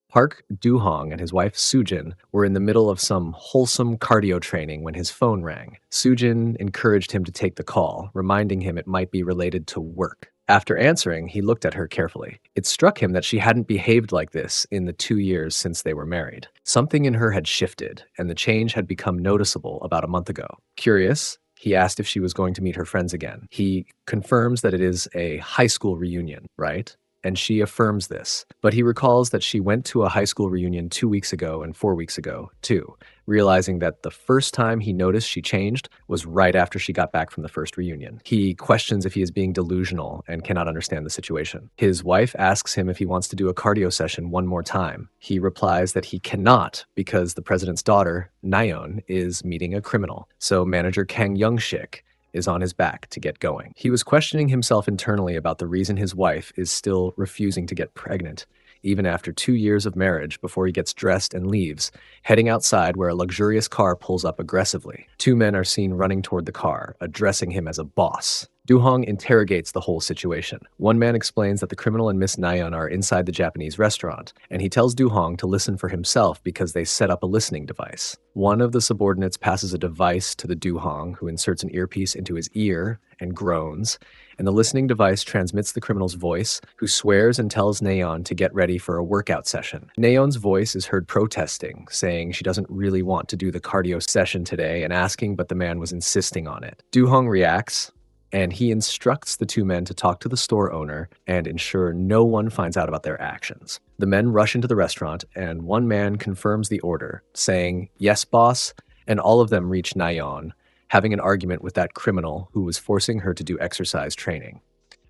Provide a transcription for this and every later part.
Park Do-hong and his wife Sujin were in the middle of some wholesome cardio training when his phone rang. Sujin encouraged him to take the call, reminding him it might be related to work. After answering, he looked at her carefully. It struck him that she hadn't behaved like this in the 2 years since they were married. Something in her had shifted, and the change had become noticeable about a month ago. Curious, he asked if she was going to meet her friends again. He confirms that it is a high school reunion, right? And she affirms this. But he recalls that she went to a high school reunion 2 weeks ago and 4 weeks ago, too, realizing that the first time he noticed she changed was right after she got back from the first reunion. He questions if he is being delusional and cannot understand the situation. His wife asks him if he wants to do a cardio session one more time. He replies that he cannot because the president's daughter, Naon, is meeting a criminal. So manager Kang Young-shik is on his back to get going. He was questioning himself internally about the reason his wife is still refusing to get pregnant, even after 2 years of marriage, before he gets dressed and leaves, heading outside where a luxurious car pulls up aggressively. Two men are seen running toward the car, addressing him as a boss. Do-hong interrogates the whole situation. One man explains that the criminal and Miss Naon are inside the Japanese restaurant, and he tells Do-hong to listen for himself because they set up a listening device. One of the subordinates passes a device to the Do-hong, who inserts an earpiece into his ear and groans, and the listening device transmits the criminal's voice, who swears and tells Naon to get ready for a workout session. Naon's voice is heard protesting, saying she doesn't really want to do the cardio session today and asking, but the man was insisting on it. Do-hong reacts, and he instructs the two men to talk to the store owner and ensure no one finds out about their actions. The men rush into the restaurant, and one man confirms the order, saying, "Yes, boss," and all of them reach Naon, having an argument with that criminal who was forcing her to do exercise training.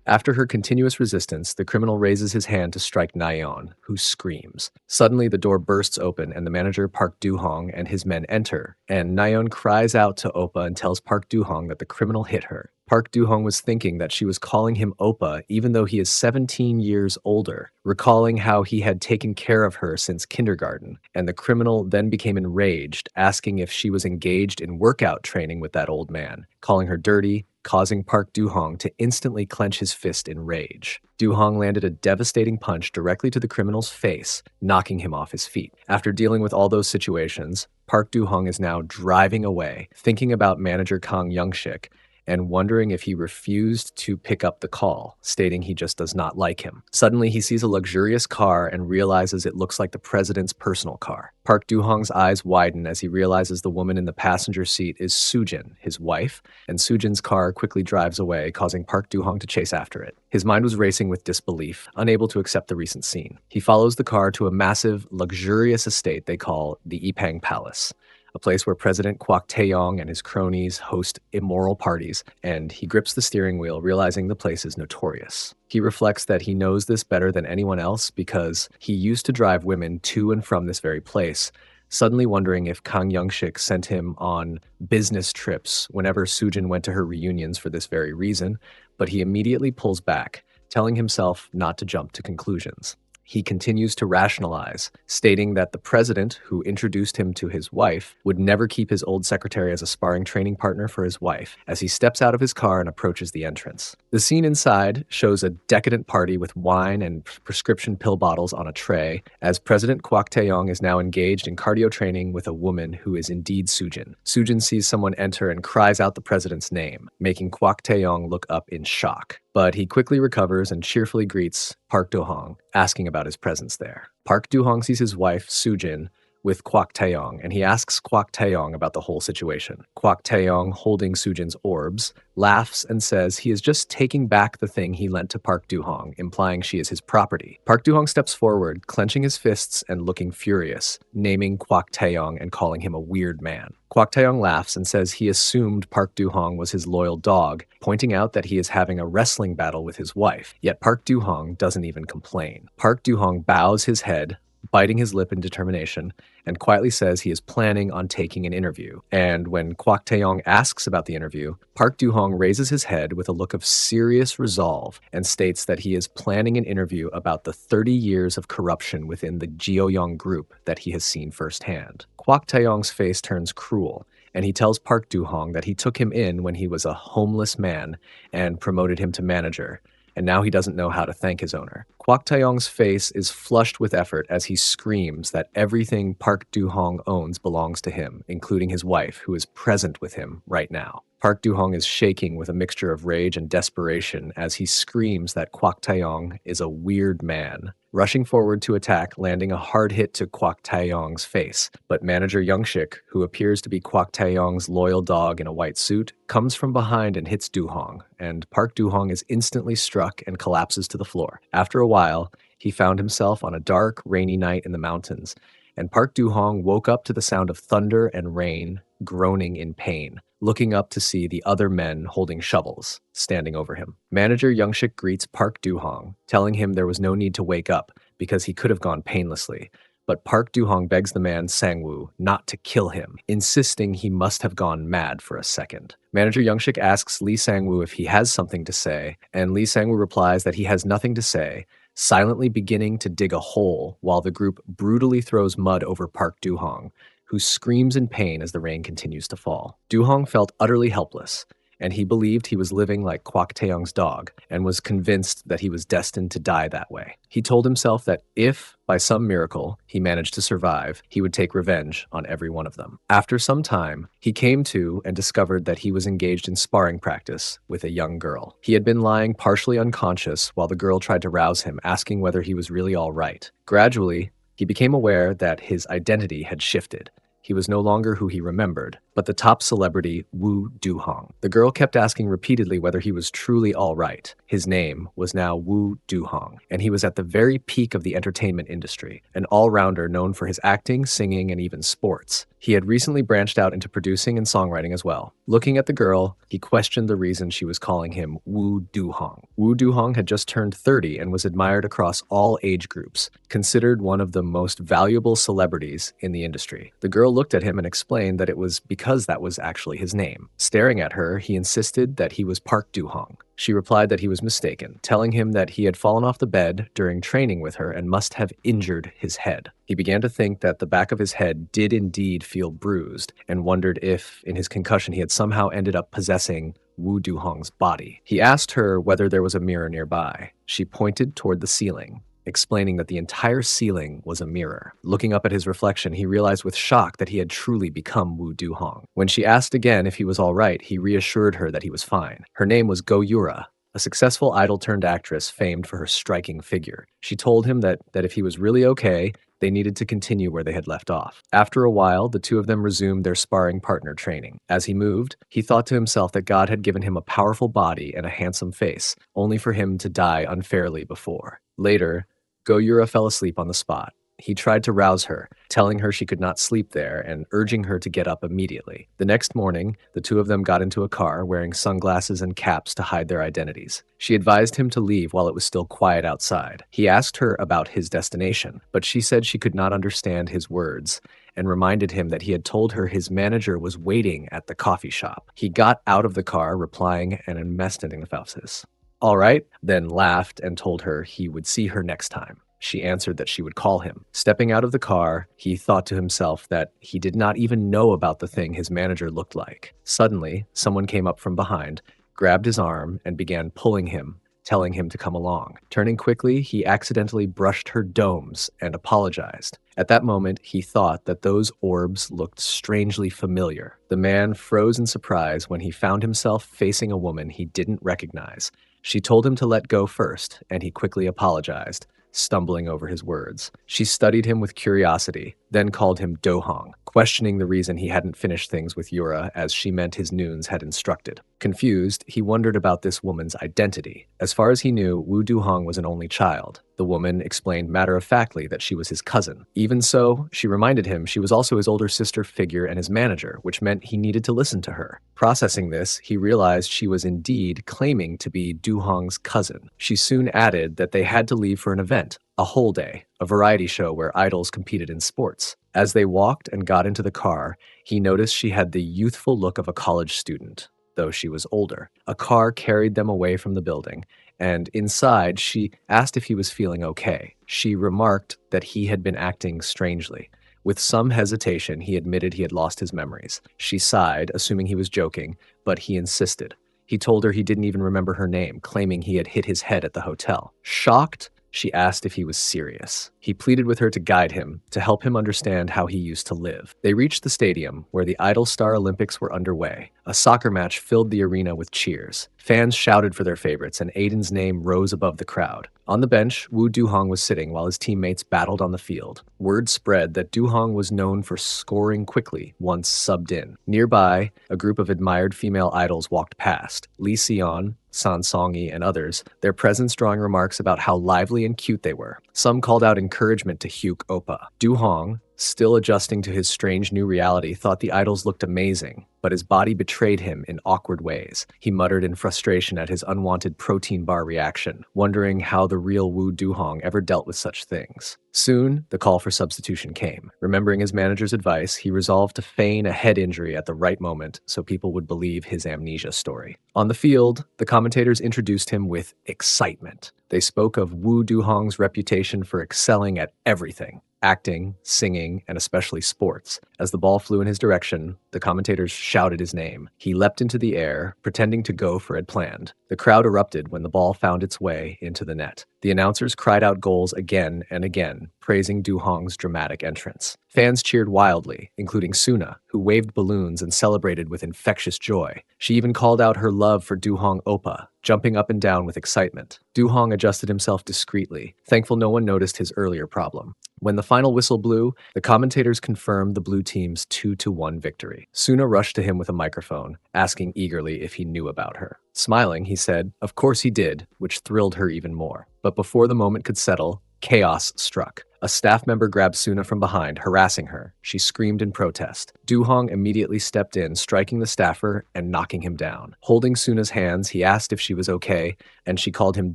After her continuous resistance, the criminal raises his hand to strike Naon, who screams. Suddenly, the door bursts open, and the manager Park Do-hong and his men enter, and Naon cries out to Oppa and tells Park Do-hong that the criminal hit her. Park Do-hong was thinking that she was calling him Oppa even though he is 17 years older, recalling how he had taken care of her since kindergarten, and the criminal then became enraged, asking if she was engaged in workout training with that old man, calling her dirty, causing Park Do-hong to instantly clench his fist in rage. Do-hong landed a devastating punch directly to the criminal's face, knocking him off his feet. After dealing with all those situations, Park Do-hong is now driving away, thinking about manager Kang Young-shik, and wondering if he refused to pick up the call, stating he just does not like him. Suddenly, he sees a luxurious car and realizes it looks like the president's personal car. Park Do-hong's eyes widen as he realizes the woman in the passenger seat is Sujin, his wife, and Sujin's car quickly drives away, causing Park Do-hong to chase after it. His mind was racing with disbelief, unable to accept the recent scene. He follows the car to a massive, luxurious estate they call the Ipang Palace, a place where President Kwok Tae-yong and his cronies host immoral parties, and he grips the steering wheel, realizing the place is notorious. He reflects that he knows this better than anyone else because he used to drive women to and from this very place, suddenly wondering if Kang Young-shik sent him on business trips whenever Sujin went to her reunions for this very reason, but he immediately pulls back, telling himself not to jump to conclusions. He continues to rationalize, stating that the president, who introduced him to his wife, would never keep his old secretary as a sparring training partner for his wife, as he steps out of his car and approaches the entrance. The scene inside shows a decadent party with wine and prescription pill bottles on a tray, as President Kwok Tae-yong is now engaged in cardio training with a woman who is indeed Sujin. Sujin sees someone enter and cries out the president's name, making Kwok Tae-yong look up in shock. But he quickly recovers and cheerfully greets Park Do-hong, asking about his presence there. Park Do-hong sees his wife, Sujin, with Kwok Tae-yong, and he asks Kwok Tae-yong about the whole situation. Kwok Tae-yong, holding Sujin's orbs, laughs and says he is just taking back the thing he lent to Park Do-hong, implying she is his property. Park Do-hong steps forward, clenching his fists and looking furious, naming Kwok Tae-yong and calling him a weird man. Kwok Tae-yong laughs and says he assumed Park Do-hong was his loyal dog, pointing out that he is having a wrestling battle with his wife, yet Park Do-hong doesn't even complain. Park Do-hong bows his head, biting his lip in determination, and quietly says he is planning on taking an interview. And when Kwok Tae-yong asks about the interview, Park Do-hong raises his head with a look of serious resolve and states that he is planning an interview about the 30 years of corruption within the Guoyong group that he has seen firsthand. Kwok Tae-yong's face turns cruel, and he tells Park Do-hong that he took him in when he was a homeless man and promoted him to manager, and now he doesn't know how to thank his owner. Kwak Taeyong's face is flushed with effort as he screams that everything Park Do-hong owns belongs to him, including his wife, who is present with him right now. Park Do-hong is shaking with a mixture of rage and desperation as he screams that Kwak Taeyong is a weird man, rushing forward to attack, landing a hard hit to Kwak Taeyong's face. But manager Youngshik, who appears to be Kwak Taeyong's loyal dog in a white suit, comes from behind and hits Do-hong, and Park Do-hong is instantly struck and collapses to the floor. After a while, he found himself on a dark, rainy night in the mountains, and Park Do-hong woke up to the sound of thunder and rain, groaning in pain, looking up to see the other men holding shovels, standing over him. Manager Youngshik greets Park Do-hong, telling him there was no need to wake up because he could have gone painlessly. But Park Do-hong begs the man Sang-woo not to kill him, insisting he must have gone mad for a second. Manager Youngshik asks Lee Sang-woo if he has something to say, and Lee Sang-woo replies that he has nothing to say, silently beginning to dig a hole while the group brutally throws mud over Park Do-hong, who screams in pain as the rain continues to fall. Do-hong felt utterly helpless, and he believed he was living like Kwak Taeyong's dog, and was convinced that he was destined to die that way. He told himself that if, by some miracle, he managed to survive, he would take revenge on every one of them. After some time, he came to and discovered that he was engaged in sparring practice with a young girl. He had been lying partially unconscious while the girl tried to rouse him, asking whether he was really all right. Gradually, he became aware that his identity had shifted. He was no longer who he remembered, but the top celebrity, Woo Do-hong. The girl kept asking repeatedly whether he was truly all right. His name was now Woo Do-hong, and he was at the very peak of the entertainment industry, an all-rounder known for his acting, singing, and even sports. He had recently branched out into producing and songwriting as well. Looking at the girl, he questioned the reason she was calling him Woo Do-hong. Woo Do-hong had just turned 30 and was admired across all age groups, considered one of the most valuable celebrities in the industry. The girl looked at him and explained that it was because that was actually his name. Staring at her, he insisted that he was Park Do-hong. She replied that he was mistaken, telling him that he had fallen off the bed during training with her and must have injured his head. He began to think that the back of his head did indeed feel bruised, and wondered if, in his concussion, he had somehow ended up possessing Woo Do-hong's body. He asked her whether there was a mirror nearby. She pointed toward the ceiling, explaining that the entire ceiling was a mirror. Looking up at his reflection, he realized with shock that he had truly become Woo Do-hong. When she asked again if he was all right, he reassured her that he was fine. Her name was Go-yura, a successful idol-turned-actress famed for her striking figure. She told him that if he was really okay, they needed to continue where they had left off. After a while, the two of them resumed their sparring partner training. As he moved, he thought to himself that God had given him a powerful body and a handsome face, only for him to die unfairly before. Later, Go-yura fell asleep on the spot. He tried to rouse her, telling her she could not sleep there and urging her to get up immediately. The next morning, the two of them got into a car wearing sunglasses and caps to hide their identities. She advised him to leave while it was still quiet outside. He asked her about his destination, but she said she could not understand his words and reminded him that he had told her his manager was waiting at the coffee shop. He got out of the car, replying an emphasis. All right, then laughed and told her he would see her next time. She answered that she would call him. Stepping out of the car, he thought to himself that he did not even know about the thing his manager looked like. Suddenly, someone came up from behind, grabbed his arm, and began pulling him, telling him to come along. Turning quickly, he accidentally brushed her domes and apologized. At that moment, he thought that those orbs looked strangely familiar. The man froze in surprise when he found himself facing a woman he didn't recognize. She told him to let go first, and he quickly apologized, stumbling over his words. She studied him with curiosity, then called him Do-hong, questioning the reason he hadn't finished things with Yura, as she meant his noons had instructed. Confused, he wondered about this woman's identity. As far as he knew, Woo Do-hong was an only child. The woman explained matter-of-factly that she was his cousin. Even so, she reminded him she was also his older sister figure and his manager, which meant he needed to listen to her. Processing this, he realized she was indeed claiming to be Do-hong's cousin. She soon added that they had to leave for an event, a whole day, a variety show where idols competed in sports. As they walked and got into the car, he noticed she had the youthful look of a college student, though she was older. A car carried them away from the building, and inside, she asked if he was feeling okay. She remarked that he had been acting strangely. With some hesitation, he admitted he had lost his memories. She sighed, assuming he was joking, but he insisted. He told her he didn't even remember her name, claiming he had hit his head at the hotel. Shocked, She asked if he was serious. He pleaded with her to guide him, to help him understand how he used to live. They reached the stadium, where the Idol Star Olympics were underway. A soccer match filled the arena with cheers. Fans shouted for their favorites, and Aiden's name rose above the crowd. On the bench, Wu Duhong was sitting while his teammates battled on the field. Word spread that Duhong was known for scoring quickly once subbed in. Nearby, a group of admired female idols walked past. Lee Sion, San Songi, and others, their presence drawing remarks about how lively and cute they were. Some called out encouragement to Hyuk Oppa. Duhong, still adjusting to his strange new reality, thought the idols looked amazing, but his body betrayed him in awkward ways. He muttered in frustration at his unwanted protein bar reaction, wondering how the real Wu Duhong ever dealt with such things. Soon, the call for substitution came. Remembering his manager's advice, he resolved to feign a head injury at the right moment so people would believe his amnesia story. On the field, the commentators introduced him with excitement. They spoke of Wu Duhong's reputation for excelling at everything: acting, singing, and especially sports. As the ball flew in his direction, the commentators shouted his name. He leapt into the air, pretending to go for it planned. The crowd erupted when the ball found its way into the net. The announcers cried out goals again and again, praising Duhong's dramatic entrance. Fans cheered wildly, including Suna, who waved balloons and celebrated with infectious joy. She even called out her love for Duhong Oppa, jumping up and down with excitement. Duhong adjusted himself discreetly, thankful no one noticed his earlier problem. When the final whistle blew, the commentators confirmed the blue team's 2-1 victory. Suna rushed to him with a microphone, asking eagerly if he knew about her. Smiling, he said, of course he did, which thrilled her even more. But before the moment could settle, chaos struck. A staff member grabbed Suna from behind, harassing her. She screamed in protest. Duhong immediately stepped in, striking the staffer and knocking him down. Holding Suna's hands, he asked if she was okay, and she called him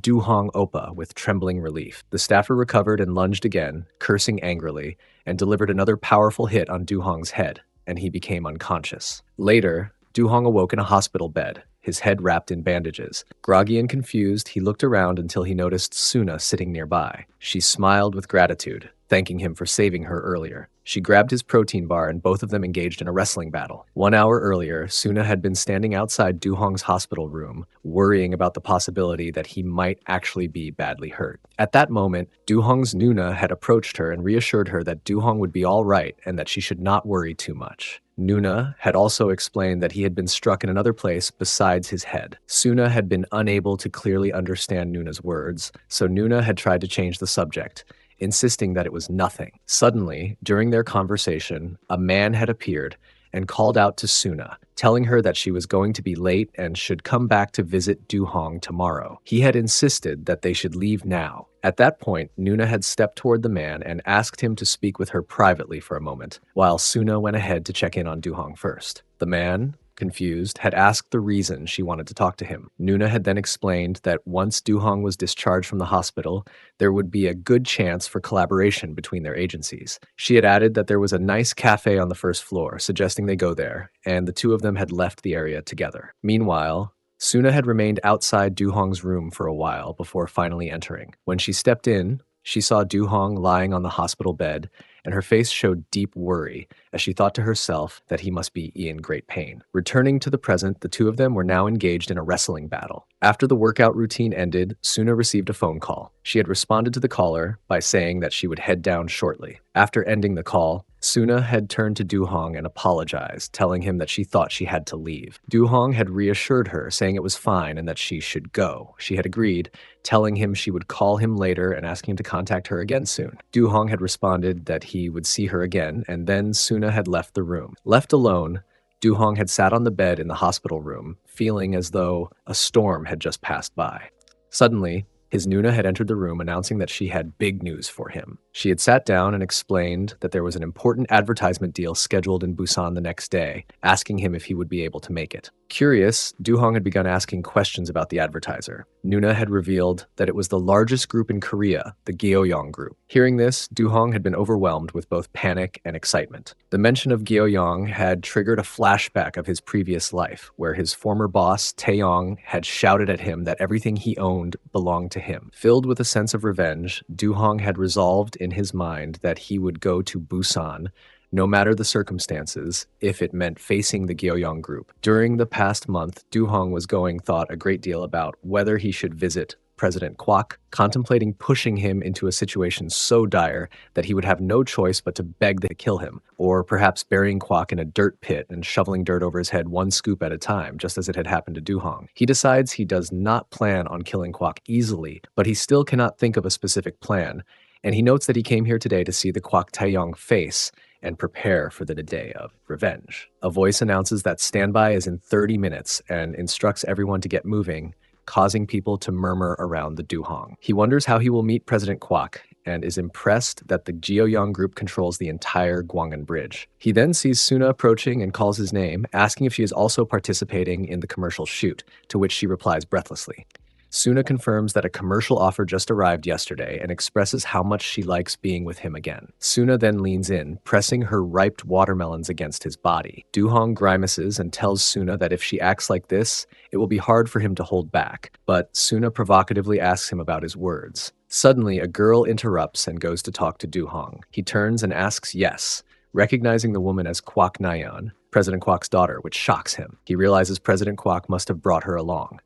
Duhong Oppa with trembling relief. The staffer recovered and lunged again, cursing angrily, and delivered another powerful hit on Duhong's head, and he became unconscious. Later, Duhong awoke in a hospital bed, his head wrapped in bandages. Groggy and confused, he looked around until he noticed Suna sitting nearby. She smiled with gratitude, thanking him for saving her earlier. She grabbed his protein bar and both of them engaged in a wrestling battle. 1 hour earlier, Suna had been standing outside Duhong's hospital room, worrying about the possibility that he might actually be badly hurt. At that moment, Duhong's Nuna had approached her and reassured her that Duhong would be all right and that she should not worry too much. Nuna had also explained that he had been struck in another place besides his head. Suna had been unable to clearly understand Nuna's words, so Nuna had tried to change the subject, insisting that it was nothing. Suddenly, during their conversation, a man had appeared and called out to Suna, telling her that she was going to be late and should come back to visit Duhong tomorrow. He had insisted that they should leave now. At that point, Nuna had stepped toward the man and asked him to speak with her privately for a moment, while Suna went ahead to check in on Duhong first. The man, confused, had asked the reason she wanted to talk to him. Nuna had then explained that once Duhong was discharged from the hospital, there would be a good chance for collaboration between their agencies. She had added that there was a nice cafe on the first floor, suggesting they go there, and the two of them had left the area together. Meanwhile, Suna had remained outside Duhong's room for a while before finally entering. When she stepped in, she saw Duhong lying on the hospital bed, and her face showed deep worry as she thought to herself that he must be in great pain. Returning to the present, the two of them were now engaged in a wrestling battle. After the workout routine ended, Suna received a phone call. She had responded to the caller by saying that she would head down shortly. After ending the call, Suna had turned to Duhong and apologized, telling him that she thought she had to leave. Duhong had reassured her, saying it was fine and that she should go. She had agreed, telling him she would call him later and asking him to contact her again soon. Duhong had responded that he would see her again, and then Suna had left the room. Left alone, Duhong had sat on the bed in the hospital room, feeling as though a storm had just passed by. Suddenly, his Nuna had entered the room announcing that she had big news for him. She had sat down and explained that there was an important advertisement deal scheduled in Busan the next day, asking him if he would be able to make it. Curious, Duhong had begun asking questions about the advertiser. Nuna had revealed that it was the largest group in Korea, the Guoyong group. Hearing this, Duhong had been overwhelmed with both panic and excitement. The mention of Guoyong had triggered a flashback of his previous life, where his former boss, Taeyong, had shouted at him that everything he owned belonged to him. Filled with a sense of revenge, Duhong had resolved in his mind that he would go to Busan, no matter the circumstances, if it meant facing the Guoyong group. During the past month, Duhong was going thought a great deal about whether he should visit President Kwok, contemplating pushing him into a situation so dire that he would have no choice but to beg to kill him, or perhaps burying Kwok in a dirt pit and shoveling dirt over his head one scoop at a time, just as it had happened to Du-hong. He decides he does not plan on killing Kwok easily, but he still cannot think of a specific plan, and he notes that he came here today to see the Kwok Taeyong face and prepare for the day of revenge. A voice announces that standby is in 30 minutes and instructs everyone to get moving, causing people to murmur around the Du-hong. He wonders how he will meet President Kwok and is impressed that the Guoyong group controls the entire Guoyong Bridge. He then sees Suna approaching and calls his name, asking if she is also participating in the commercial shoot, to which she replies breathlessly. Suna confirms that a commercial offer just arrived yesterday and expresses how much she likes being with him again. Suna then leans in, pressing her ripe watermelons against his body. Du-hong grimaces and tells Suna that if she acts like this, it will be hard for him to hold back, but Suna provocatively asks him about his words. Suddenly, a girl interrupts and goes to talk to Du-hong. He turns and asks yes, recognizing the woman as Kwok Naon, President Kwok's daughter, which shocks him. He realizes President Kwok must have brought her along.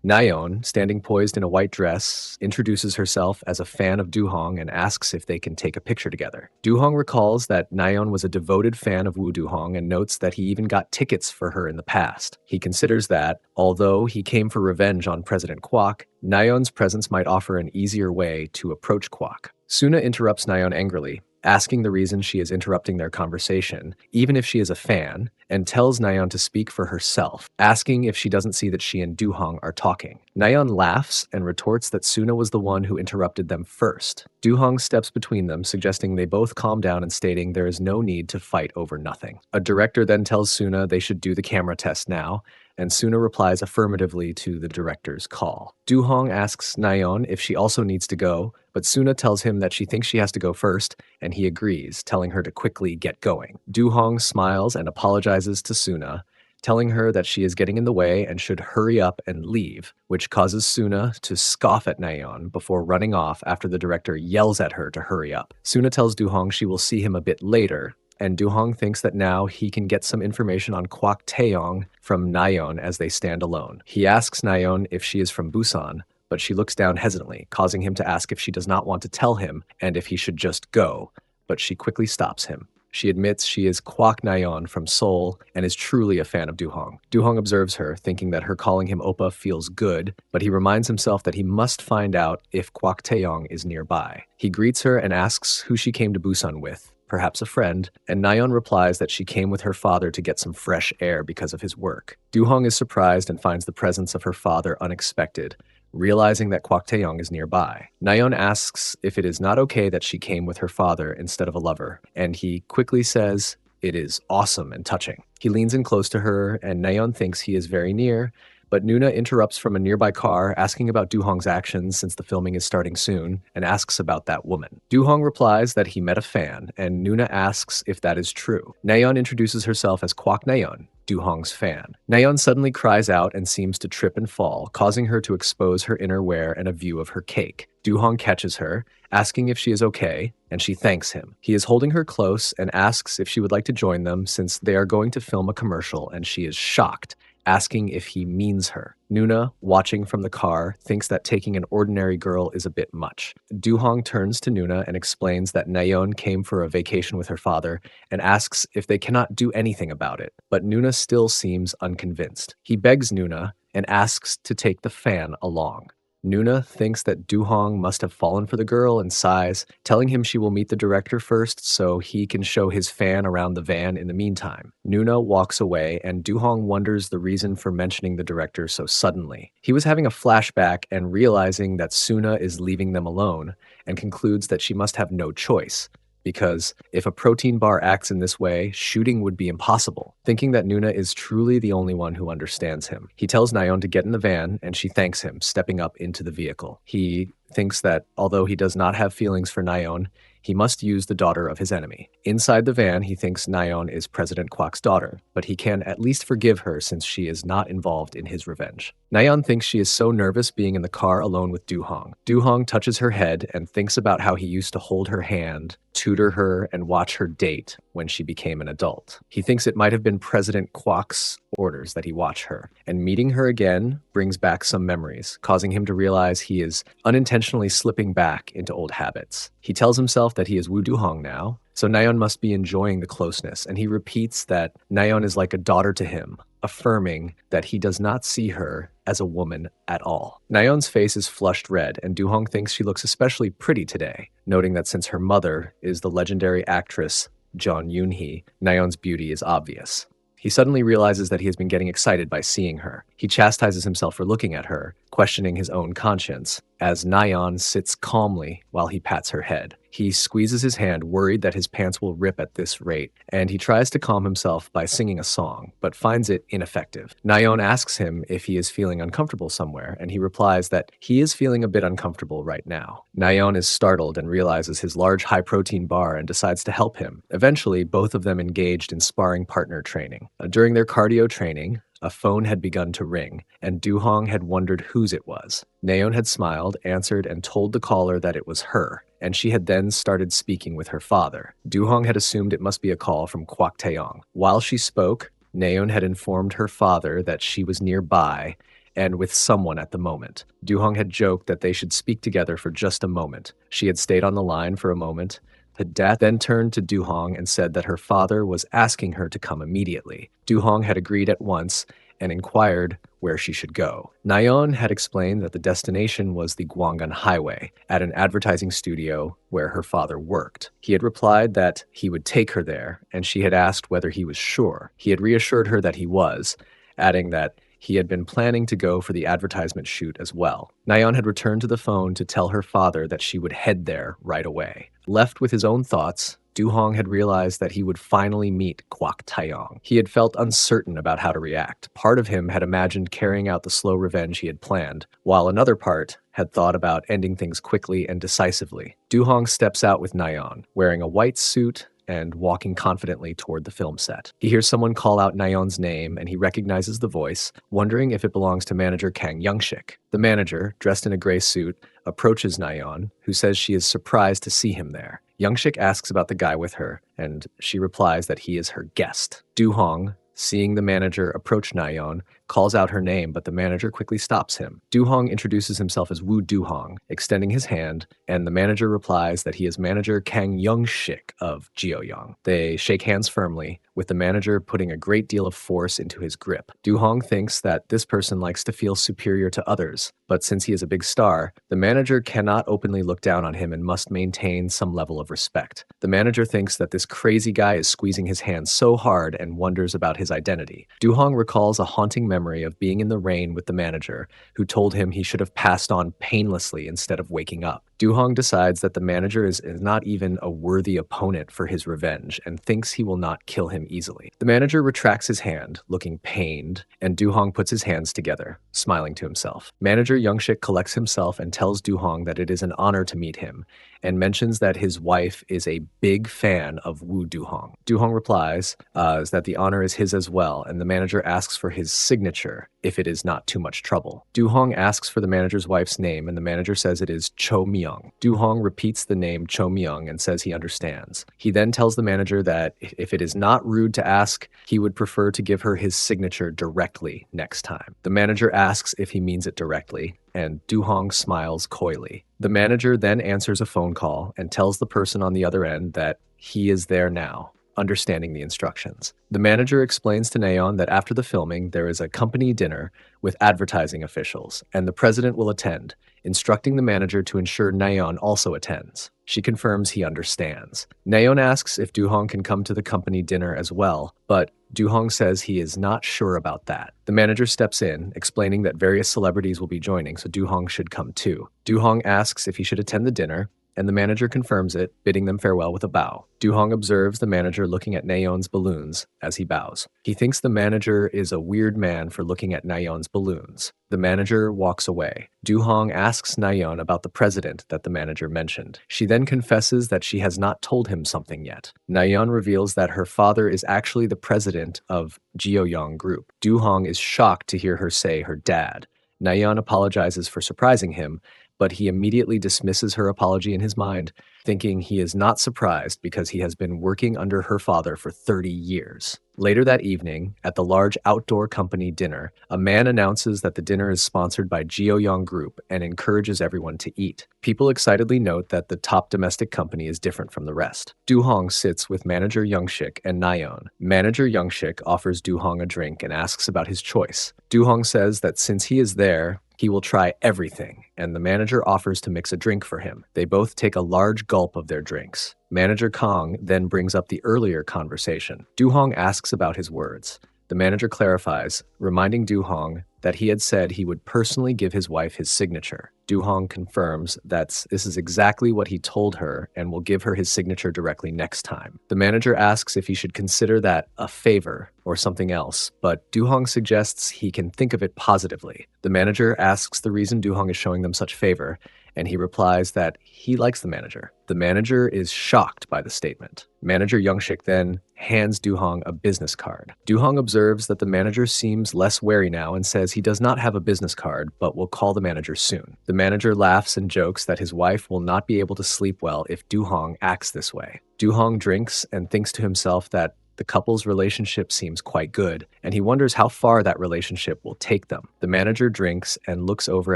Naon, standing poised in a white dress, introduces herself as a fan of Du-hong and asks if they can take a picture together. Du-hong recalls that Naon was a devoted fan of Wu Du-hong and notes that he even got tickets for her in the past. He considers that, although he came for revenge on President Kwok, Naon's presence might offer an easier way to approach Kwok. Suna interrupts Naon angrily, asking the reason she is interrupting their conversation, even if she is a fan, and tells Naon to speak for herself, asking if she doesn't see that she and Du-hong are talking. Naon laughs and retorts that Suna was the one who interrupted them first. Du-hong steps between them, suggesting they both calm down and stating there is no need to fight over nothing. A director then tells Suna they should do the camera test now, and Suna replies affirmatively to the director's call. Du-hong asks Naon if she also needs to go, but Suna tells him that she thinks she has to go first, and he agrees, telling her to quickly get going. Du-hong smiles and apologizes to Suna, telling her that she is getting in the way and should hurry up and leave, which causes Suna to scoff at Naon before running off after the director yells at her to hurry up. Suna tells Du-hong she will see him a bit later, and Du-hong thinks that now he can get some information on Kwok Taeyong from Naon as they stand alone. He asks Naon if she is from Busan, but she looks down hesitantly, causing him to ask if she does not want to tell him and if he should just go, but she quickly stops him. She admits she is Kwok Naon from Seoul and is truly a fan of Du-hong. Du-hong observes her, thinking that her calling him Oppa feels good, but he reminds himself that he must find out if Kwok Taeyong is nearby. He greets her and asks who she came to Busan with, perhaps a friend, and Naon replies that she came with her father to get some fresh air because of his work. Du-hong is surprised and finds the presence of her father unexpected, realizing that Kwok Taeyong is nearby. Naon asks if it is not okay that she came with her father instead of a lover, and he quickly says it is awesome and touching. He leans in close to her, and Naon thinks he is very near, but Nuna interrupts from a nearby car, asking about Du-hong's actions since the filming is starting soon, and asks about that woman. Du-hong replies that he met a fan, and Nuna asks if that is true. Naon introduces herself as Kwok Naon, Du-hong's fan. Naon suddenly cries out and seems to trip and fall, causing her to expose her inner wear and a view of her cake. Du-hong catches her, asking if she is okay, and she thanks him. He is holding her close and asks if she would like to join them since they are going to film a commercial, and she is shocked, asking if he means her. Nuna, watching from the car, thinks that taking an ordinary girl is a bit much. Du-hong turns to Nuna and explains that Naon came for a vacation with her father and asks if they cannot do anything about it, but Nuna still seems unconvinced. He begs Nuna and asks to take the fan along. Nuna thinks that Du-hong must have fallen for the girl and sighs, telling him she will meet the director first so he can show his fan around the van in the meantime. Nuna walks away, and Du-hong wonders the reason for mentioning the director so suddenly. He was having a flashback and realizing that Suna is leaving them alone, and concludes that she must have no choice, because if a protein bar acts in this way, shooting would be impossible. Thinking that Nuna is truly the only one who understands him, he tells Naon to get in the van, and she thanks him, stepping up into the vehicle. He thinks that although he does not have feelings for Naon, He must use the daughter of his enemy. Inside the van, he thinks Naon is President Kwok's daughter, but he can at least forgive her since she is not involved in his revenge. Naon thinks she is so nervous being in the car alone with Du-hong. Du-hong touches her head and thinks about how he used to hold her hand, tutor her, and watch her date when she became an adult. He thinks it might have been President Kwok's orders that he watch her, and meeting her again brings back some memories, causing him to realize he is unintentionally slipping back into old habits. He tells himself that he is Wu Du-hong now, so Naon must be enjoying the closeness, and he repeats that Naon is like a daughter to him, affirming that he does not see her as a woman at all. Naon's face is flushed red, and Du-hong thinks she looks especially pretty today, noting that since her mother is the legendary actress Jeon Yoon-hee, Naon's beauty is obvious. He suddenly realizes that he has been getting excited by seeing her. He chastises himself for looking at her, questioning his own conscience, as Naon sits calmly while he pats her head. He squeezes his hand, worried that his pants will rip at this rate, and he tries to calm himself by singing a song, but finds it ineffective. Naon asks him if he is feeling uncomfortable somewhere, and he replies that he is feeling a bit uncomfortable right now. Naon is startled and realizes his large high-protein bar and decides to help him. Eventually, both of them engaged in sparring partner training. During their cardio training, a phone had begun to ring, and Du-hong had wondered whose it was. Naon had smiled, answered, and told the caller that it was her, and she had then started speaking with her father. Du-hong had assumed it must be a call from Kwok Taeyong. While she spoke, Naon had informed her father that she was nearby and with someone at the moment. Du-hong had joked that they should speak together for just a moment. She had stayed on the line for a moment. The dad then turned to Du-hong and said that her father was asking her to come immediately. Du-hong had agreed at once and inquired where she should go. Naon had explained that the destination was the Guoyong Highway, at an advertising studio where her father worked. He had replied that he would take her there, and she had asked whether he was sure. He had reassured her that he was, adding that he had been planning to go for the advertisement shoot as well. Naon had returned to the phone to tell her father that she would head there right away. Left with his own thoughts, Du-hong had realized that he would finally meet Kwok Taeyong. He had felt uncertain about how to react. Part of him had imagined carrying out the slow revenge he had planned, while another part had thought about ending things quickly and decisively. Du-hong steps out with Naon, wearing a white suit and walking confidently toward the film set. He hears someone call out Naon's name, and he recognizes the voice, wondering if it belongs to manager Kang Young-shik. The manager, dressed in a gray suit, approaches Naon, who says she is surprised to see him there. Young-shik asks about the guy with her, and she replies that he is her guest. Du-hong, seeing the manager approach Naon, calls out her name, but the manager quickly stops him. Du-hong introduces himself as Wu Du-hong, extending his hand, and the manager replies that he is manager Kang Young-shik of Guoyong. They shake hands firmly, with the manager putting a great deal of force into his grip. Du-hong thinks that this person likes to feel superior to others, but since he is a big star, the manager cannot openly look down on him and must maintain some level of respect. The manager thinks that this crazy guy is squeezing his hand so hard and wonders about his identity. Du-hong recalls a haunting memory of being in the rain with the manager, who told him he should have passed on painlessly instead of waking up. Du-hong decides that the manager is not even a worthy opponent for his revenge and thinks he will not kill him easily. The manager retracts his hand, looking pained, and Du-hong puts his hands together, smiling to himself. Manager Young-shik collects himself and tells Du-hong that it is an honor to meet him, and mentions that his wife is a big fan of Wu Du-hong. Du-hong replies that the honor is his as well, and the manager asks for his signature if it is not too much trouble. Du-hong asks for the manager's wife's name, and the manager says it is Cho Myung. Du-hong repeats the name Cho Myung and says he understands. He then tells the manager that if it is not rude to ask, he would prefer to give her his signature directly next time. The manager asks if he means it directly, and Du-hong smiles coyly. The manager then answers a phone call and tells the person on the other end that he is there now, understanding the instructions. The manager explains to Naon that after the filming, there is a company dinner with advertising officials, and the president will attend, instructing the manager to ensure Naon also attends. She confirms he understands. Naon asks if Du-hong can come to the company dinner as well, but Du-hong says he is not sure about that. The manager steps in, explaining that various celebrities will be joining, so Du-hong should come too. Du-hong asks if he should attend the dinner, and the manager confirms it, bidding them farewell with a bow. Du-hong observes the manager looking at Naon's balloons as he bows. He thinks the manager is a weird man for looking at Naon's balloons. The manager walks away. Du-hong asks Naon about the president that the manager mentioned. She then confesses that she has not told him something yet. Naon reveals that her father is actually the president of Guoyong Group. Du-hong is shocked to hear her say her dad. Naon apologizes for surprising him, but he immediately dismisses her apology in his mind, thinking he is not surprised because he has been working under her father for 30 years. Later that evening, at the large outdoor company dinner, a man announces that the dinner is sponsored by Guoyong Group and encourages everyone to eat. People excitedly note that the top domestic company is different from the rest. Du-hong sits with manager Youngshik and Naon. Manager Youngshik offers Du-hong a drink and asks about his choice. Du-hong says that since he is there, he will try everything, and the manager offers to mix a drink for him. They both take a large gulp of their drinks. Manager Kong then brings up the earlier conversation. Du-hong asks about his words. The manager clarifies, reminding Du-hong that he had said he would personally give his wife his signature. Du-hong confirms that this is exactly what he told her and will give her his signature directly next time. The manager asks if he should consider that a favor or something else, but Du-hong suggests he can think of it positively. The manager asks the reason Du-hong is showing them such favor, and he replies that he likes the manager. The manager is shocked by the statement. Manager Youngshik then hands Du-hong a business card. Du-hong observes that the manager seems less wary now and says he does not have a business card, but will call the manager soon. The manager laughs and jokes that his wife will not be able to sleep well if Du-hong acts this way. Du-hong drinks and thinks to himself that the couple's relationship seems quite good, and he wonders how far that relationship will take them. The manager drinks and looks over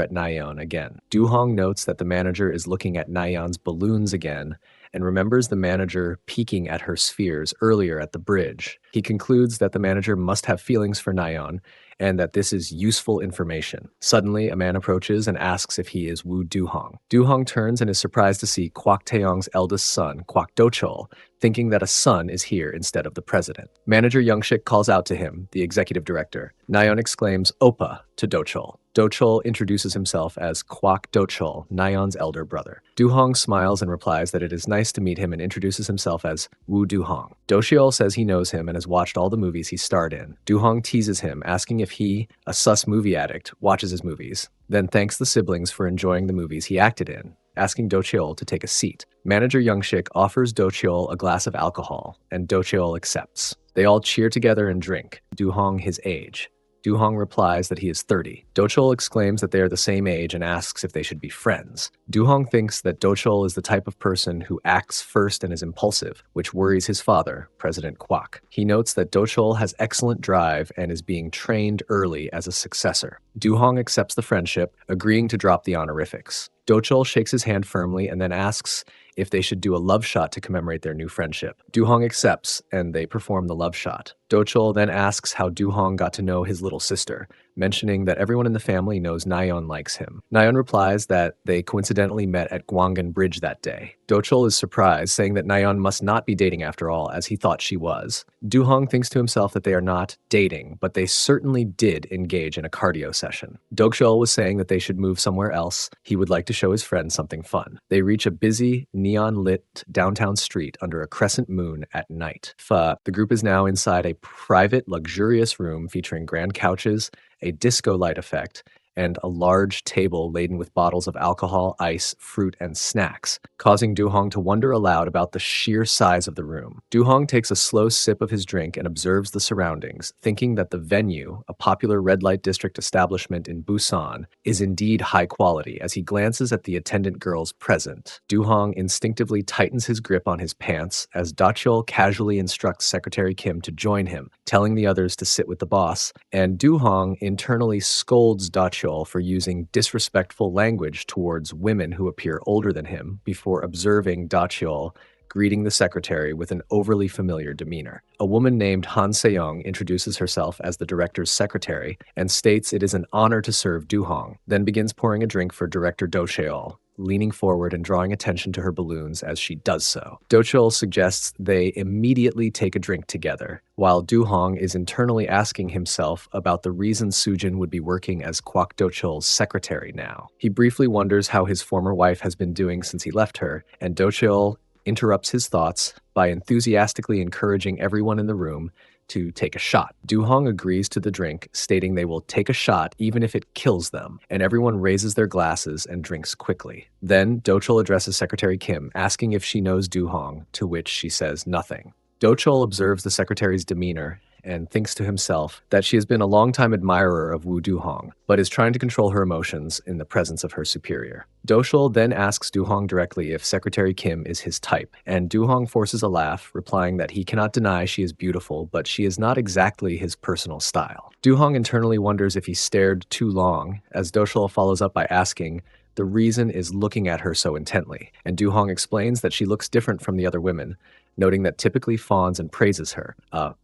at Naon again. Du-hong notes that the manager is looking at Nayeon's balloons again, and remembers the manager peeking at her spheres earlier at the bridge. He concludes that the manager must have feelings for Naon, and that this is useful information. Suddenly, a man approaches and asks if he is Wu Du-hong. Du-hong turns and is surprised to see Kwak Taeyong's eldest son, Kwak Do-chol, thinking that a son is here instead of the president. Manager Youngshik calls out to him, the executive director. Naon exclaims Oppa to Do-chol. Do-chol introduces himself as Kwak Do-chol, Nayeon's elder brother. Du-hong smiles and replies that it is nice to meet him and introduces himself as Wu Du-hong. Do-cheol says he knows him and has watched all the movies he starred in. Du-hong teases him, asking if he, a sus movie addict, watches his movies, then thanks the siblings for enjoying the movies he acted in, asking Do-cheol to take a seat. Manager Youngshik offers Do-cheol a glass of alcohol, and Do-cheol accepts. They all cheer together and drink, Du-hong his age. Du-hong replies that he is 30. Do-chol exclaims that they are the same age and asks if they should be friends. Du-hong thinks that Do-chol is the type of person who acts first and is impulsive, which worries his father, President Kwak. He notes that Do-chol has excellent drive and is being trained early as a successor. Du-hong accepts the friendship, agreeing to drop the honorifics. Do-chol shakes his hand firmly and then asks if they should do a love shot to commemorate their new friendship. Du-hong accepts, and they perform the love shot. Do-chol then asks how Du-hong got to know his little sister, mentioning that everyone in the family knows Naon likes him. Naon replies that they coincidentally met at Gwangan Bridge that day. Do-chol is surprised, saying that Naon must not be dating after all, as he thought she was. Du-hong thinks to himself that they are not dating, but they certainly did engage in a cardio session. Do-chol was saying that they should move somewhere else. He would like to show his friends something fun. They reach a busy, neon-lit downtown street under a crescent moon at night. The group is now inside a private, luxurious room featuring grand couches, a disco light effect, and a large table laden with bottles of alcohol, ice, fruit, and snacks, causing Du-hong to wonder aloud about the sheer size of the room. Du-hong takes a slow sip of his drink and observes the surroundings, thinking that the venue, a popular red light district establishment in Busousan, is indeed high quality. As he glances at the attendant girls present, Du-hong instinctively tightens his grip on his pants as Do-chol casually instructs Secretary Kim to join him, telling the others to sit with the boss, and Du-hong internally scolds Do-chol for using disrespectful language towards women who appear older than him before observing Do-chol greeting the secretary with an overly familiar demeanor. A woman named Han Se-young introduces herself as the director's secretary and states it is an honor to serve Du-hong, then begins pouring a drink for Director Do-cheol. leaning forward and drawing attention to her balloons as she does so. Do-chul suggests they immediately take a drink together, while Du-hong is internally asking himself about the reason Sujin would be working as Kwak Do-chul's secretary now. He briefly wonders how his former wife has been doing since he left her, and Do-chul interrupts his thoughts by enthusiastically encouraging everyone in the room to take a shot. Du-hong agrees to the drink, stating they will take a shot even if it kills them, and everyone raises their glasses and drinks quickly. Then Do-chul addresses Secretary Kim, asking if she knows Du-hong, to which she says nothing. Do-chul observes the secretary's demeanor and thinks to himself that she has been a longtime admirer of Wu Du-hong, but is trying to control her emotions in the presence of her superior. Do-chul then asks Du-hong directly if Secretary Kim is his type, and Du-hong forces a laugh, replying that he cannot deny she is beautiful, but she is not exactly his personal style. Du-hong internally wonders if he stared too long, as Do-chul follows up by asking the reason is looking at her so intently, and Du-hong explains that she looks different from the other women, noting that typically fawns and praises her,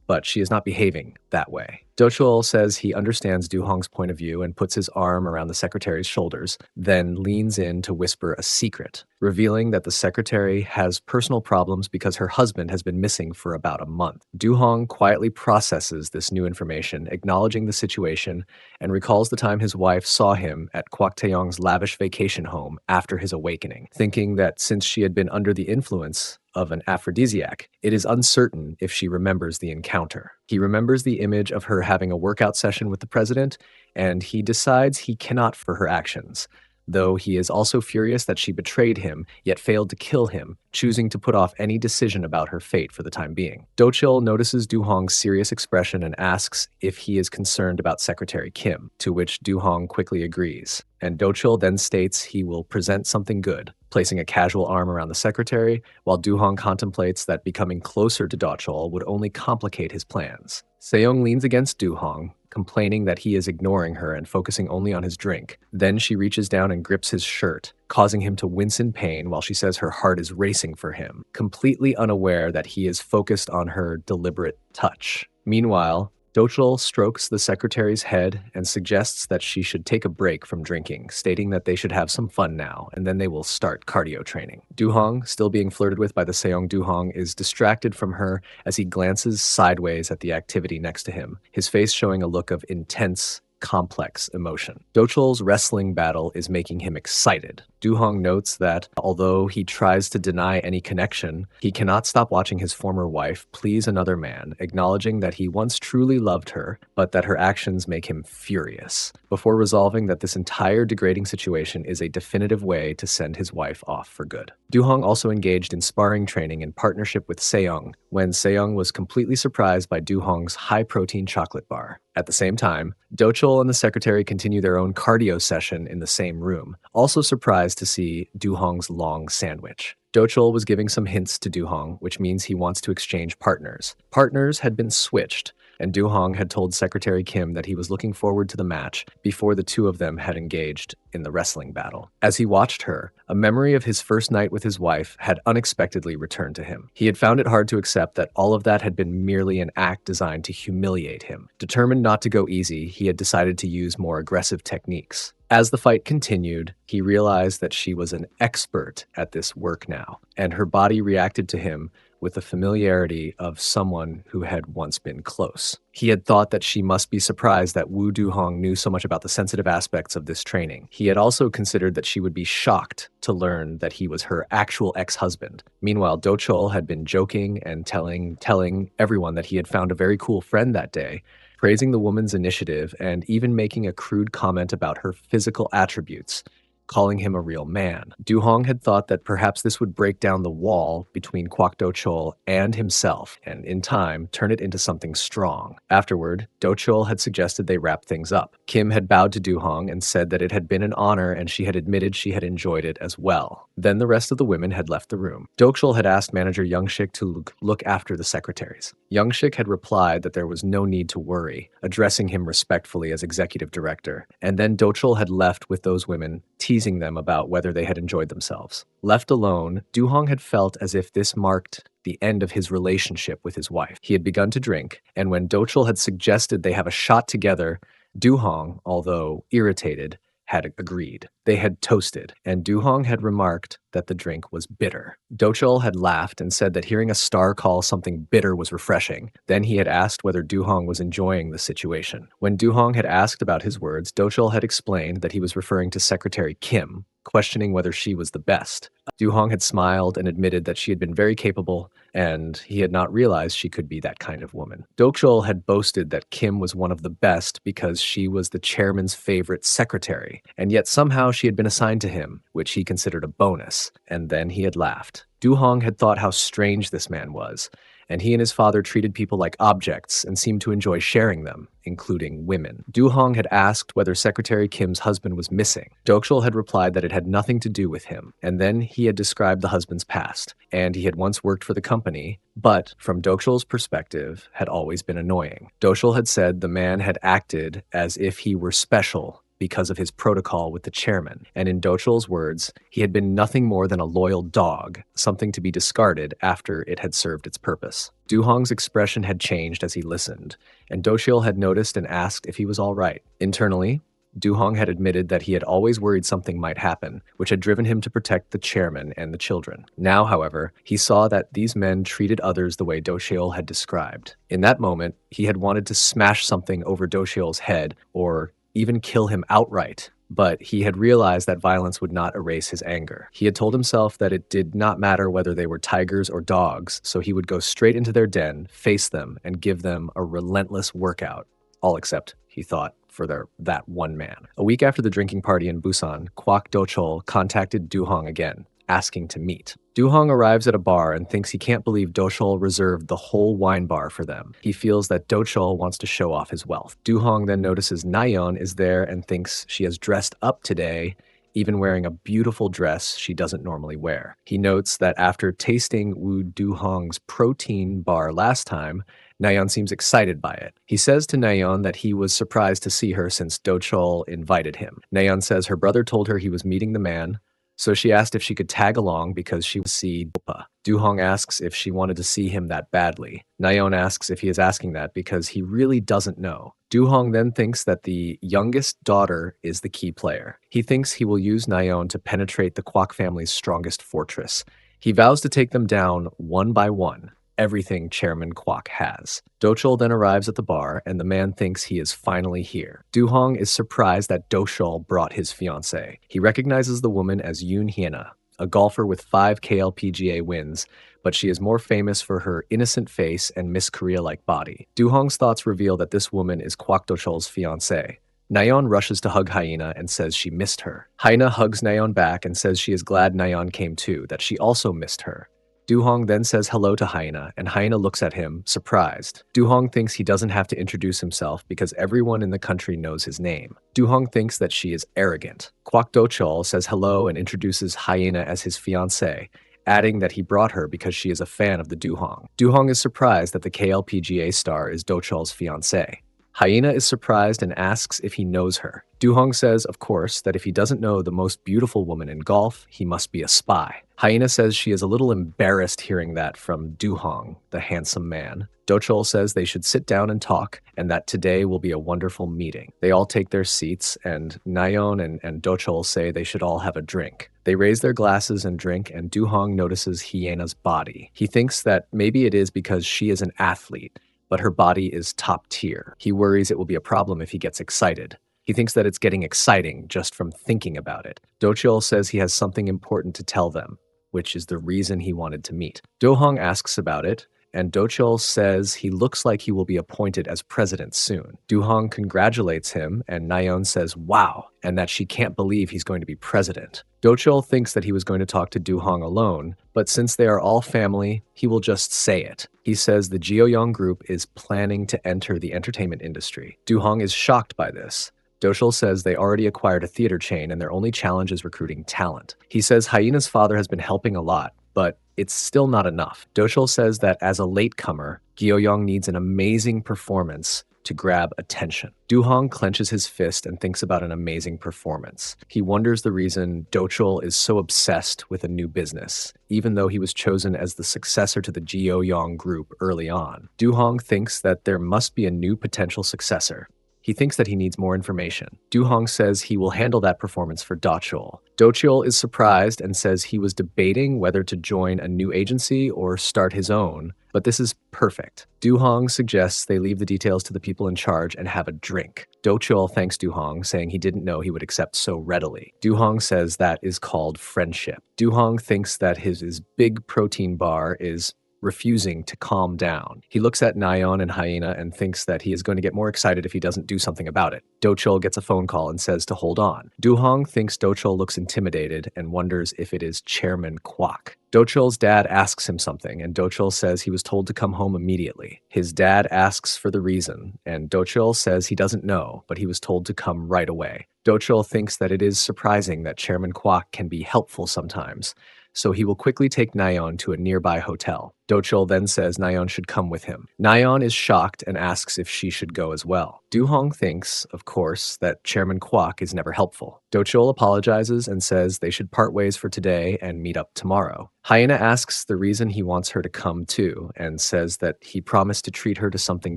but she is not behaving that way. Do-chul says he understands Du-hong's point of view and puts his arm around the secretary's shoulders, then leans in to whisper a secret, revealing that the secretary has personal problems because her husband has been missing for about a month. Du-hong quietly processes this new information, acknowledging the situation, and recalls the time his wife saw him at Kwak Taeyong's lavish vacation home after his awakening, thinking that since she had been under the influence of an aphrodisiac, it is uncertain if she remembers the encounter. He remembers the image of her having a workout session with the president, and he decides he cannot for her actions, though he is also furious that she betrayed him, yet failed to kill him, choosing to put off any decision about her fate for the time being. Do-chul notices Du-hong's serious expression and asks if he is concerned about Secretary Kim, to which Du-hong quickly agrees, and Do-chul then states he will present something good, placing a casual arm around the secretary, while Du-hong contemplates that becoming closer to Do-chul would only complicate his plans. Seong leans against Du-hong, complaining that he is ignoring her and focusing only on his drink. Then she reaches down and grips his shirt, causing him to wince in pain while she says her heart is racing for him, completely unaware that he is focused on her deliberate touch. Meanwhile, Do-chul strokes the secretary's head and suggests that she should take a break from drinking, stating that they should have some fun now, and then they will start cardio training. Du-hong, still being flirted with by the Seong Du-hong, is distracted from her as he glances sideways at the activity next to him, his face showing a look of intense, complex emotion. Do-chul's wrestling battle is making him excited. Du-hong notes that, although he tries to deny any connection, he cannot stop watching his former wife please another man, acknowledging that he once truly loved her, but that her actions make him furious, before resolving that this entire degrading situation is a definitive way to send his wife off for good. Du-hong also engaged in sparring training in partnership with Seong, when Seong was completely surprised by Du-hong's high-protein chocolate bar. At the same time, Do-chul and the secretary continue their own cardio session in the same room, also surprised to see Du-hong's long sandwich. Do-chul was giving some hints to Du-hong, which means he wants to exchange partners. Partners had been switched, and Du-hong had told Secretary Kim that he was looking forward to the match before the two of them had engaged in the wrestling battle. As he watched her, a memory of his first night with his wife had unexpectedly returned to him. He had found it hard to accept that all of that had been merely an act designed to humiliate him. Determined not to go easy, he had decided to use more aggressive techniques. As the fight continued, he realized that she was an expert at this work now, and her body reacted to him with the familiarity of someone who had once been close. He had thought that she must be surprised that Wu Du-hong knew so much about the sensitive aspects of this training. He had also considered that she would be shocked to learn that he was her actual ex-husband. Meanwhile, Do-chul had been joking and telling everyone that he had found a very cool friend that day, praising the woman's initiative and even making a crude comment about her physical attributes, calling him a real man. Du-hong had thought that perhaps this would break down the wall between Kwak Do-chul and himself, and in time, turn it into something strong. Afterward, Do-chul had suggested they wrap things up. Kim had bowed to Du-hong and said that it had been an honor, and she had admitted she had enjoyed it as well. Then the rest of the women had left the room. Do-chul had asked manager Young-shik to look after the secretaries. Young-shik had replied that there was no need to worry, addressing him respectfully as executive director, and then Do-chul had left with those women, teasing them about whether they had enjoyed themselves. Left alone, Du-hong had felt as if this marked the end of his relationship with his wife. He had begun to drink, and when Do-chul had suggested they have a shot together, Du-hong, although irritated, had agreed. They had toasted, and Du-hong had remarked that the drink was bitter. Do-chul had laughed and said that hearing a star call something bitter was refreshing. Then he had asked whether Du-hong was enjoying the situation. When Du-hong had asked about his words, Do-chul had explained that he was referring to Secretary Kim, questioning whether she was the best. Du-hong had smiled and admitted that she had been very capable, and he had not realized she could be that kind of woman. Do-chul had boasted that Kim was one of the best because she was the chairman's favorite secretary, and yet somehow she had been assigned to him, which he considered a bonus, and then he had laughed. Du-hong had thought how strange this man was, and he and his father treated people like objects and seemed to enjoy sharing them, including women. Du-hong had asked whether Secretary Kim's husband was missing. Do-chul had replied that it had nothing to do with him, and then he had described the husband's past, and he had once worked for the company, but, from Do-chul's perspective, had always been annoying. Do-chul had said the man had acted as if he were special because of his protocol with the chairman, and in Do-chul's words, he had been nothing more than a loyal dog, something to be discarded after it had served its purpose. Du-hong's expression had changed as he listened, and Do-chul had noticed and asked if he was all right. Internally, Du-hong had admitted that he had always worried something might happen, which had driven him to protect the chairman and the children. Now, however, he saw that these men treated others the way Do-chul had described. In that moment, he had wanted to smash something over Do-chul's head, or even kill him outright, but he had realized that violence would not erase his anger. He had told himself that it did not matter whether they were tigers or dogs, so he would go straight into their den, face them, and give them a relentless workout. All except, he thought, for that one man. A week after the drinking party in Busan, Kwak Do-chul contacted Du-hong again, asking to meet. Du-hong arrives at a bar and thinks he can't believe Do-chul reserved the whole wine bar for them. He feels that Do-chul wants to show off his wealth. Du-hong then notices Naon is there and thinks she has dressed up today, even wearing a beautiful dress she doesn't normally wear. He notes that after tasting Woo Du-hong's protein bar last time, Naon seems excited by it. He says to Naon that he was surprised to see her since Do-chul invited him. Naon says her brother told her he was meeting the man, so she asked if she could tag along because she would see Dopa. Du-hong asks if she wanted to see him that badly. Naon asks if he is asking that because he really doesn't know. Du-hong then thinks that the youngest daughter is the key player. He thinks he will use Naon to penetrate the Kwak family's strongest fortress. He vows to take them down one by one. Everything Chairman Kwak has. Do-chul then arrives at the bar, and the man thinks he is finally here. Du-hong is surprised that Do-chul brought his fiancée. He recognizes the woman as Yoon Hyena, a golfer with 5 KLPGA wins, but she is more famous for her innocent face and Miss Korea-like body. Du-hong's thoughts reveal that this woman is Kwak Do-chul's fiancée. Naon rushes to hug Hyena and says she missed her. Hyena hugs Naon back and says she is glad Naon came too, that she also missed her. Du-hong then says hello to Hyena, and Hyena looks at him, surprised. Du-hong thinks he doesn't have to introduce himself because everyone in the country knows his name. Du-hong thinks that she is arrogant. Kwak Do-chul says hello and introduces Hyena as his fiancée, adding that he brought her because she is a fan of the Du-hong. Du-hong is surprised that the KLPGA star is Do-chul's fiancée. Hyena is surprised and asks if he knows her. Du-hong says, of course, that if he doesn't know the most beautiful woman in golf, he must be a spy. Hyena says she is a little embarrassed hearing that from Du-hong, the handsome man. Do-chul says they should sit down and talk, and that today will be a wonderful meeting. They all take their seats, and Naon and Do-chul say they should all have a drink. They raise their glasses and drink, and Du-hong notices Hyena's body. He thinks that maybe it is because she is an athlete, but her body is top tier. He worries it will be a problem if he gets excited. He thinks that it's getting exciting just from thinking about it. Do-chul says he has something important to tell them, which is the reason he wanted to meet. Do-hong asks about it, and Do-chul says he looks like he will be appointed as president soon. Du-hong congratulates him, and Naon says wow, and that she can't believe he's going to be president. Do-chul thinks that he was going to talk to Du-hong alone, but since they are all family, he will just say it. He says the Guoyong group is planning to enter the entertainment industry. Du-hong is shocked by this. Do-chul says they already acquired a theater chain and their only challenge is recruiting talent. He says Hyena's father has been helping a lot, but it's still not enough. Do-chul says that as a latecomer, Guoyong needs an amazing performance to grab attention. Du-hong clenches his fist and thinks about an amazing performance. He wonders the reason Do-chul is so obsessed with a new business, even though he was chosen as the successor to the Guoyong group early on. Du-hong thinks that there must be a new potential successor. He thinks that he needs more information. Du-hong says he will handle that performance for Do-chul. Do-chul is surprised and says he was debating whether to join a new agency or start his own, but this is perfect. Du-hong suggests they leave the details to the people in charge and have a drink. Do-chul thanks Du-hong, saying he didn't know he would accept so readily. Du-hong says that is called friendship. Du-hong thinks that his big protein bar is refusing to calm down. He looks at Naon and Hyena and thinks that he is going to get more excited if he doesn't do something about it. Do-chul gets a phone call and says to hold on. Du-hong thinks Do-chul looks intimidated and wonders if it is Chairman Kwok. Do-chul's dad asks him something, and Do-chul says he was told to come home immediately. His dad asks for the reason, and Do-chul says he doesn't know, but he was told to come right away. Do-chul thinks that it is surprising that Chairman Kwok can be helpful sometimes, so he will quickly take Naon to a nearby hotel. Do-chul then says Naon should come with him. Naon is shocked and asks if she should go as well. Du-hong thinks, of course, that Chairman Kwok is never helpful. Do-chul apologizes and says they should part ways for today and meet up tomorrow. Hyena asks the reason he wants her to come too, and says that he promised to treat her to something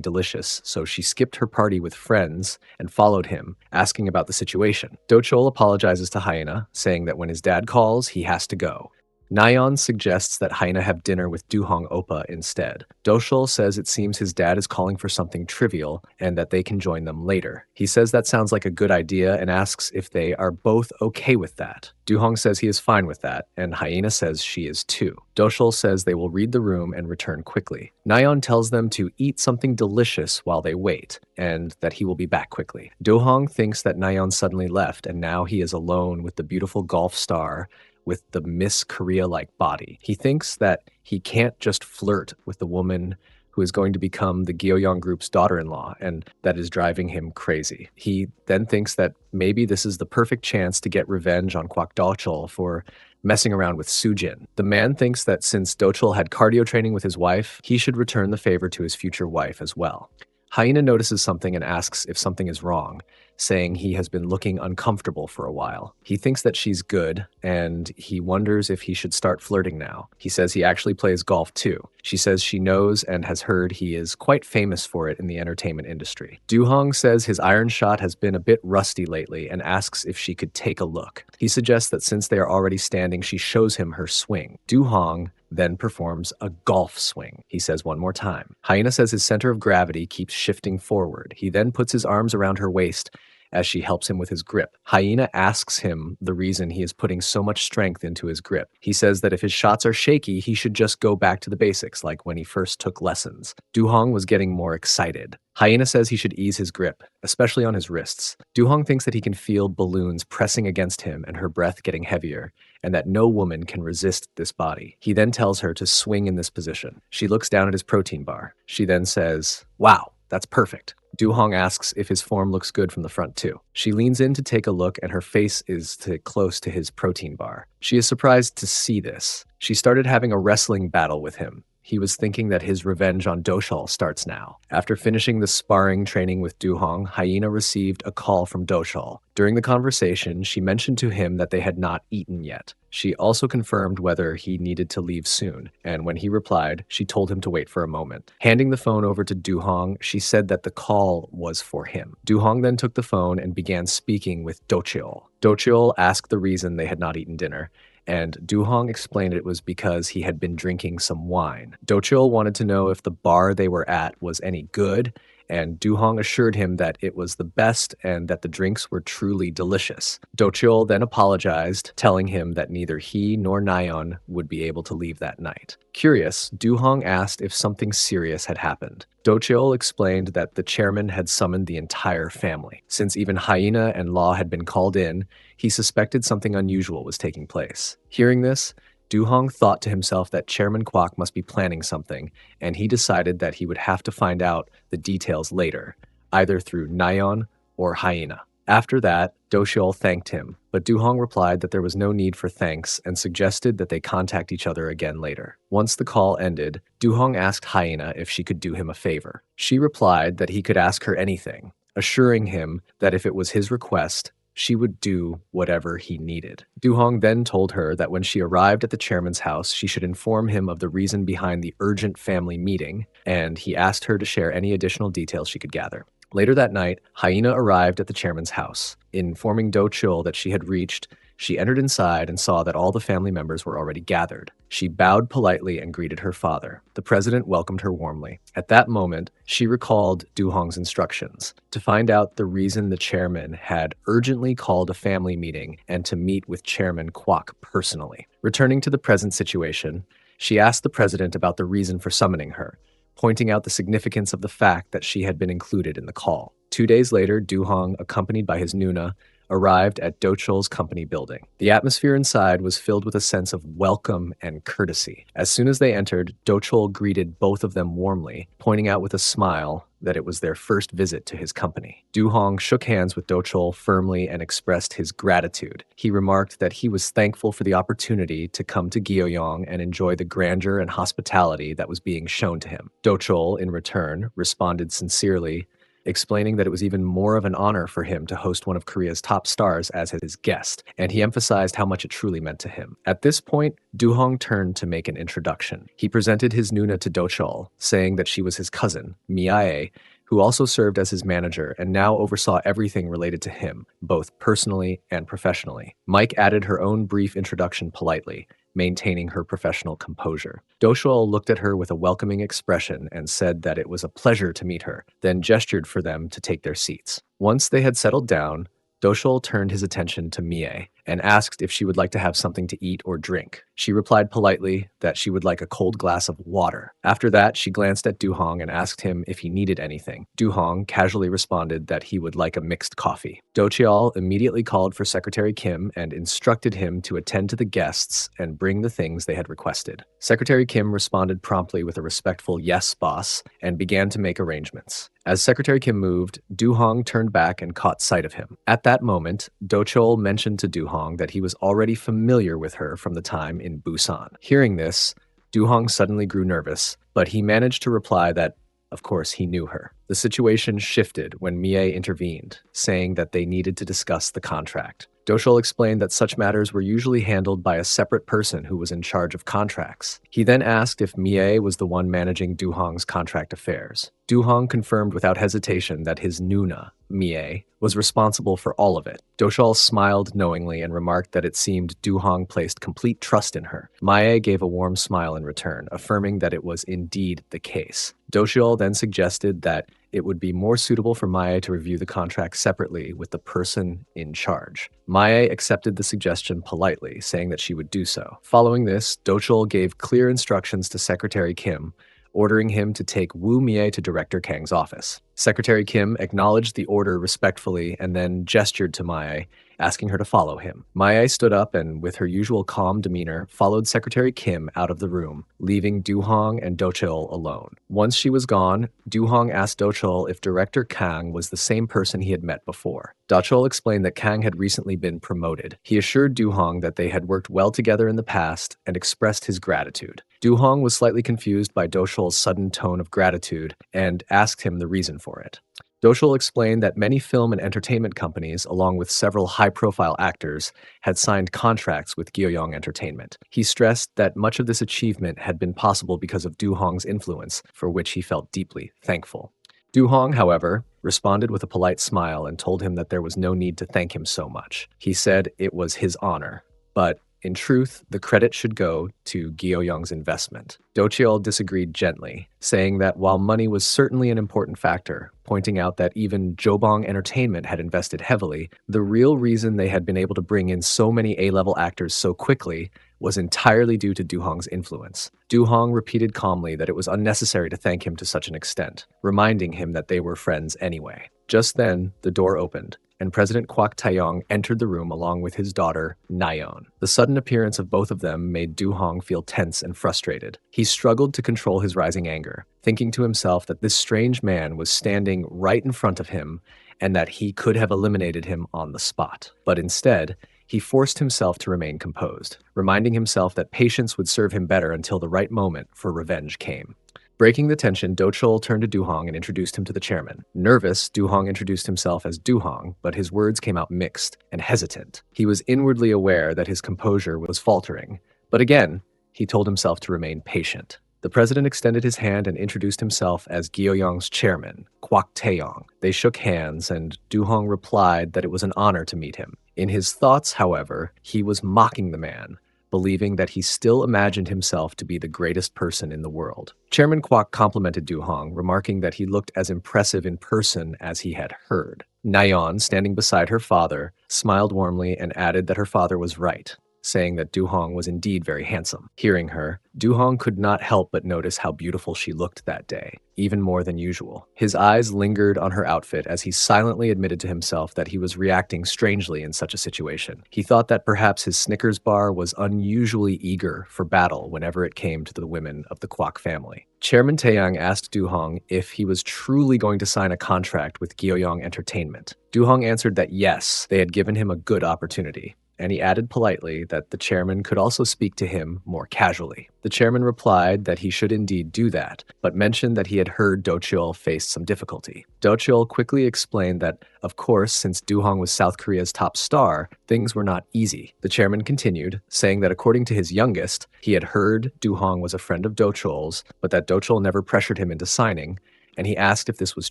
delicious, so she skipped her party with friends and followed him, asking about the situation. Do-chul apologizes to Hyena, saying that when his dad calls, he has to go. Naon suggests that Hyena have dinner with Du-hong Oppa instead. Do-chul says it seems his dad is calling for something trivial and that they can join them later. He says that sounds like a good idea and asks if they are both okay with that. Du-hong says he is fine with that, and Hyena says she is too. Do-chul says they will read the room and return quickly. Naon tells them to eat something delicious while they wait, and that he will be back quickly. Do-hong thinks that Naon suddenly left, and now he is alone with the beautiful golf star with the Miss Korea-like body. He thinks that he can't just flirt with the woman who is going to become the Guoyong group's daughter-in-law, and that is driving him crazy. He then thinks that maybe this is the perfect chance to get revenge on Kwok Do-chul for messing around with Sujin. The man thinks that since Do-chul had cardio training with his wife, he should return the favor to his future wife as well. Hyena notices something and asks if something is wrong, saying he has been looking uncomfortable for a while. He thinks that she's good, and he wonders if he should start flirting now. He says he actually plays golf too. She says she knows and has heard he is quite famous for it in the entertainment industry. Du-hong says his iron shot has been a bit rusty lately and asks if she could take a look. He suggests that since they are already standing, she shows him her swing. Du-hong then performs a golf swing. He says one more time. Hyena says his center of gravity keeps shifting forward. He then puts his arms around her waist as she helps him with his grip. Hyena asks him the reason he is putting so much strength into his grip. He says that if his shots are shaky, he should just go back to the basics, like when he first took lessons. Du-hong was getting more excited. Hyena says he should ease his grip, especially on his wrists. Du-hong thinks that he can feel balloons pressing against him and her breath getting heavier, and that no woman can resist this body. He then tells her to swing in this position. She looks down at his protein bar. She then says, "Wow, that's perfect." Du-hong asks if his form looks good from the front too. She leans in to take a look, and her face is close to his protein bar. She is surprised to see this. She started having a wrestling battle with him. He was thinking that his revenge on Do-chul starts now. After finishing the sparring training with Du-hong, Hyena received a call from Do-chul. During the conversation, she mentioned to him that they had not eaten yet. She also confirmed whether he needed to leave soon, and when he replied, she told him to wait for a moment. Handing the phone over to Du-hong, she said that the call was for him. Du-hong then took the phone and began speaking with Do-chul. Do-chul asked the reason they had not eaten dinner, and Du-hong explained it was because he had been drinking some wine. Do-chul wanted to know if the bar they were at was any good, and Du-hong assured him that it was the best and that the drinks were truly delicious. Do-chul then apologized, telling him that neither he nor Naon would be able to leave that night. Curious, Du-hong asked if something serious had happened. Do-chul explained that the chairman had summoned the entire family. Since even Hyena and Law had been called in, he suspected something unusual was taking place. Hearing this, Du-hong thought to himself that Chairman Kwok must be planning something, and he decided that he would have to find out the details later, either through Naon or Hyena. After that, Do-chul thanked him, but Du-hong replied that there was no need for thanks and suggested that they contact each other again later. Once the call ended, Du-hong asked Hyena if she could do him a favor. She replied that he could ask her anything, assuring him that if it was his request, she would do whatever he needed. Du-hong then told her that when she arrived at the chairman's house, she should inform him of the reason behind the urgent family meeting, and he asked her to share any additional details she could gather. Later that night, Hyena arrived at the chairman's house. Informing Do Chul that she had reached, she entered inside and saw that all the family members were already gathered. She bowed politely and greeted her father. The president welcomed her warmly. At that moment, she recalled Du Hong's instructions to find out the reason the chairman had urgently called a family meeting and to meet with Chairman Kwok personally. Returning to the present situation, she asked the president about the reason for summoning her, pointing out the significance of the fact that she had been included in the call. 2 days later, Du Hong, accompanied by his Nuna, arrived at Do Chul's company building. The atmosphere inside was filled with a sense of welcome and courtesy. As soon as they entered, Do Chul greeted both of them warmly, pointing out with a smile that it was their first visit to his company. Du Hong shook hands with Do Chul firmly and expressed his gratitude. He remarked that he was thankful for the opportunity to come to Guoyong and enjoy the grandeur and hospitality that was being shown to him. Do Chul, in return, responded sincerely, explaining that it was even more of an honor for him to host one of Korea's top stars as his guest, and he emphasized how much it truly meant to him. At this point, Du Hong turned to make an introduction. He presented his Nuna to Do Chul, saying that she was his cousin, Miae, who also served as his manager and now oversaw everything related to him, both personally and professionally. Mike added her own brief introduction politely, maintaining her professional composure. Do Chul looked at her with a welcoming expression and said that it was a pleasure to meet her, then gestured for them to take their seats. Once they had settled down, Do Chul turned his attention to Mie and asked if she would like to have something to eat or drink. She replied politely that she would like a cold glass of water. After that, she glanced at Du Hong and asked him if he needed anything. Du Hong casually responded that he would like a mixed coffee. Do Chul immediately called for Secretary Kim and instructed him to attend to the guests and bring the things they had requested. Secretary Kim responded promptly with a respectful "yes, boss," and began to make arrangements. As Secretary Kim moved, Du Hong turned back and caught sight of him. At that moment, Do Chul mentioned to Du Hong that he was already familiar with her from the time in Busousan. Hearing this, Du Hong suddenly grew nervous, but he managed to reply that, of course, he knew her. The situation shifted when Mie intervened, saying that they needed to discuss the contract. Do Chul explained that such matters were usually handled by a separate person who was in charge of contracts. He then asked if Mie was the one managing Du Hong's contract affairs. Du Hong confirmed without hesitation that his Nuna, Mie, was responsible for all of it. Do Chul smiled knowingly and remarked that it seemed Du Hong placed complete trust in her. Mie gave a warm smile in return, affirming that it was indeed the case. Do Chul then suggested that it would be more suitable for Mie to review the contract separately with the person in charge. Mie accepted the suggestion politely, saying that she would do so. Following this, Do Chul gave clear instructions to Secretary Kim, ordering him to take Woo Mie to Director Kang's office. Secretary Kim acknowledged the order respectfully and then gestured to Mie, asking her to follow him. Mie stood up and, with her usual calm demeanor, followed Secretary Kim out of the room, leaving Du Hong and Do Chul alone. Once she was gone, Du Hong asked Do Chul if Director Kang was the same person he had met before. Do Chul explained that Kang had recently been promoted. He assured Du Hong that they had worked well together in the past and expressed his gratitude. Du Hong was slightly confused by Do Chul's sudden tone of gratitude and asked him the reason for it. Do Chul explained that many film and entertainment companies, along with several high-profile actors, had signed contracts with Guoyong Entertainment. He stressed that much of this achievement had been possible because of Du Hong's influence, for which he felt deeply thankful. Du Hong, however, responded with a polite smile and told him that there was no need to thank him so much. He said it was his honor, but in truth, the credit should go to Guoyong's investment. Do Chul disagreed gently, saying that while money was certainly an important factor, pointing out that even Jobong Entertainment had invested heavily, the real reason they had been able to bring in so many A-level actors so quickly was entirely due to Du Hong's influence. Du Hong repeated calmly that it was unnecessary to thank him to such an extent, reminding him that they were friends anyway. Just then, the door opened, and President Kwok Taeyong entered the room along with his daughter, Naon. The sudden appearance of both of them made Du Hong feel tense and frustrated. He struggled to control his rising anger, thinking to himself that this strange man was standing right in front of him and that he could have eliminated him on the spot. But instead, he forced himself to remain composed, reminding himself that patience would serve him better until the right moment for revenge came. Breaking the tension, Do Chul turned to Du Hong and introduced him to the chairman. Nervous, Du Hong introduced himself as Du Hong, but his words came out mixed and hesitant. He was inwardly aware that his composure was faltering, but again, he told himself to remain patient. The president extended his hand and introduced himself as Guoyong's chairman, Kwak Taeyong. They shook hands, and Du-hong replied that it was an honor to meet him. In his thoughts, however, he was mocking the man, believing that he still imagined himself to be the greatest person in the world. Chairman Kwak complimented Du-hong, remarking that he looked as impressive in person as he had heard. Naon, standing beside her father, smiled warmly and added that her father was right, saying that Du-hong was indeed very handsome. Hearing her, Du-hong could not help but notice how beautiful she looked that day, even more than usual. His eyes lingered on her outfit as he silently admitted to himself that he was reacting strangely in such a situation. He thought that perhaps his Snickers bar was unusually eager for battle whenever it came to the women of the Kwak family. Chairman Taeyang asked Du-hong if he was truly going to sign a contract with Guoyong Entertainment. Du-hong answered that yes, they had given him a good opportunity, and he added politely that the chairman could also speak to him more casually. The chairman replied that he should indeed do that, but mentioned that he had heard Do-cheol faced some difficulty. Do-cheol quickly explained that, of course, since Du-hong was South Korea's top star, things were not easy. The chairman continued, saying that according to his youngest, he had heard Du-hong was a friend of Do-cheol's, but that Do-cheol never pressured him into signing, and he asked if this was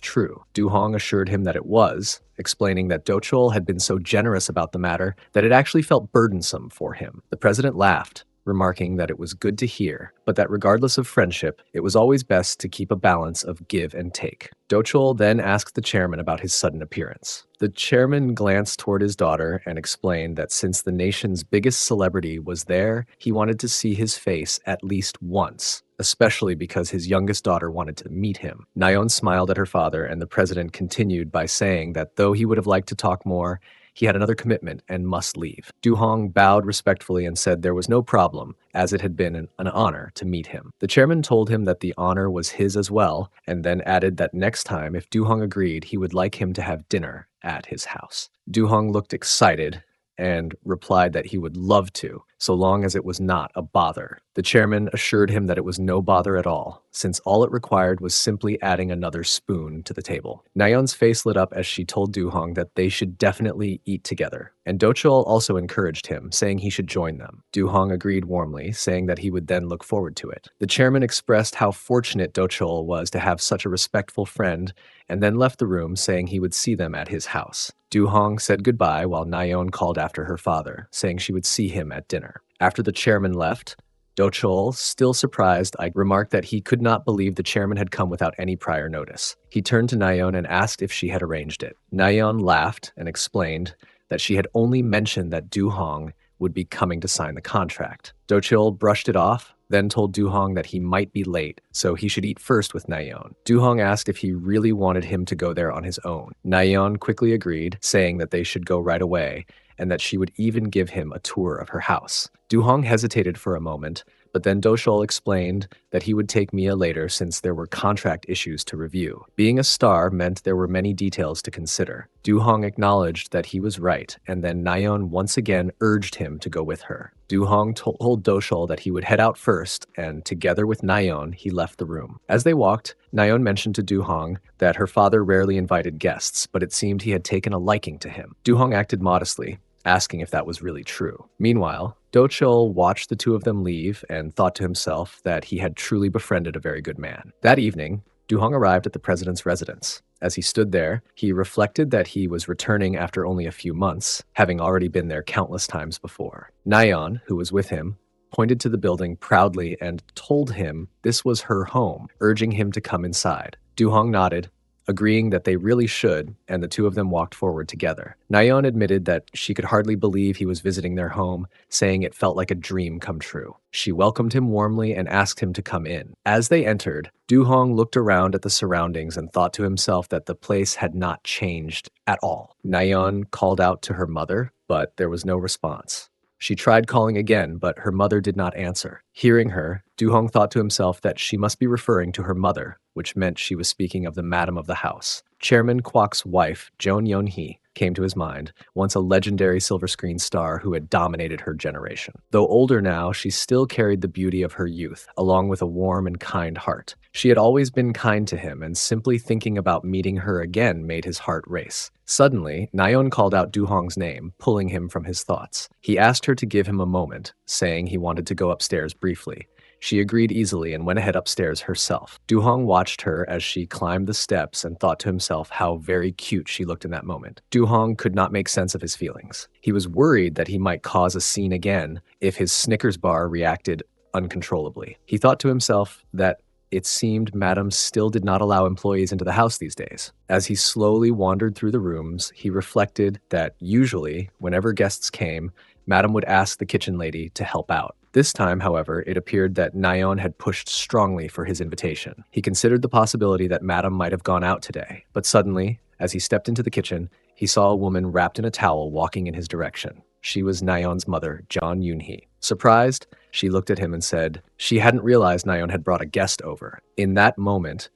true. Du-hong assured him that it was, explaining that Do-cheol had been so generous about the matter that it actually felt burdensome for him. The president laughed, remarking that it was good to hear, but that regardless of friendship, it was always best to keep a balance of give and take. Do-cheol then asked the chairman about his sudden appearance. The chairman glanced toward his daughter and explained that since the nation's biggest celebrity was there, he wanted to see his face at least once, especially because his youngest daughter wanted to meet him. Naon smiled at her father, and the president continued by saying that though he would have liked to talk more, he had another commitment and must leave. Du-hong bowed respectfully and said there was no problem, as it had been an honor to meet him. The chairman told him that the honor was his as well, and then added that next time, if Du-hong agreed, he would like him to have dinner at his house. Du-hong looked excited and replied that he would love to, so long as it was not a bother. The chairman assured him that it was no bother at all, since all it required was simply adding another spoon to the table. Nayeon's face lit up as she told Du-hong that they should definitely eat together, and Do-cheol also encouraged him, saying he should join them. Du-hong agreed warmly, saying that he would then look forward to it. The chairman expressed how fortunate Do-cheol was to have such a respectful friend, and then left the room, saying he would see them at his house. Du-hong said goodbye while Nayeon called after her father, saying she would see him at dinner. After the chairman left, Do-cheol, still surprised, remarked that he could not believe the chairman had come without any prior notice. He turned to Nayeon and asked if she had arranged it. Nayeon laughed and explained that she had only mentioned that Du-hong would be coming to sign the contract. Do-cheol brushed it off, then told Du-hong that he might be late, so he should eat first with Nayeon. Du-hong asked if he really wanted him to go there on his own. Nayeon quickly agreed, saying that they should go right away, and that she would even give him a tour of her house. Du-hong hesitated for a moment, but then Do-cheol explained that he would take Mia later since there were contract issues to review. Being a star meant there were many details to consider. Du-hong acknowledged that he was right, and then Nayeon once again urged him to go with her. Du-hong told Do-cheol that he would head out first, and together with Nayeon, he left the room. As they walked, Nayeon mentioned to Du-hong that her father rarely invited guests, but it seemed he had taken a liking to him. Du-hong acted modestly, asking if that was really true. Meanwhile, Do-cheol watched the two of them leave and thought to himself that he had truly befriended a very good man. That evening, Du-hong arrived at the president's residence. As he stood there, he reflected that he was returning after only a few months, having already been there countless times before. Nayeon, who was with him, pointed to the building proudly and told him this was her home, urging him to come inside. Du-hong nodded, agreeing that they really should, and the two of them walked forward together. Nayeon admitted that she could hardly believe he was visiting their home, saying it felt like a dream come true. She welcomed him warmly and asked him to come in. As they entered, Du-hong looked around at the surroundings and thought to himself that the place had not changed at all. Nayeon called out to her mother, but there was no response. She tried calling again, but her mother did not answer. Hearing her, Du-hong thought to himself that she must be referring to her mother, which meant she was speaking of the madam of the house. Chairman Kwak's wife, Joan Yeon-hee, came to his mind, once a legendary silver screen star who had dominated her generation. Though older now, she still carried the beauty of her youth, along with a warm and kind heart. She had always been kind to him, and simply thinking about meeting her again made his heart race. Suddenly, Nayeon called out Du-hong's name, pulling him from his thoughts. He asked her to give him a moment, saying he wanted to go upstairs briefly. She agreed easily and went ahead upstairs herself. Du-hong watched her as she climbed the steps and thought to himself how very cute she looked in that moment. Du-hong could not make sense of his feelings. He was worried that he might cause a scene again if his Snickers bar reacted uncontrollably. He thought to himself that it seemed Madame still did not allow employees into the house these days. As he slowly wandered through the rooms, he reflected that usually, whenever guests came, Madame would ask the kitchen lady to help out. This time, however, it appeared that Naon had pushed strongly for his invitation. He considered the possibility that Madame might have gone out today, but suddenly, as he stepped into the kitchen, he saw a woman wrapped in a towel walking in his direction. She was Nayeon's mother, John Yoon-hee. Surprised, she looked at him and said she hadn't realized Nayeon had brought a guest over. In that moment,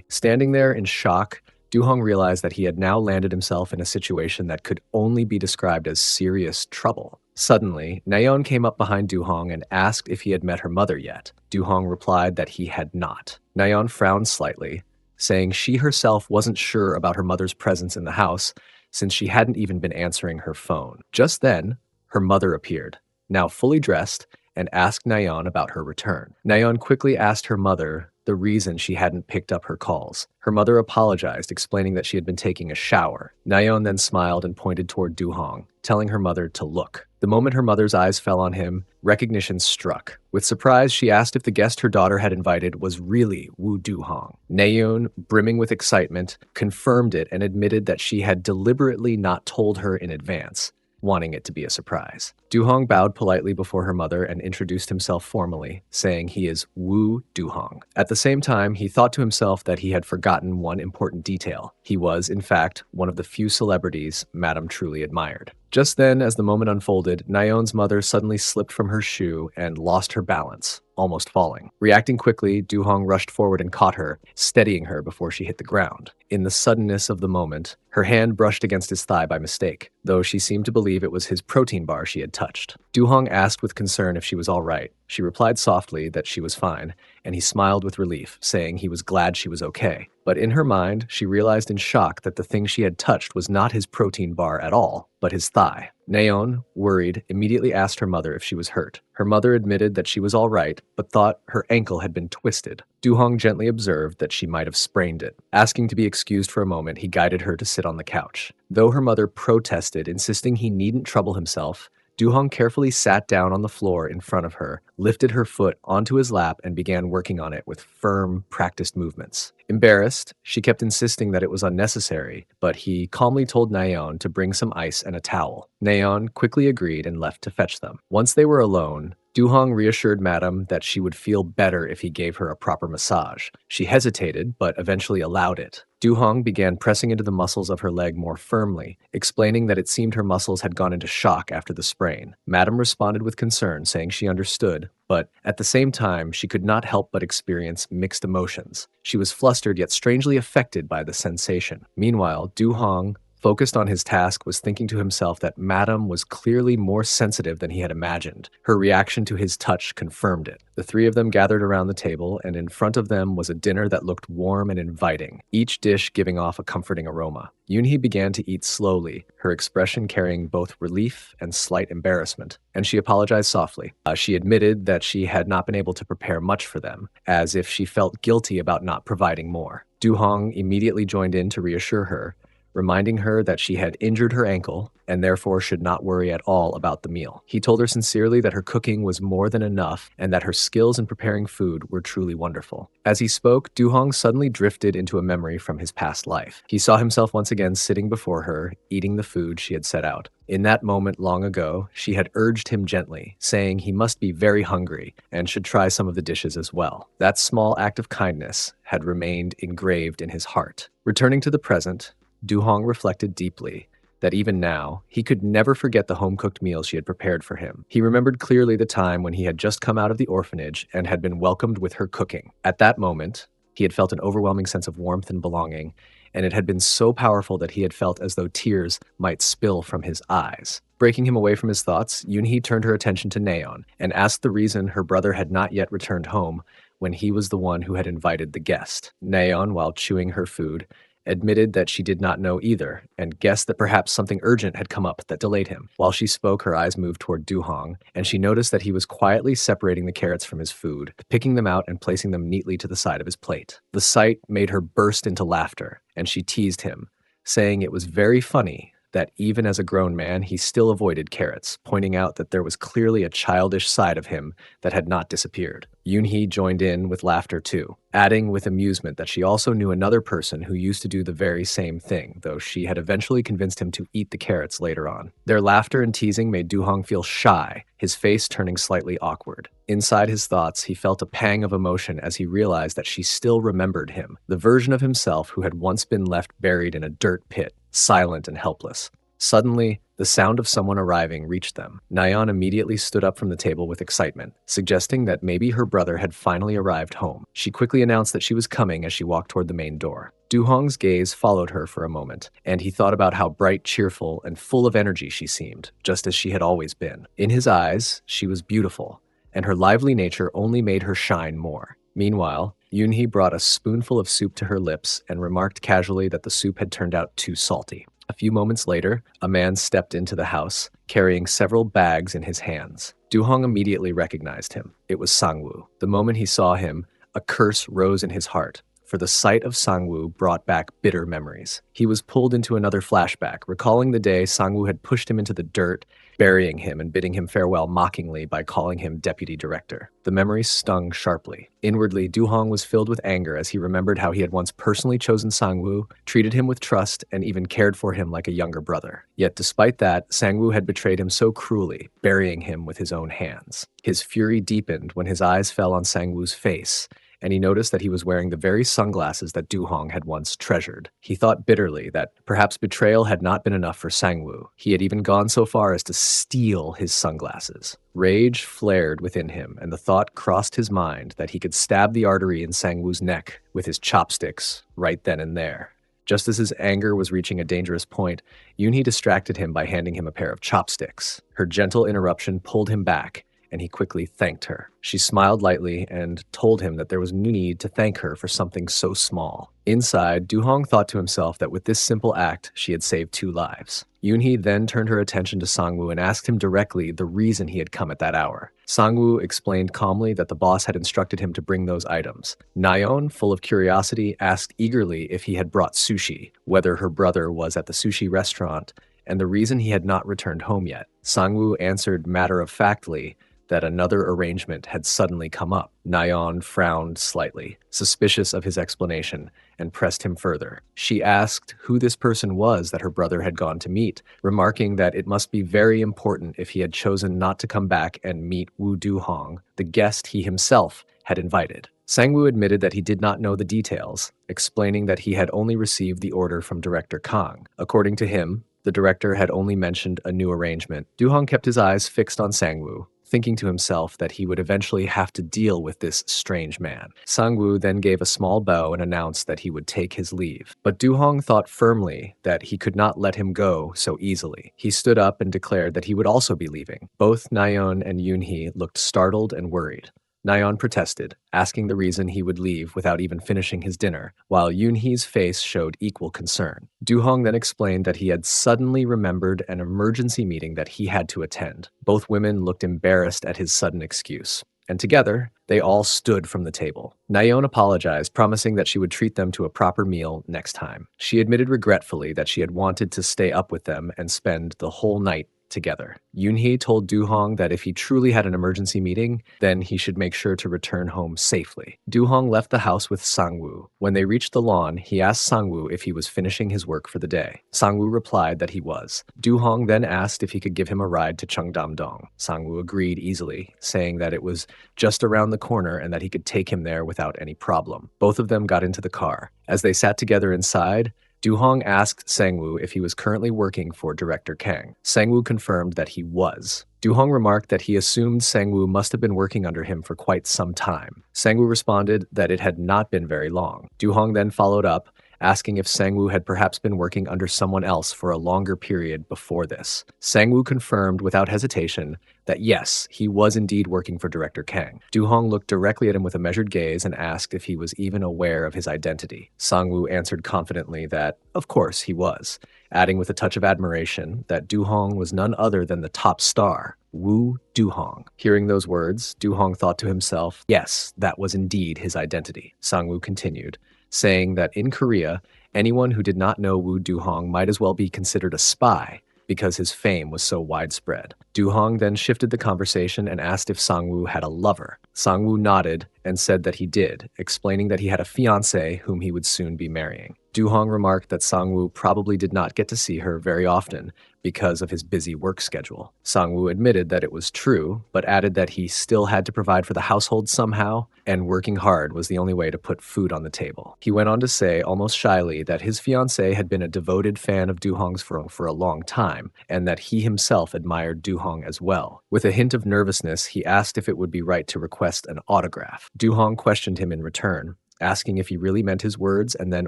standing there in shock, Du-hong realized that he had now landed himself in a situation that could only be described as serious trouble. Suddenly, Nayeon came up behind Du-hong and asked if he had met her mother yet. Du-hong replied that he had not. Nayeon frowned slightly, saying she herself wasn't sure about her mother's presence in the house since she hadn't even been answering her phone. Just then, her mother appeared, now fully dressed, and asked Nayeon about her return. Nayeon quickly asked her mother the reason she hadn't picked up her calls. Her mother apologized, explaining that she had been taking a shower. Nayeon then smiled and pointed toward Du-hong, telling her mother to look. The moment her mother's eyes fell on him, recognition struck. With surprise, she asked if the guest her daughter had invited was really Woo Du-hong. Nayeon, brimming with excitement, confirmed it and admitted that she had deliberately not told her in advance, wanting it to be a surprise. Du-hong bowed politely before her mother and introduced himself formally, saying he is Woo Du-hong. At the same time, he thought to himself that he had forgotten one important detail. He was, in fact, one of the few celebrities Madame truly admired. Just then, as the moment unfolded, Nayeon's mother suddenly slipped from her shoe and lost her balance, almost falling. Reacting quickly, Du-hong rushed forward and caught her, steadying her before she hit the ground. In the suddenness of the moment, her hand brushed against his thigh by mistake, though she seemed to believe it was his protein bar she had touched. Du-hong asked with concern if she was all right. She replied softly that she was fine, and he smiled with relief, saying he was glad she was okay. But in her mind, she realized in shock that the thing she had touched was not his protein bar at all, but his thigh. Nayeon, worried, immediately asked her mother if she was hurt. Her mother admitted that she was all right, but thought her ankle had been twisted. Du-hong gently observed that she might have sprained it. Asking to be excused for a moment, he guided her to sit on the couch. Though her mother protested, insisting he needn't trouble himself, Du-hong carefully sat down on the floor in front of her, lifted her foot onto his lap, and began working on it with firm, practiced movements. Embarrassed, she kept insisting that it was unnecessary, but he calmly told Nayeon to bring some ice and a towel. Nayeon quickly agreed and left to fetch them. Once they were alone, Du-hong reassured Madame that she would feel better if he gave her a proper massage. She hesitated, but eventually allowed it. Du-hong began pressing into the muscles of her leg more firmly, explaining that it seemed her muscles had gone into shock after the sprain. Madame responded with concern, saying she understood, but at the same time, she could not help but experience mixed emotions. She was flustered yet strangely affected by the sensation. Meanwhile, Du-hong, focused on his task, was thinking to himself that Madame was clearly more sensitive than he had imagined. Her reaction to his touch confirmed it. The three of them gathered around the table, and in front of them was a dinner that looked warm and inviting, each dish giving off a comforting aroma. Yoon-hee began to eat slowly, her expression carrying both relief and slight embarrassment, and she apologized softly. She admitted that she had not been able to prepare much for them, as if she felt guilty about not providing more. Du-hong immediately joined in to reassure her, reminding her that she had injured her ankle and therefore should not worry at all about the meal. He told her sincerely that her cooking was more than enough and that her skills in preparing food were truly wonderful. As he spoke, Du-hong suddenly drifted into a memory from his past life. He saw himself once again sitting before her, eating the food she had set out. In that moment long ago, she had urged him gently, saying he must be very hungry and should try some of the dishes as well. That small act of kindness had remained engraved in his heart. Returning to the present, Du-hong reflected deeply that even now, he could never forget the home-cooked meal she had prepared for him. He remembered clearly the time when he had just come out of the orphanage and had been welcomed with her cooking. At that moment, he had felt an overwhelming sense of warmth and belonging, and it had been so powerful that he had felt as though tears might spill from his eyes. Breaking him away from his thoughts, Yoon-hee turned her attention to Naon and asked the reason her brother had not yet returned home when he was the one who had invited the guest. Naon, while chewing her food, admitted that she did not know either, and guessed that perhaps something urgent had come up that delayed him. While she spoke, her eyes moved toward Du-hong, and she noticed that he was quietly separating the carrots from his food, picking them out and placing them neatly to the side of his plate. The sight made her burst into laughter, and she teased him, saying it was very funny that even as a grown man, he still avoided carrots, pointing out that there was clearly a childish side of him that had not disappeared. Yoon-hee joined in with laughter too, adding with amusement that she also knew another person who used to do the very same thing, though she had eventually convinced him to eat the carrots later on. Their laughter and teasing made Du-hong feel shy, his face turning slightly awkward. Inside his thoughts, he felt a pang of emotion as he realized that she still remembered him, the version of himself who had once been left buried in a dirt pit, silent and helpless. Suddenly, the sound of someone arriving reached them. Naon immediately stood up from the table with excitement, suggesting that maybe her brother had finally arrived home. She quickly announced that she was coming as she walked toward the main door. Du-hong's gaze followed her for a moment, and he thought about how bright, cheerful, and full of energy she seemed, just as she had always been. In his eyes, she was beautiful, and her lively nature only made her shine more. Meanwhile, Yoon-hee brought a spoonful of soup to her lips and remarked casually that the soup had turned out too salty. A few moments later, a man stepped into the house, carrying several bags in his hands. Du-hong immediately recognized him. It was Sang-woo. The moment he saw him, a curse rose in his heart, for the sight of Sang-woo brought back bitter memories. He was pulled into another flashback, recalling the day Sang-woo had pushed him into the dirt, burying him and bidding him farewell mockingly by calling him deputy director. The memory stung sharply. Inwardly, Du-hong was filled with anger as he remembered how he had once personally chosen Sang-woo, treated him with trust, and even cared for him like a younger brother. Yet despite that, Sang-woo had betrayed him so cruelly, burying him with his own hands. His fury deepened when his eyes fell on Sang-woo's face, and he noticed that he was wearing the very sunglasses that Du-hong had once treasured. He thought bitterly that perhaps betrayal had not been enough for Sang-woo. He had even gone so far as to steal his sunglasses. Rage flared within him, and the thought crossed his mind that he could stab the artery in Sang-woo's neck with his chopsticks right then and there. Just as his anger was reaching a dangerous point, Yoon-hee distracted him by handing him a pair of chopsticks. Her gentle interruption pulled him back, and he quickly thanked her. She smiled lightly and told him that there was no need to thank her for something so small. Inside, Du-hong thought to himself that with this simple act, she had saved 2 lives. Yoon-hee then turned her attention to Sang-woo and asked him directly the reason he had come at that hour. Sang-woo explained calmly that the boss had instructed him to bring those items. Naon, full of curiosity, asked eagerly if he had brought sushi, whether her brother was at the sushi restaurant, and the reason he had not returned home yet. Sang-woo answered matter-of-factly that another arrangement had suddenly come up. Naon frowned slightly, suspicious of his explanation, and pressed him further. She asked who this person was that her brother had gone to meet, remarking that it must be very important if he had chosen not to come back and meet Woo Du-hong, the guest he himself had invited. Sang-woo admitted that he did not know the details, explaining that he had only received the order from Director Kang. According to him, the director had only mentioned a new arrangement. Du-hong kept his eyes fixed on Sang-woo, thinking to himself that he would eventually have to deal with this strange man. Sang-woo then gave a small bow and announced that he would take his leave. But Du-hong thought firmly that he could not let him go so easily. He stood up and declared that he would also be leaving. Both Naon and Yoon-hee looked startled and worried. Naon protested, asking the reason he would leave without even finishing his dinner, while Yoon-hee's face showed equal concern. Du-hong then explained that he had suddenly remembered an emergency meeting that he had to attend. Both women looked embarrassed at his sudden excuse, and together, they all stood from the table. Naon apologized, promising that she would treat them to a proper meal next time. She admitted regretfully that she had wanted to stay up with them and spend the whole night together. Yoon-hee told Du-hong that if he truly had an emergency meeting, then he should make sure to return home safely. Du-hong left the house with Sang-woo. When they reached the lawn, he asked Sang-woo if he was finishing his work for the day. Sang-woo replied that he was. Du-hong then asked if he could give him a ride to Cheongdam-dong. Sang-woo agreed easily, saying that it was just around the corner and that he could take him there without any problem. Both of them got into the car. As they sat together inside, Du-hong asked Sang-woo if he was currently working for Director Kang. Sang-woo confirmed that he was. Du-hong remarked that he assumed Sang-woo must have been working under him for quite some time. Sang-woo responded that it had not been very long. Du-hong then followed up, asking if Sangwoo had perhaps been working under someone else for a longer period before this. Sangwoo confirmed without hesitation that yes, he was indeed working for Director Kang. Du-hong looked directly at him with a measured gaze and asked if he was even aware of his identity. Sangwoo answered confidently that, of course, he was, adding with a touch of admiration that Du-hong was none other than the top star, Woo Du-hong. Hearing those words, Du-hong thought to himself, yes, that was indeed his identity. Sangwoo continued, saying that in Korea, anyone who did not know Woo Du-hong might as well be considered a spy, because his fame was so widespread. Du-hong then shifted the conversation and asked if Sangwoo had a lover. Sangwoo nodded and said that he did, explaining that he had a fiancée whom he would soon be marrying. Du-hong remarked that Sangwoo probably did not get to see her very often because of his busy work schedule. Sangwoo admitted that it was true, but added that he still had to provide for the household somehow, and working hard was the only way to put food on the table. He went on to say, almost shyly, that his fiancée had been a devoted fan of Du-hong's for a long time, and that he himself admired Du-hong as well. With a hint of nervousness, he asked if it would be right to request an autograph. Du-hong questioned him in return, asking if he really meant his words and then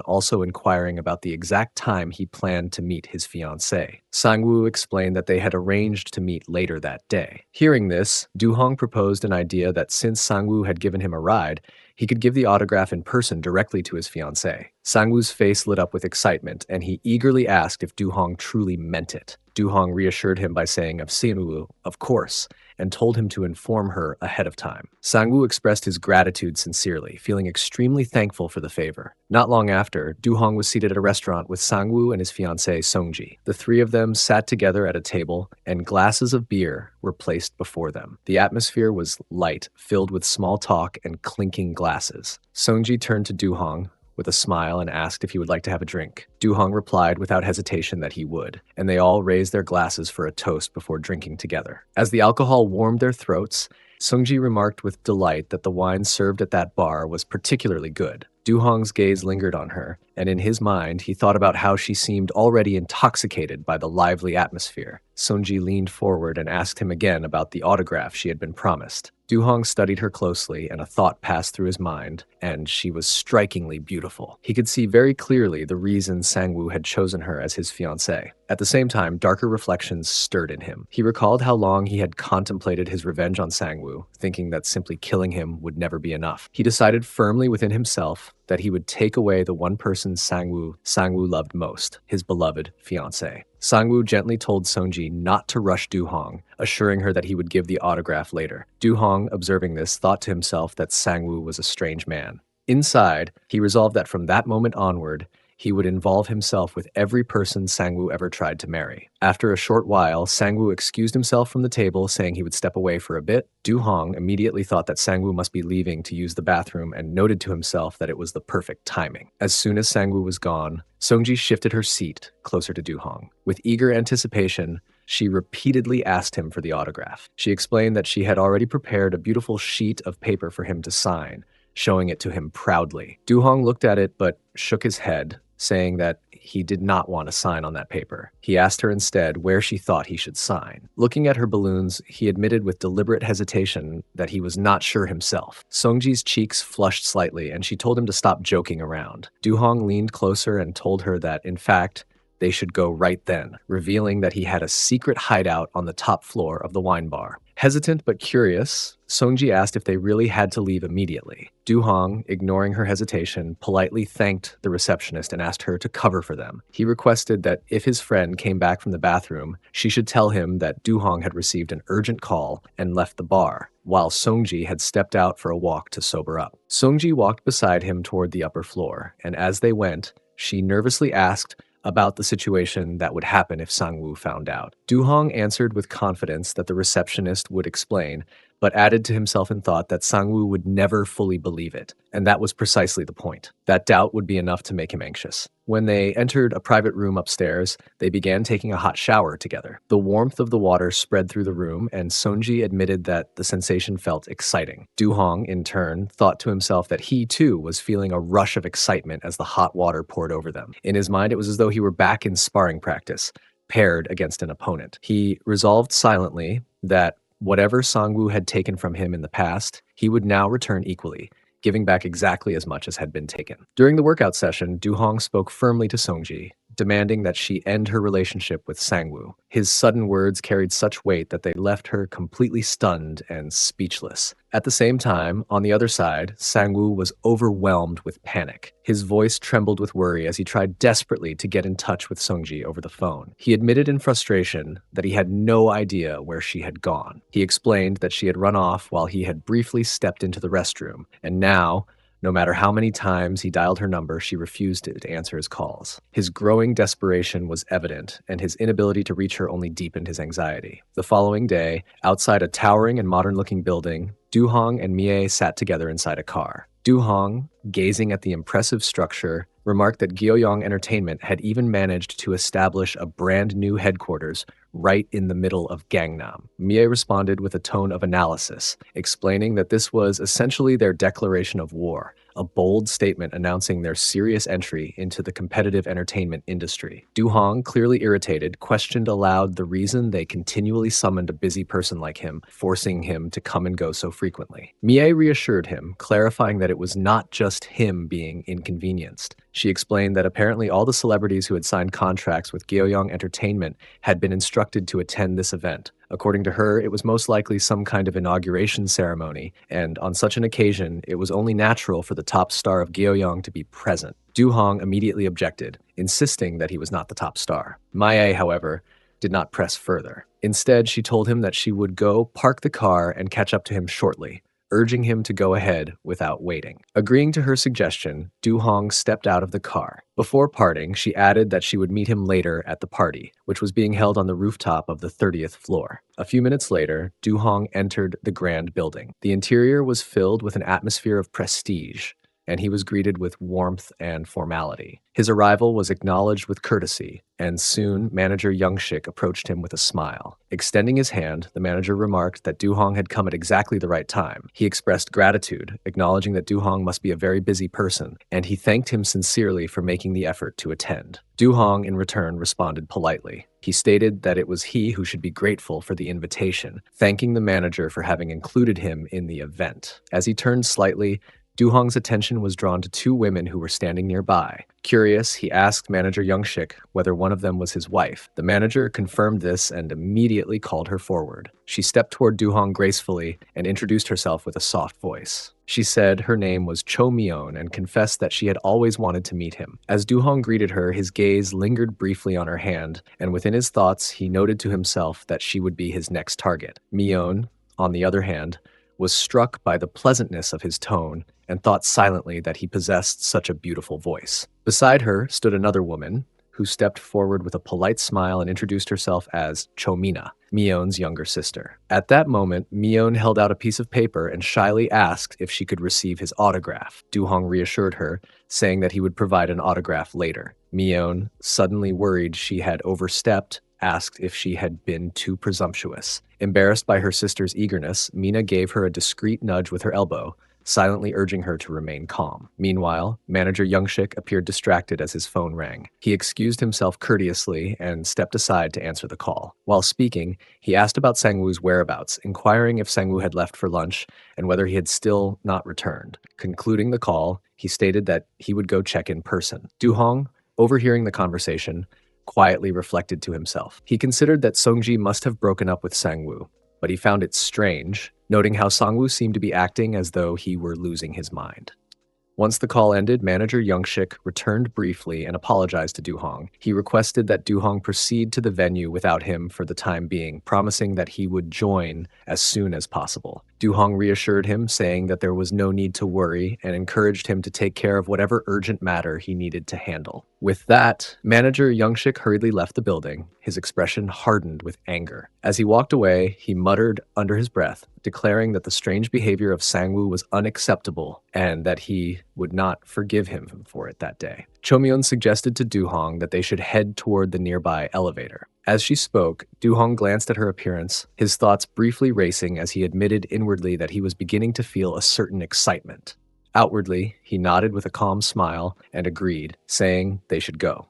also inquiring about the exact time he planned to meet his fiancée. Sangwoo explained that they had arranged to meet later that day. Hearing this, Du-hong proposed an idea that since Sangwoo had given him a ride, he could give the autograph in person directly to his fiancée. Sangwoo's face lit up with excitement, and he eagerly asked if Du-hong truly meant it. Du-hong reassured him by saying of course, and told him to inform her ahead of time. Sangwoo expressed his gratitude sincerely, feeling extremely thankful for the favor. Not long after, Du-hong was seated at a restaurant with Sangwoo and his fiancée Seongji. The three of them sat together at a table, and glasses of beer were placed before them. The atmosphere was light, filled with small talk and clinking glasses. Seongji turned to Du-hong with a smile and asked if he would like to have a drink. Du-hong replied without hesitation that he would, and they all raised their glasses for a toast before drinking together. As the alcohol warmed their throats, Seongji remarked with delight that the wine served at that bar was particularly good. Du-hong's gaze lingered on her, and in his mind, he thought about how she seemed already intoxicated by the lively atmosphere. Seongji leaned forward and asked him again about the autograph she had been promised. Du-hong studied her closely, and a thought passed through his mind, and she was strikingly beautiful. He could see very clearly the reason Sangwoo had chosen her as his fiancée. At the same time, darker reflections stirred in him. He recalled how long he had contemplated his revenge on Sangwoo, thinking that simply killing him would never be enough. He decided firmly within himself that he would take away the one person Sangwoo loved most, his beloved fiancée. Sangwoo gently told Seongji not to rush Du-hong, assuring her that he would give the autograph later. Du-hong, observing this, thought to himself that Sangwoo was a strange man. Inside, he resolved that from that moment onward, he would involve himself with every person Sangwoo ever tried to marry. After a short while, Sangwoo excused himself from the table, saying he would step away for a bit. Du-hong immediately thought that Sangwoo must be leaving to use the bathroom and noted to himself that it was the perfect timing. As soon as Sangwoo was gone, Seongji shifted her seat closer to Du-hong. With eager anticipation, she repeatedly asked him for the autograph. She explained that she had already prepared a beautiful sheet of paper for him to sign, showing it to him proudly. Du-hong looked at it but shook his head, saying that he did not want to sign on that paper. He asked her instead where she thought he should sign. Looking at her balloons, he admitted with deliberate hesitation that he was not sure himself. Seongji's cheeks flushed slightly, and she told him to stop joking around. Du-hong leaned closer and told her that, in fact, they should go right then, revealing that he had a secret hideout on the top floor of the wine bar. Hesitant but curious, Seongji asked if they really had to leave immediately. Du-hong, ignoring her hesitation, politely thanked the receptionist and asked her to cover for them. He requested that if his friend came back from the bathroom, she should tell him that Du-hong had received an urgent call and left the bar, while Seongji had stepped out for a walk to sober up. Seongji walked beside him toward the upper floor, and as they went, she nervously asked about the situation that would happen if Sangwoo found out. Du-hong answered with confidence that the receptionist would explain, but added to himself in thought that Sangwoo would never fully believe it, and that was precisely the point. That doubt would be enough to make him anxious. When they entered a private room upstairs, they began taking a hot shower together. The warmth of the water spread through the room, and Seongji admitted that the sensation felt exciting. Du-hong, in turn, thought to himself that he, too, was feeling a rush of excitement as the hot water poured over them. In his mind, it was as though he were back in sparring practice, paired against an opponent. He resolved silently that whatever Sangwoo had taken from him in the past, he would now return equally, giving back exactly as much as had been taken. During the workout session, Du-hong spoke firmly to Songji, demanding that she end her relationship with Sangwoo. His sudden words carried such weight that they left her completely stunned and speechless. At the same time, on the other side, Sangwoo was overwhelmed with panic. His voice trembled with worry as he tried desperately to get in touch with Songji over the phone. He admitted in frustration that he had no idea where she had gone. He explained that she had run off while he had briefly stepped into the restroom, and now, no matter how many times he dialed her number, she refused to answer his calls. His growing desperation was evident, and his inability to reach her only deepened his anxiety. The following day, outside a towering and modern-looking building, Du-hong and Mie sat together inside a car. Du-hong, gazing at the impressive structure, remarked that Guoyong Entertainment had even managed to establish a brand new headquarters right in the middle of Gangnam. Mie responded with a tone of analysis, explaining that this was essentially their declaration of war, a bold statement announcing their serious entry into the competitive entertainment industry. Du-hong, clearly irritated, questioned aloud the reason they continually summoned a busy person like him, forcing him to come and go so frequently. Mie reassured him, clarifying that it was not just him being inconvenienced. She explained that apparently all the celebrities who had signed contracts with Guoyong Entertainment had been instructed to attend this event. According to her, it was most likely some kind of inauguration ceremony, and on such an occasion, it was only natural for the top star of Guoyong to be present. Du-hong immediately objected, insisting that he was not the top star. Mie, however, did not press further. Instead, she told him that she would go park the car and catch up to him shortly, urging him to go ahead without waiting. Agreeing to her suggestion, Du-hong stepped out of the car. Before parting, she added that she would meet him later at the party, which was being held on the rooftop of the 30th floor. A few minutes later, Du-hong entered the grand building. The interior was filled with an atmosphere of prestige, and he was greeted with warmth and formality. His arrival was acknowledged with courtesy, and soon manager Youngshik approached him with a smile. Extending his hand, the manager remarked that Du-hong had come at exactly the right time. He expressed gratitude, acknowledging that Du-hong must be a very busy person, and he thanked him sincerely for making the effort to attend. Du-hong, in return, responded politely. He stated that it was he who should be grateful for the invitation, thanking the manager for having included him in the event. As he turned slightly, Du-hong's attention was drawn to two women who were standing nearby. Curious, he asked manager Youngshik whether one of them was his wife. The manager confirmed this and immediately called her forward. She stepped toward Du-hong gracefully and introduced herself with a soft voice. She said her name was Cho Myeon and confessed that she had always wanted to meet him. As Du-hong greeted her, his gaze lingered briefly on her hand, and within his thoughts, he noted to himself that she would be his next target. Myeon, on the other hand, was struck by the pleasantness of his tone and thought silently that he possessed such a beautiful voice. Beside her stood another woman, who stepped forward with a polite smile and introduced herself as Chomina, Myeon's younger sister. At that moment, Myeon held out a piece of paper and shyly asked if she could receive his autograph. Du-hong reassured her, saying that he would provide an autograph later. Myeon, suddenly worried she had overstepped, asked if she had been too presumptuous. Embarrassed by her sister's eagerness, Mina gave her a discreet nudge with her elbow, silently urging her to remain calm. Meanwhile, manager Youngshik appeared distracted as his phone rang. He excused himself courteously and stepped aside to answer the call. While speaking, he asked about Sangwoo's whereabouts, inquiring if Sangwoo had left for lunch and whether he had still not returned. Concluding the call, he stated that he would go check in person. Du-hong, overhearing the conversation, quietly reflected to himself. He considered that Songji must have broken up with Sangwoo, but he found it strange, noting how Sangwoo seemed to be acting as though he were losing his mind. Once the call ended, manager Youngshik returned briefly and apologized to Du-hong. He requested that Du-hong proceed to the venue without him for the time being, promising that he would join as soon as possible. Du-hong reassured him, saying that there was no need to worry and encouraged him to take care of whatever urgent matter he needed to handle. With that, manager Youngshik hurriedly left the building, his expression hardened with anger. As he walked away, he muttered under his breath, declaring that the strange behavior of Sangwoo was unacceptable and that he would not forgive him for it that day. Chomyeon suggested to Du-hong that they should head toward the nearby elevator. As she spoke, Du-hong glanced at her appearance, his thoughts briefly racing as he admitted inwardly that he was beginning to feel a certain excitement. Outwardly, he nodded with a calm smile and agreed, saying they should go.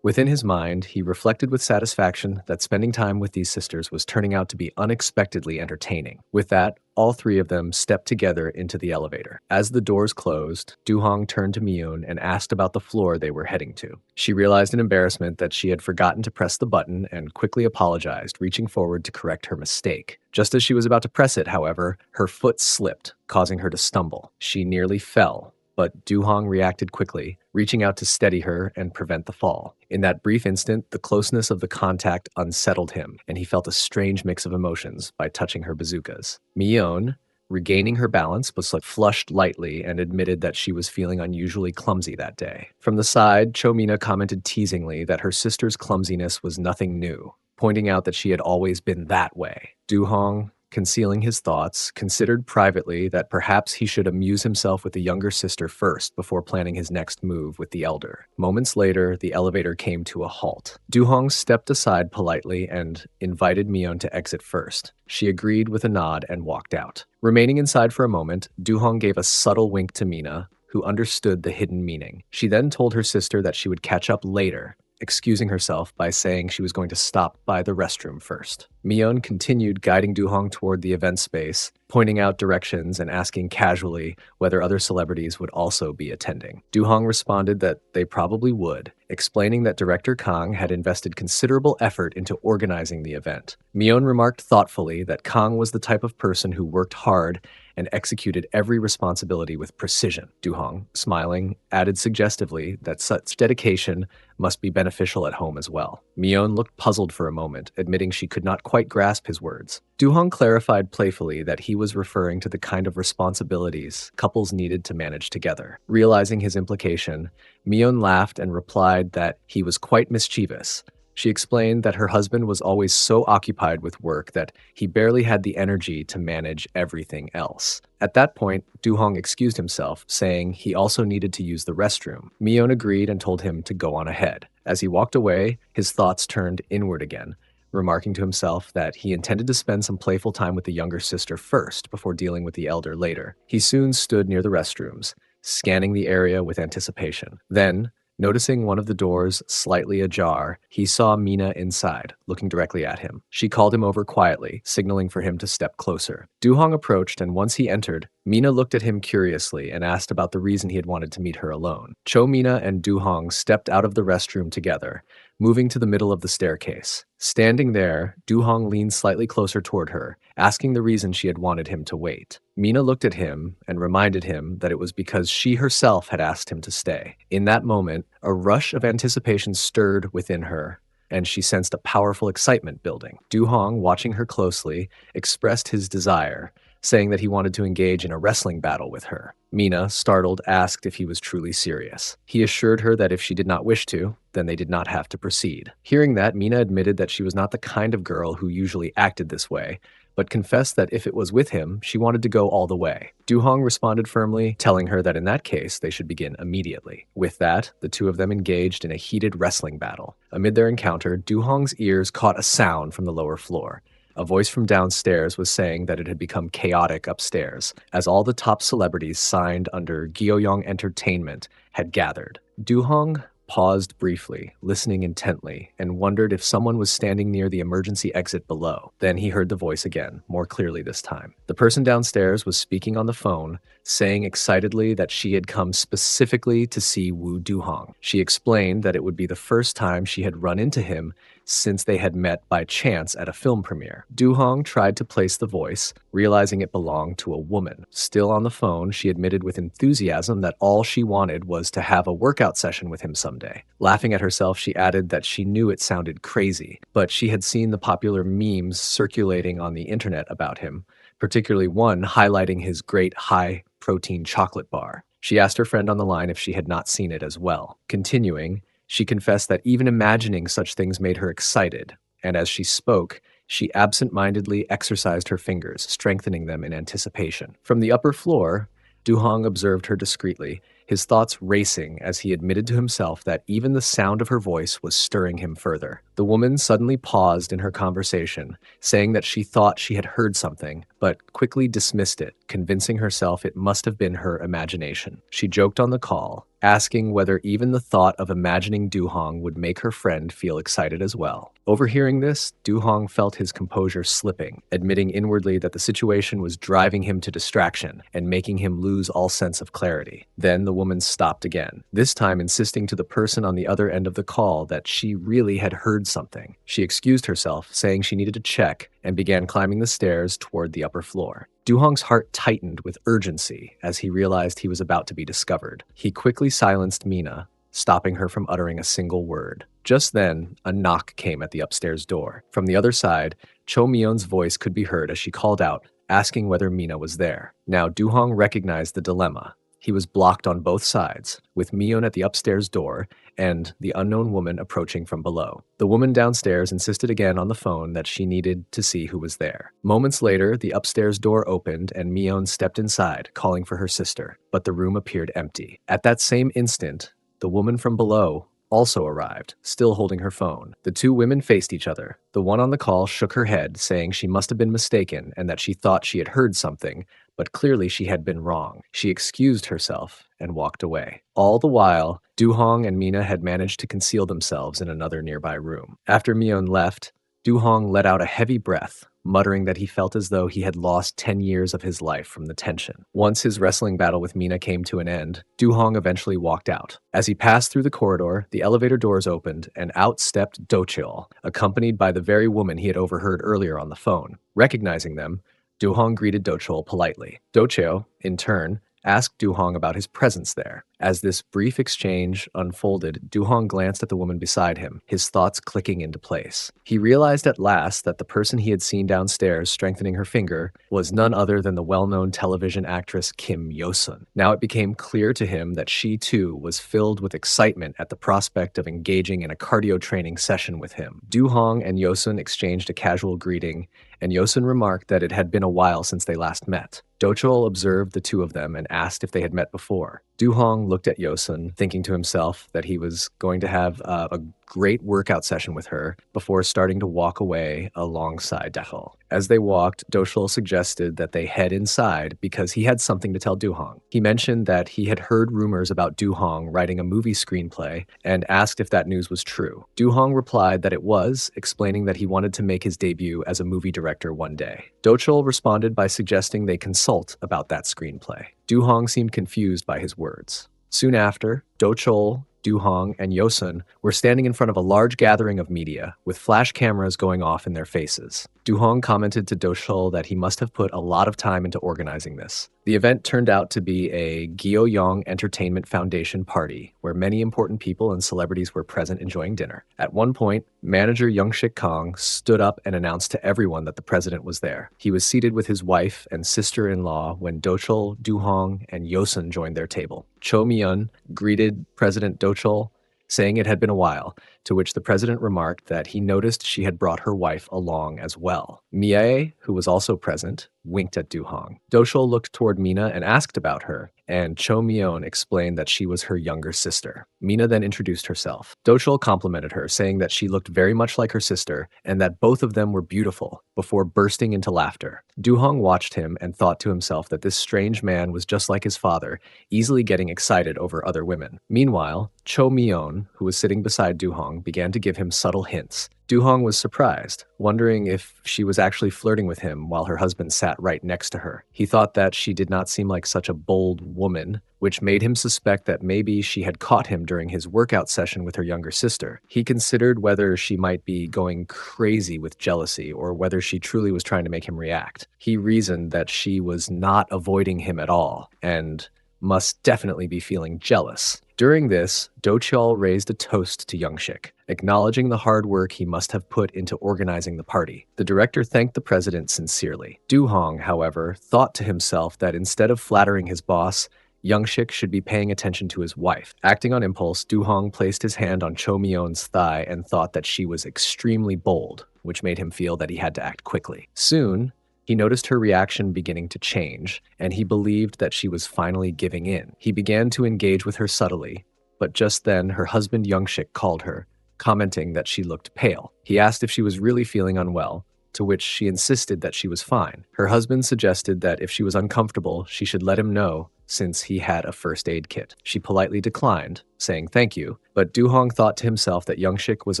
Within his mind, he reflected with satisfaction that spending time with these sisters was turning out to be unexpectedly entertaining. With that, all three of them stepped together into the elevator. As the doors closed, Du-hong turned to Miyun and asked about the floor they were heading to. She realized in embarrassment that she had forgotten to press the button and quickly apologized, reaching forward to correct her mistake. Just as she was about to press it, however, her foot slipped, causing her to stumble. She nearly fell, but Du-hong reacted quickly, reaching out to steady her and prevent the fall. In that brief instant, the closeness of the contact unsettled him, and he felt a strange mix of emotions by touching her bazookas. Miyun, regaining her balance, was flushed lightly and admitted that she was feeling unusually clumsy that day. From the side, Cho-mina commented teasingly that her sister's clumsiness was nothing new, pointing out that she had always been that way. Du-hong, concealing his thoughts, considered privately that perhaps he should amuse himself with the younger sister first before planning his next move with the elder. Moments later, the elevator came to a halt. Du-hong stepped aside politely and invited Miyun to exit first. She agreed with a nod and walked out. Remaining inside for a moment, Du-hong gave a subtle wink to Mina, who understood the hidden meaning. She then told her sister that she would catch up later, excusing herself by saying she was going to stop by the restroom first. Miyun continued guiding Du-hong toward the event space, pointing out directions and asking casually whether other celebrities would also be attending. Du-hong responded that they probably would, explaining that Director Kang had invested considerable effort into organizing the event. Miyun remarked thoughtfully that Kang was the type of person who worked hard and executed every responsibility with precision. Du-hong, smiling, added suggestively that such dedication must be beneficial at home as well. Miyun looked puzzled for a moment, admitting she could not quite grasp his words. Du-hong clarified playfully that he was referring to the kind of responsibilities couples needed to manage together. Realizing his implication, Miyun laughed and replied that he was quite mischievous. She explained that her husband was always so occupied with work that he barely had the energy to manage everything else. At that point, Du-hong excused himself, saying he also needed to use the restroom. Miyun agreed and told him to go on ahead. As he walked away, his thoughts turned inward again, remarking to himself that he intended to spend some playful time with the younger sister first before dealing with the elder later. He soon stood near the restrooms, scanning the area with anticipation. Then, noticing one of the doors slightly ajar, he saw Mina inside, looking directly at him. She called him over quietly, signaling for him to step closer. Du-hong approached, and once he entered, Mina looked at him curiously and asked about the reason he had wanted to meet her alone. Cho-mina and Du-hong stepped out of the restroom together, moving to the middle of the staircase. Standing there, Du-hong leaned slightly closer toward her, asking the reason she had wanted him to wait. Mina looked at him and reminded him that it was because she herself had asked him to stay. In that moment, a rush of anticipation stirred within her, and she sensed a powerful excitement building. Du-hong, watching her closely, expressed his desire, saying that he wanted to engage in a wrestling battle with her. Mina, startled, asked if he was truly serious. He assured her that if she did not wish to, then they did not have to proceed. Hearing that, Mina admitted that she was not the kind of girl who usually acted this way, but confessed that if it was with him, she wanted to go all the way. Du-hong responded firmly, telling her that in that case, they should begin immediately. With that, the two of them engaged in a heated wrestling battle. Amid their encounter, Du-hong's ears caught a sound from the lower floor. A voice from downstairs was saying that it had become chaotic upstairs, as all the top celebrities signed under Guoyong Entertainment had gathered. Du-hong paused briefly, listening intently, and wondered if someone was standing near the emergency exit below. Then he heard the voice again, more clearly this time. The person downstairs was speaking on the phone, saying excitedly that she had come specifically to see Wu Du-hong. She explained that it would be the first time she had run into him since they had met by chance at a film premiere. Du-hong tried to place the voice, realizing it belonged to a woman. Still on the phone, she admitted with enthusiasm that all she wanted was to have a workout session with him someday. Laughing at herself, she added that she knew it sounded crazy, but she had seen the popular memes circulating on the internet about him, particularly one highlighting his great high-protein chocolate bar. She asked her friend on the line if she had not seen it as well. Continuing, she confessed that even imagining such things made her excited, and as she spoke, she absent-mindedly exercised her fingers, strengthening them in anticipation. From the upper floor, Du-hong observed her discreetly, his thoughts racing as he admitted to himself that even the sound of her voice was stirring him further. The woman suddenly paused in her conversation, saying that she thought she had heard something, but quickly dismissed it, convincing herself it must have been her imagination. She joked on the call, asking whether even the thought of imagining Du-hong would make her friend feel excited as well. Overhearing this, Du-hong felt his composure slipping, admitting inwardly that the situation was driving him to distraction and making him lose all sense of clarity. Then the woman stopped again, this time insisting to the person on the other end of the call that she really had heard something. She excused herself, saying she needed to check, and began climbing the stairs toward the upper floor. Du-hong's heart tightened with urgency as he realized he was about to be discovered. He quickly silenced Mina, stopping her from uttering a single word. Just then, a knock came at the upstairs door. From the other side, Cho Myeon's voice could be heard as she called out, asking whether Mina was there. Now Du-hong recognized the dilemma. He was blocked on both sides, with Myeon at the upstairs door and the unknown woman approaching from below. The woman downstairs insisted again on the phone that she needed to see who was there. Moments later, the upstairs door opened and Myeon stepped inside, calling for her sister, but the room appeared empty. At that same instant, the woman from below also arrived, still holding her phone. The two women faced each other. The one on the call shook her head, saying she must have been mistaken and that she thought she had heard something, but clearly she had been wrong. She excused herself and walked away. All the while, Du-hong and Mina had managed to conceal themselves in another nearby room. After Myeon left, Du-hong let out a heavy breath, muttering that he felt as though he had lost 10 years of his life from the tension. Once his wrestling battle with Mina came to an end, Du-hong eventually walked out. As he passed through the corridor, the elevator doors opened and out stepped Do-cheol, accompanied by the very woman he had overheard earlier on the phone. Recognizing them, Du-hong greeted Do-cheol politely. Do-cheol, in turn, asked Du-hong about his presence there. As this brief exchange unfolded, Du-hong glanced at the woman beside him, his thoughts clicking into place. He realized at last that the person he had seen downstairs strengthening her finger was none other than the well-known television actress Kim Yo-sun. Now it became clear to him that she too was filled with excitement at the prospect of engaging in a cardio training session with him. Du-hong and Yo-sun exchanged a casual greeting, and Yo-sun remarked that it had been a while since they last met. Do-cheol observed the two of them and asked if they had met before. Du-hong looked at Yo-sun, thinking to himself that he was going to have a great workout session with her before starting to walk away alongside Do-cheol. As they walked, Do-cheol suggested that they head inside because he had something to tell Du-hong. He mentioned that he had heard rumors about Du-hong writing a movie screenplay and asked if that news was true. Du-hong replied that it was, explaining that he wanted to make his debut as a movie director one day. Do-cheol responded by suggesting they consult about that screenplay. Du-hong seemed confused by his words. Soon after, Do-cheol, Du-hong, and Yo-sun were standing in front of a large gathering of media, with flash cameras going off in their faces. Du-hong commented to Do-cheol that he must have put a lot of time into organizing this. The event turned out to be a Guoyong Entertainment Foundation party, where many important people and celebrities were present enjoying dinner. At one point, manager Young-shik Kang stood up and announced to everyone that the president was there. He was seated with his wife and sister-in-law when Do-cheol, Du-hong, and Yo-sun joined their table. Cho Myeon greeted President Do-cheol, saying it had been a while, to which the president remarked that he noticed she had brought her wife along as well. Mie, who was also present, winked at Du-hong. Do-cheol looked toward Mina and asked about her, and Cho Myeon explained that she was her younger sister. Mina then introduced herself. Do-cheol complimented her, saying that she looked very much like her sister and that both of them were beautiful, before bursting into laughter. Du-hong watched him and thought to himself that this strange man was just like his father, easily getting excited over other women. Meanwhile, Cho Myeon, who was sitting beside Du-hong, began to give him subtle hints. Du-hong was surprised, wondering if she was actually flirting with him while her husband sat right next to her. He thought that she did not seem like such a bold woman, which made him suspect that maybe she had caught him during his workout session with her younger sister. He considered whether she might be going crazy with jealousy or whether she truly was trying to make him react. He reasoned that she was not avoiding him at all and must definitely be feeling jealous. During this, Do-cheol raised a toast to Young-shik, acknowledging the hard work he must have put into organizing the party. The director thanked the president sincerely. Du-hong, however, thought to himself that instead of flattering his boss, Young-shik should be paying attention to his wife. Acting on impulse, Du-hong placed his hand on Cho Myeon's thigh and thought that she was extremely bold, which made him feel that he had to act quickly. Soon, he noticed her reaction beginning to change, and he believed that she was finally giving in. He began to engage with her subtly, but just then her husband Young-shik called her, commenting that she looked pale. He asked if she was really feeling unwell, to which she insisted that she was fine. Her husband suggested that if she was uncomfortable, she should let him know since he had a first aid kit. She politely declined, saying thank you, but Du-hong thought to himself that Young-shik was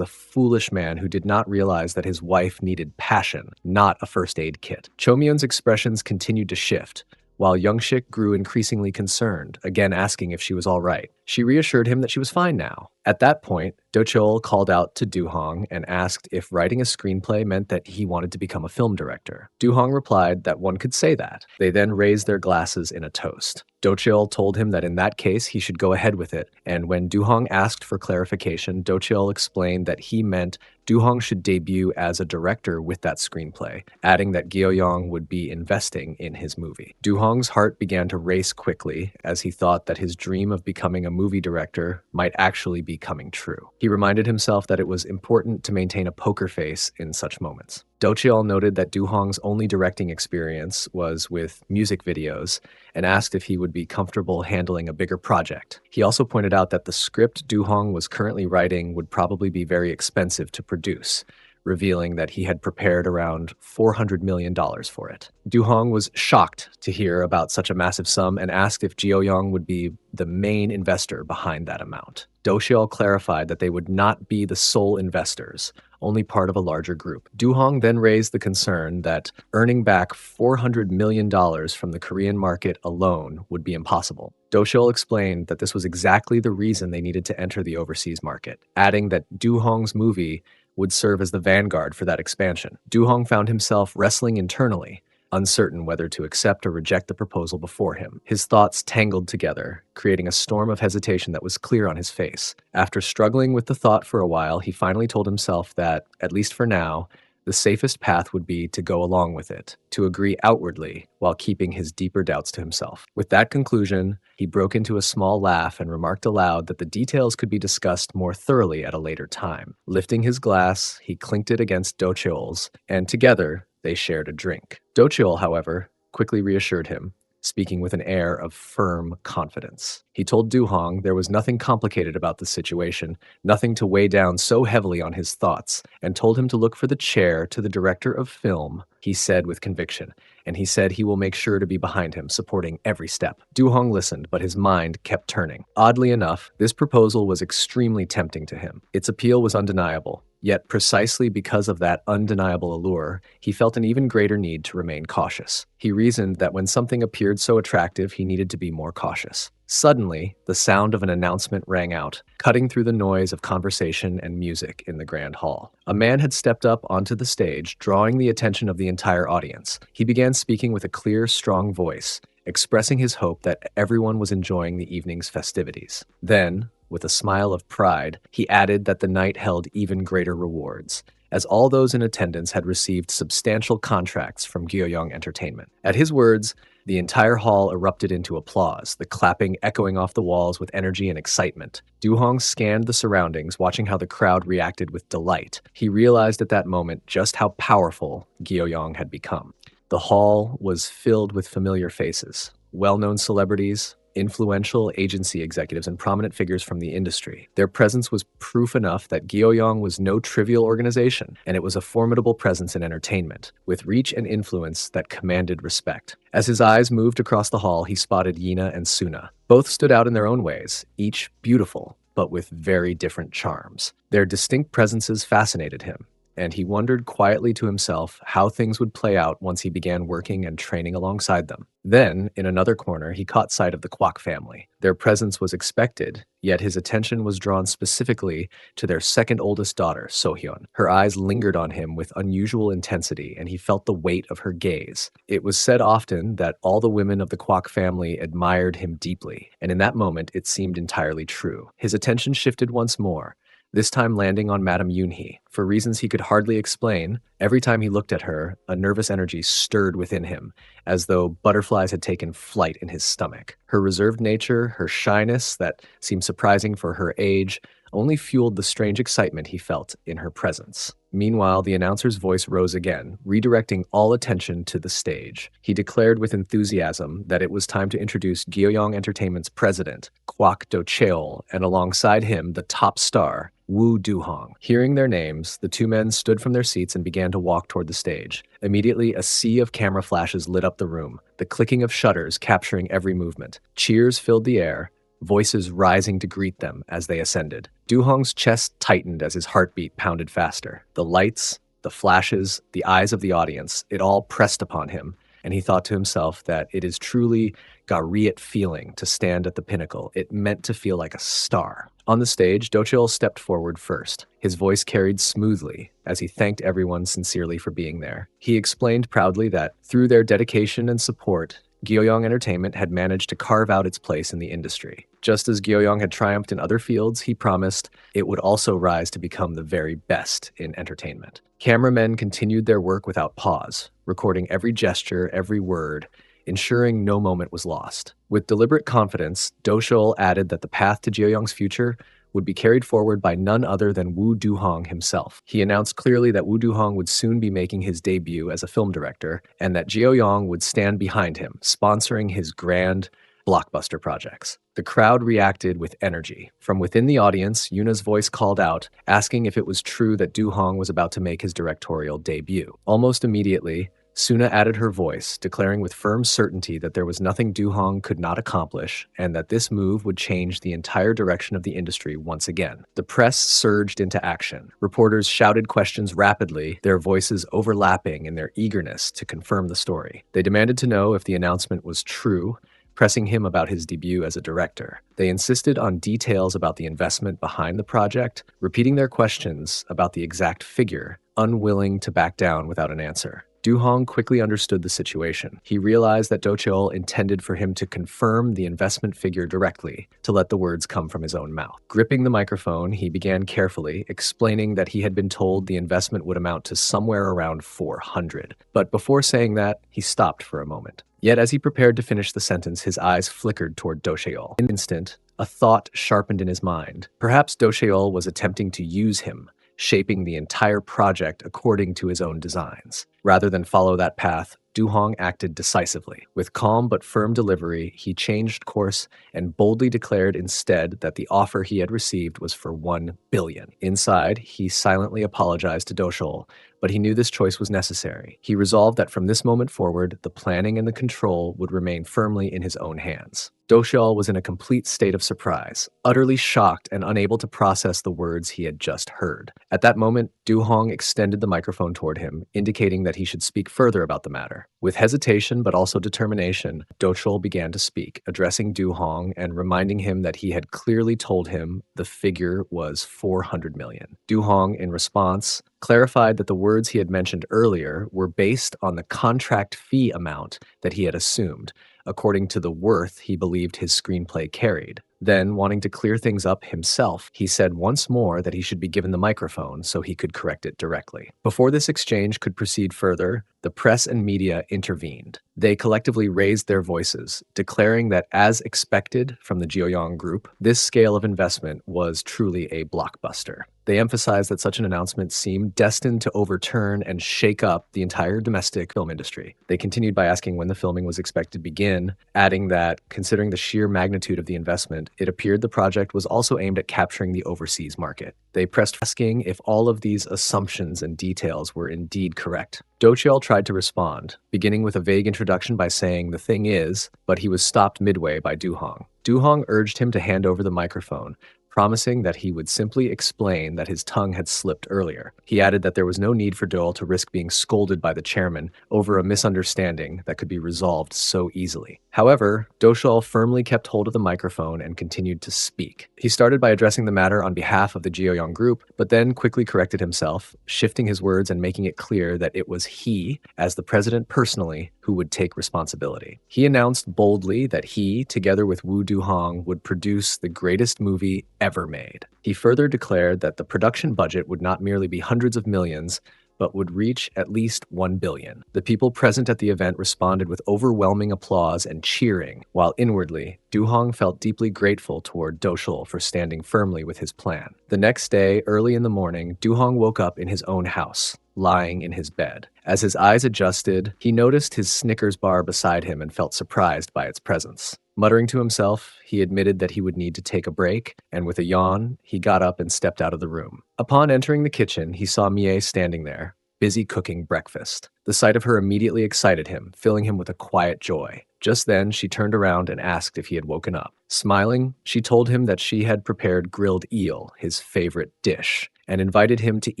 a foolish man who did not realize that his wife needed passion, not a first aid kit. Cho-myun's expressions continued to shift, while Young-shik grew increasingly concerned, again asking if she was all right. She reassured him that she was fine now. At that point, Do-cheol called out to Du-hong and asked if writing a screenplay meant that he wanted to become a film director. Du-hong replied that one could say that. They then raised their glasses in a toast. Do-cheol told him that in that case he should go ahead with it, and when Du-hong asked for clarification, Do-cheol explained that he meant Du-hong should debut as a director with that screenplay, adding that Guoyong would be investing in his movie. Du-hong's heart began to race quickly as he thought that his dream of becoming a movie director might actually be coming true. He reminded himself that it was important to maintain a poker face in such moments. Do-cheol noted that Du-hong's only directing experience was with music videos and asked if he would be comfortable handling a bigger project. He also pointed out that the script Du-hong was currently writing would probably be very expensive to produce, revealing that he had prepared around $400 million for it. Du-hong was shocked to hear about such a massive sum and asked if Guoyong would be the main investor behind that amount. Do-cheol clarified that they would not be the sole investors, only part of a larger group. Du-hong then raised the concern that earning back $400 million from the Korean market alone would be impossible. Do-cheol explained that this was exactly the reason they needed to enter the overseas market, adding that Du-hong's movie would serve as the vanguard for that expansion. Du-hong found himself wrestling internally, uncertain whether to accept or reject the proposal before him. His thoughts tangled together, creating a storm of hesitation that was clear on his face. After struggling with the thought for a while, he finally told himself that, at least for now, the safest path would be to go along with it, to agree outwardly while keeping his deeper doubts to himself. With that conclusion, he broke into a small laugh and remarked aloud that the details could be discussed more thoroughly at a later time. Lifting his glass, he clinked it against Do-cheol's, and together they shared a drink. Do-cheol, however, quickly reassured him, speaking with an air of firm confidence. He told Du-hong there was nothing complicated about the situation, nothing to weigh down so heavily on his thoughts, and told him to look for the chair to the director of film, he said with conviction, and he said he will make sure to be behind him, supporting every step. Du-hong listened, but his mind kept turning. Oddly enough, this proposal was extremely tempting to him. Its appeal was undeniable. Yet precisely because of that undeniable allure, he felt an even greater need to remain cautious. He reasoned that when something appeared so attractive, he needed to be more cautious. Suddenly, the sound of an announcement rang out, cutting through the noise of conversation and music in the grand hall. A man had stepped up onto the stage, drawing the attention of the entire audience. He began speaking with a clear, strong voice, expressing his hope that everyone was enjoying the evening's festivities. Then, with a smile of pride, he added that the night held even greater rewards, as all those in attendance had received substantial contracts from Guoyong Entertainment. At his words, the entire hall erupted into applause, the clapping echoing off the walls with energy and excitement. Du-hong scanned the surroundings, watching how the crowd reacted with delight. He realized at that moment just how powerful Guoyong had become. The hall was filled with familiar faces, well-known celebrities, influential agency executives, and prominent figures from the industry. Their presence was proof enough that Guoyong was no trivial organization, and it was a formidable presence in entertainment, with reach and influence that commanded respect. As his eyes moved across the hall, he spotted Yina and Suna. Both stood out in their own ways, each beautiful, but with very different charms. Their distinct presences fascinated him, and he wondered quietly to himself how things would play out once he began working and training alongside them. Then, in another corner, he caught sight of the Kwok family. Their presence was expected, yet his attention was drawn specifically to their second oldest daughter, So-hyun. Her eyes lingered on him with unusual intensity, and he felt the weight of her gaze. It was said often that all the women of the Kwok family admired him deeply, and in that moment it seemed entirely true. His attention shifted once more, this time landing on Madame Yoonhee. For reasons he could hardly explain, every time he looked at her, a nervous energy stirred within him, as though butterflies had taken flight in his stomach. Her reserved nature, her shyness that seemed surprising for her age, only fueled the strange excitement he felt in her presence. Meanwhile, the announcer's voice rose again, redirecting all attention to the stage. He declared with enthusiasm that it was time to introduce Guoyong Entertainment's president, Kwok Do-cheol, and alongside him, the top star, Wu Duhong. Hearing their names, the two men stood from their seats and began to walk toward the stage. Immediately, a sea of camera flashes lit up the room, the clicking of shutters capturing every movement. Cheers filled the air, voices rising to greet them as they ascended. Duhong's chest tightened as his heartbeat pounded faster. The lights, the flashes, the eyes of the audience, it all pressed upon him, and he thought to himself that it is truly Gariot feeling to stand at the pinnacle. It meant to feel like a star. On the stage, Docheol stepped forward first. His voice carried smoothly as he thanked everyone sincerely for being there. He explained proudly that through their dedication and support, Guoyong Entertainment had managed to carve out its place in the industry. Just as Guoyong had triumphed in other fields, he promised it would also rise to become the very best in entertainment. Cameramen continued their work without pause, recording every gesture, every word, ensuring no moment was lost. With deliberate confidence, Docheol added that the path to Guoyong's future would be carried forward by none other than Wu Duhong himself. He announced clearly that Wu Duhong would soon be making his debut as a film director, and that Guoyong would stand behind him, sponsoring his grand blockbuster projects. The crowd reacted with energy. From within the audience, Yuna's voice called out, asking if it was true that Duhong was about to make his directorial debut. Almost immediately, Suna added her voice, declaring with firm certainty that there was nothing Duhong could not accomplish, and that this move would change the entire direction of the industry once again. The press surged into action. Reporters shouted questions rapidly, their voices overlapping in their eagerness to confirm the story. They demanded to know if the announcement was true, pressing him about his debut as a director. They insisted on details about the investment behind the project, repeating their questions about the exact figure, unwilling to back down without an answer. Duhong quickly understood the situation. He realized that Docheol intended for him to confirm the investment figure directly, to let the words come from his own mouth. Gripping the microphone, he began carefully, explaining that he had been told the investment would amount to somewhere around 400. But before saying that, he stopped for a moment. Yet as he prepared to finish the sentence, his eyes flickered toward Docheol. In an instant, a thought sharpened in his mind. Perhaps Docheol was attempting to use him, shaping the entire project according to his own designs. Rather than follow that path, Duhong acted decisively. With calm but firm delivery, he changed course and boldly declared instead that the offer he had received was for 1 billion. Inside, he silently apologized to Docheol, but he knew this choice was necessary. He resolved that from this moment forward, the planning and the control would remain firmly in his own hands. Docheol was in a complete state of surprise, utterly shocked and unable to process the words he had just heard. At that moment, Duhong extended the microphone toward him, indicating that he should speak further about the matter. With hesitation but also determination, Docheol began to speak, addressing Duhong and reminding him that he had clearly told him the figure was 400 million. Duhong, in response, clarified that the words he had mentioned earlier were based on the contract fee amount that he had assumed, according to the worth he believed his screenplay carried. Then, wanting to clear things up himself, he said once more that he should be given the microphone so he could correct it directly. Before this exchange could proceed further, the press and media intervened. They collectively raised their voices, declaring that, as expected from the Guoyong group, this scale of investment was truly a blockbuster. They emphasized that such an announcement seemed destined to overturn and shake up the entire domestic film industry. They continued by asking when the filming was expected to begin, adding that, considering the sheer magnitude of the investment, it appeared the project was also aimed at capturing the overseas market. They pressed, asking if all of these assumptions and details were indeed correct. Docheol tried to respond, beginning with a vague introduction by saying the thing is, but he was stopped midway by Duhong. Duhong urged him to hand over the microphone, promising that he would simply explain that his tongue had slipped earlier. He added that there was no need for Docheol to risk being scolded by the chairman over a misunderstanding that could be resolved so easily. However, Docheol firmly kept hold of the microphone and continued to speak. He started by addressing the matter on behalf of the Guoyong group, but then quickly corrected himself, shifting his words and making it clear that it was he, as the president personally, who would take responsibility. He announced boldly that he, together with Wu Duhong, would produce the greatest movie ever made. He further declared that the production budget would not merely be hundreds of millions, but would reach at least 1 billion. The people present at the event responded with overwhelming applause and cheering, while inwardly, Duhong felt deeply grateful toward Docheol for standing firmly with his plan. The next day, early in the morning, Duhong woke up in his own house, lying in his bed. As his eyes adjusted, he noticed his Snickers bar beside him and felt surprised by its presence. Muttering to himself, he admitted that he would need to take a break, and with a yawn, he got up and stepped out of the room. Upon entering the kitchen, he saw Mie standing there, busy cooking breakfast. The sight of her immediately excited him, filling him with a quiet joy. Just then, she turned around and asked if he had woken up. Smiling, she told him that she had prepared grilled eel, his favorite dish, and invited him to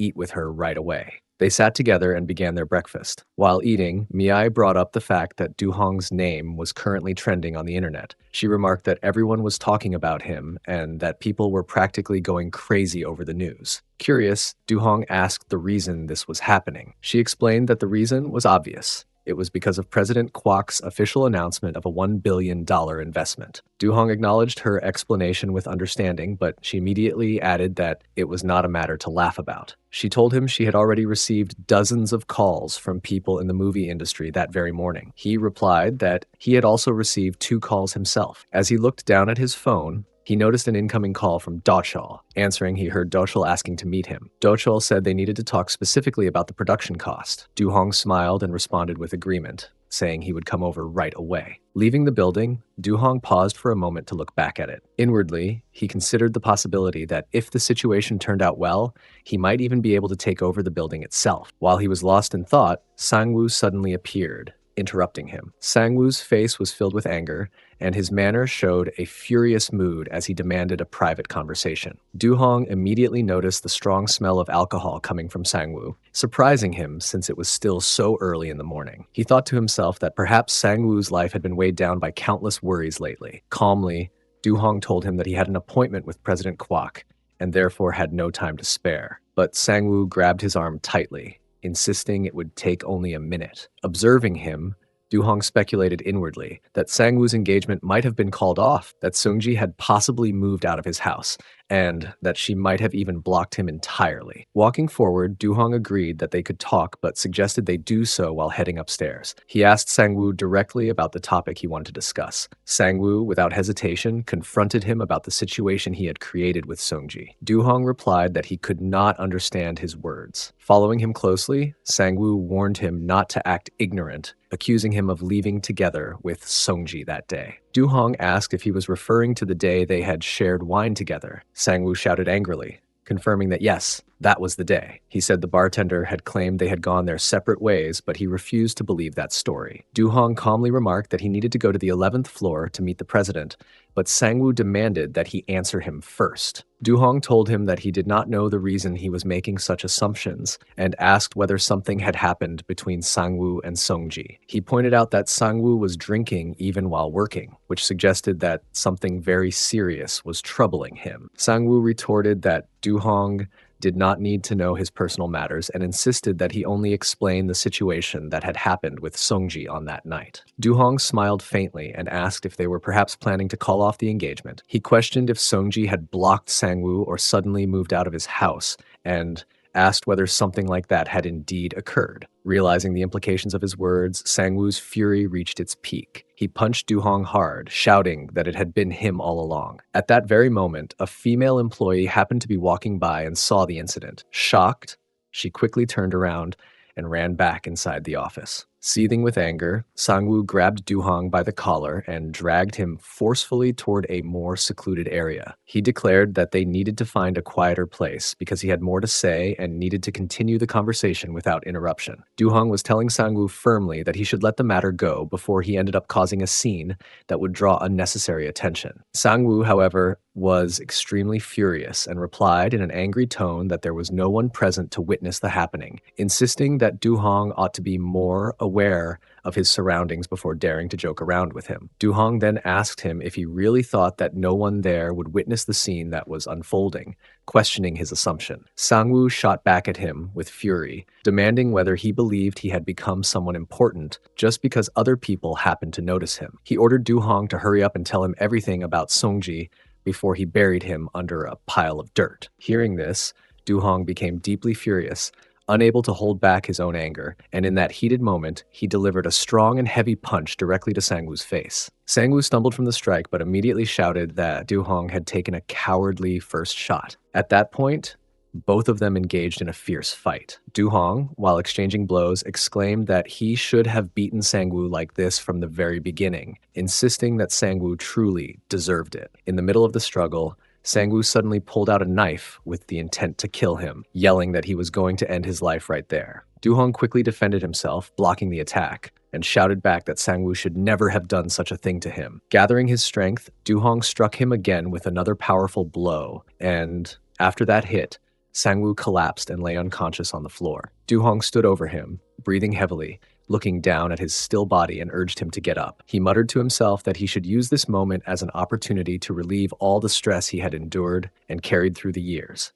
eat with her right away. They sat together and began their breakfast. While eating, Miai brought up the fact that Duhong's name was currently trending on the internet. She remarked that everyone was talking about him and that people were practically going crazy over the news. Curious, Duhong asked the reason this was happening. She explained that the reason was obvious. It was because of President Kwok's official announcement of a $1 billion investment. Duhong acknowledged her explanation with understanding, but she immediately added that it was not a matter to laugh about. She told him she had already received dozens of calls from people in the movie industry that very morning. He replied that he had also received 2 calls himself. As he looked down at his phone, he noticed an incoming call from Dochol. Answering, he heard Dochol asking to meet him. Dochol said they needed to talk specifically about the production cost. Duhong smiled and responded with agreement, saying he would come over right away. Leaving the building, Duhong paused for a moment to look back at it. Inwardly, he considered the possibility that if the situation turned out well, he might even be able to take over the building itself. While he was lost in thought, Sangwoo suddenly appeared, interrupting him. Sangwoo's face was filled with anger, and his manner showed a furious mood as he demanded a private conversation. Duhong immediately noticed the strong smell of alcohol coming from Sangwoo, surprising him since it was still so early in the morning. He thought to himself that perhaps Sangwoo's life had been weighed down by countless worries lately. Calmly, Duhong told him that he had an appointment with President Kwok, and therefore had no time to spare. But Sangwoo grabbed his arm tightly, insisting it would take only a minute. Observing him, Duhong speculated inwardly that Sangwoo's engagement might have been called off, that Seungji had possibly moved out of his house, and that she might have even blocked him entirely. Walking forward, Duhong agreed that they could talk, but suggested they do so while heading upstairs. He asked Sangwoo directly about the topic he wanted to discuss. Sangwoo, without hesitation, confronted him about the situation he had created with Seungji. Duhong replied that he could not understand his words. Following him closely, Sangwoo warned him not to act ignorant, accusing him of leaving together with Seungji that day. Duhong asked if he was referring to the day they had shared wine together. Sangwoo shouted angrily, confirming that yes, that was the day. He said the bartender had claimed they had gone their separate ways, but he refused to believe that story. Duhong calmly remarked that he needed to go to the 11th floor to meet the president, but Sangwoo demanded that he answer him first. Duhong told him that he did not know the reason he was making such assumptions, and asked whether something had happened between Sangwoo and Seungji. He pointed out that Sangwoo was drinking even while working, which suggested that something very serious was troubling him. Sangwoo retorted that Duhong did not need to know his personal matters and insisted that he only explain the situation that had happened with Seungji on that night. Duhong smiled faintly and asked if they were perhaps planning to call off the engagement. He questioned if Seungji had blocked Sangwoo or suddenly moved out of his house, and asked whether something like that had indeed occurred. Realizing the implications of his words, Sangwoo's fury reached its peak. He punched Duhong hard, shouting that it had been him all along. At that very moment, a female employee happened to be walking by and saw the incident. Shocked, she quickly turned around and ran back inside the office. Seething with anger, Sangwoo grabbed Duhong by the collar and dragged him forcefully toward a more secluded area. He declared that they needed to find a quieter place because he had more to say and needed to continue the conversation without interruption. Duhong was telling Sangwoo firmly that he should let the matter go before he ended up causing a scene that would draw unnecessary attention. Sangwoo, however, was extremely furious and replied in an angry tone that there was no one present to witness the happening, insisting that Duhong ought to be more aware of his surroundings before daring to joke around with him. Duhong then asked him if he really thought that no one there would witness the scene that was unfolding, questioning his assumption. Sangwoo shot back at him with fury, demanding whether he believed he had become someone important just because other people happened to notice him. He ordered Duhong to hurry up and tell him everything about Seungji before he buried him under a pile of dirt. Hearing this, Duhong became deeply furious, unable to hold back his own anger, and in that heated moment, he delivered a strong and heavy punch directly to Sangwoo's face. Sangwoo stumbled from the strike, but immediately shouted that Duhong had taken a cowardly first shot. At that point, both of them engaged in a fierce fight. Du Hong, while exchanging blows, exclaimed that he should have beaten Sangwoo like this from the very beginning, insisting that Sangwoo truly deserved it. In the middle of the struggle, Sangwoo suddenly pulled out a knife with the intent to kill him, yelling that he was going to end his life right there. Du Hong quickly defended himself, blocking the attack, and shouted back that Sangwoo should never have done such a thing to him. Gathering his strength, Du Hong struck him again with another powerful blow, and after that hit, Sangwoo collapsed and lay unconscious on the floor. Du Hong stood over him, breathing heavily, looking down at his still body, and urged him to get up. He muttered to himself that he should use this moment as an opportunity to relieve all the stress he had endured and carried through the years.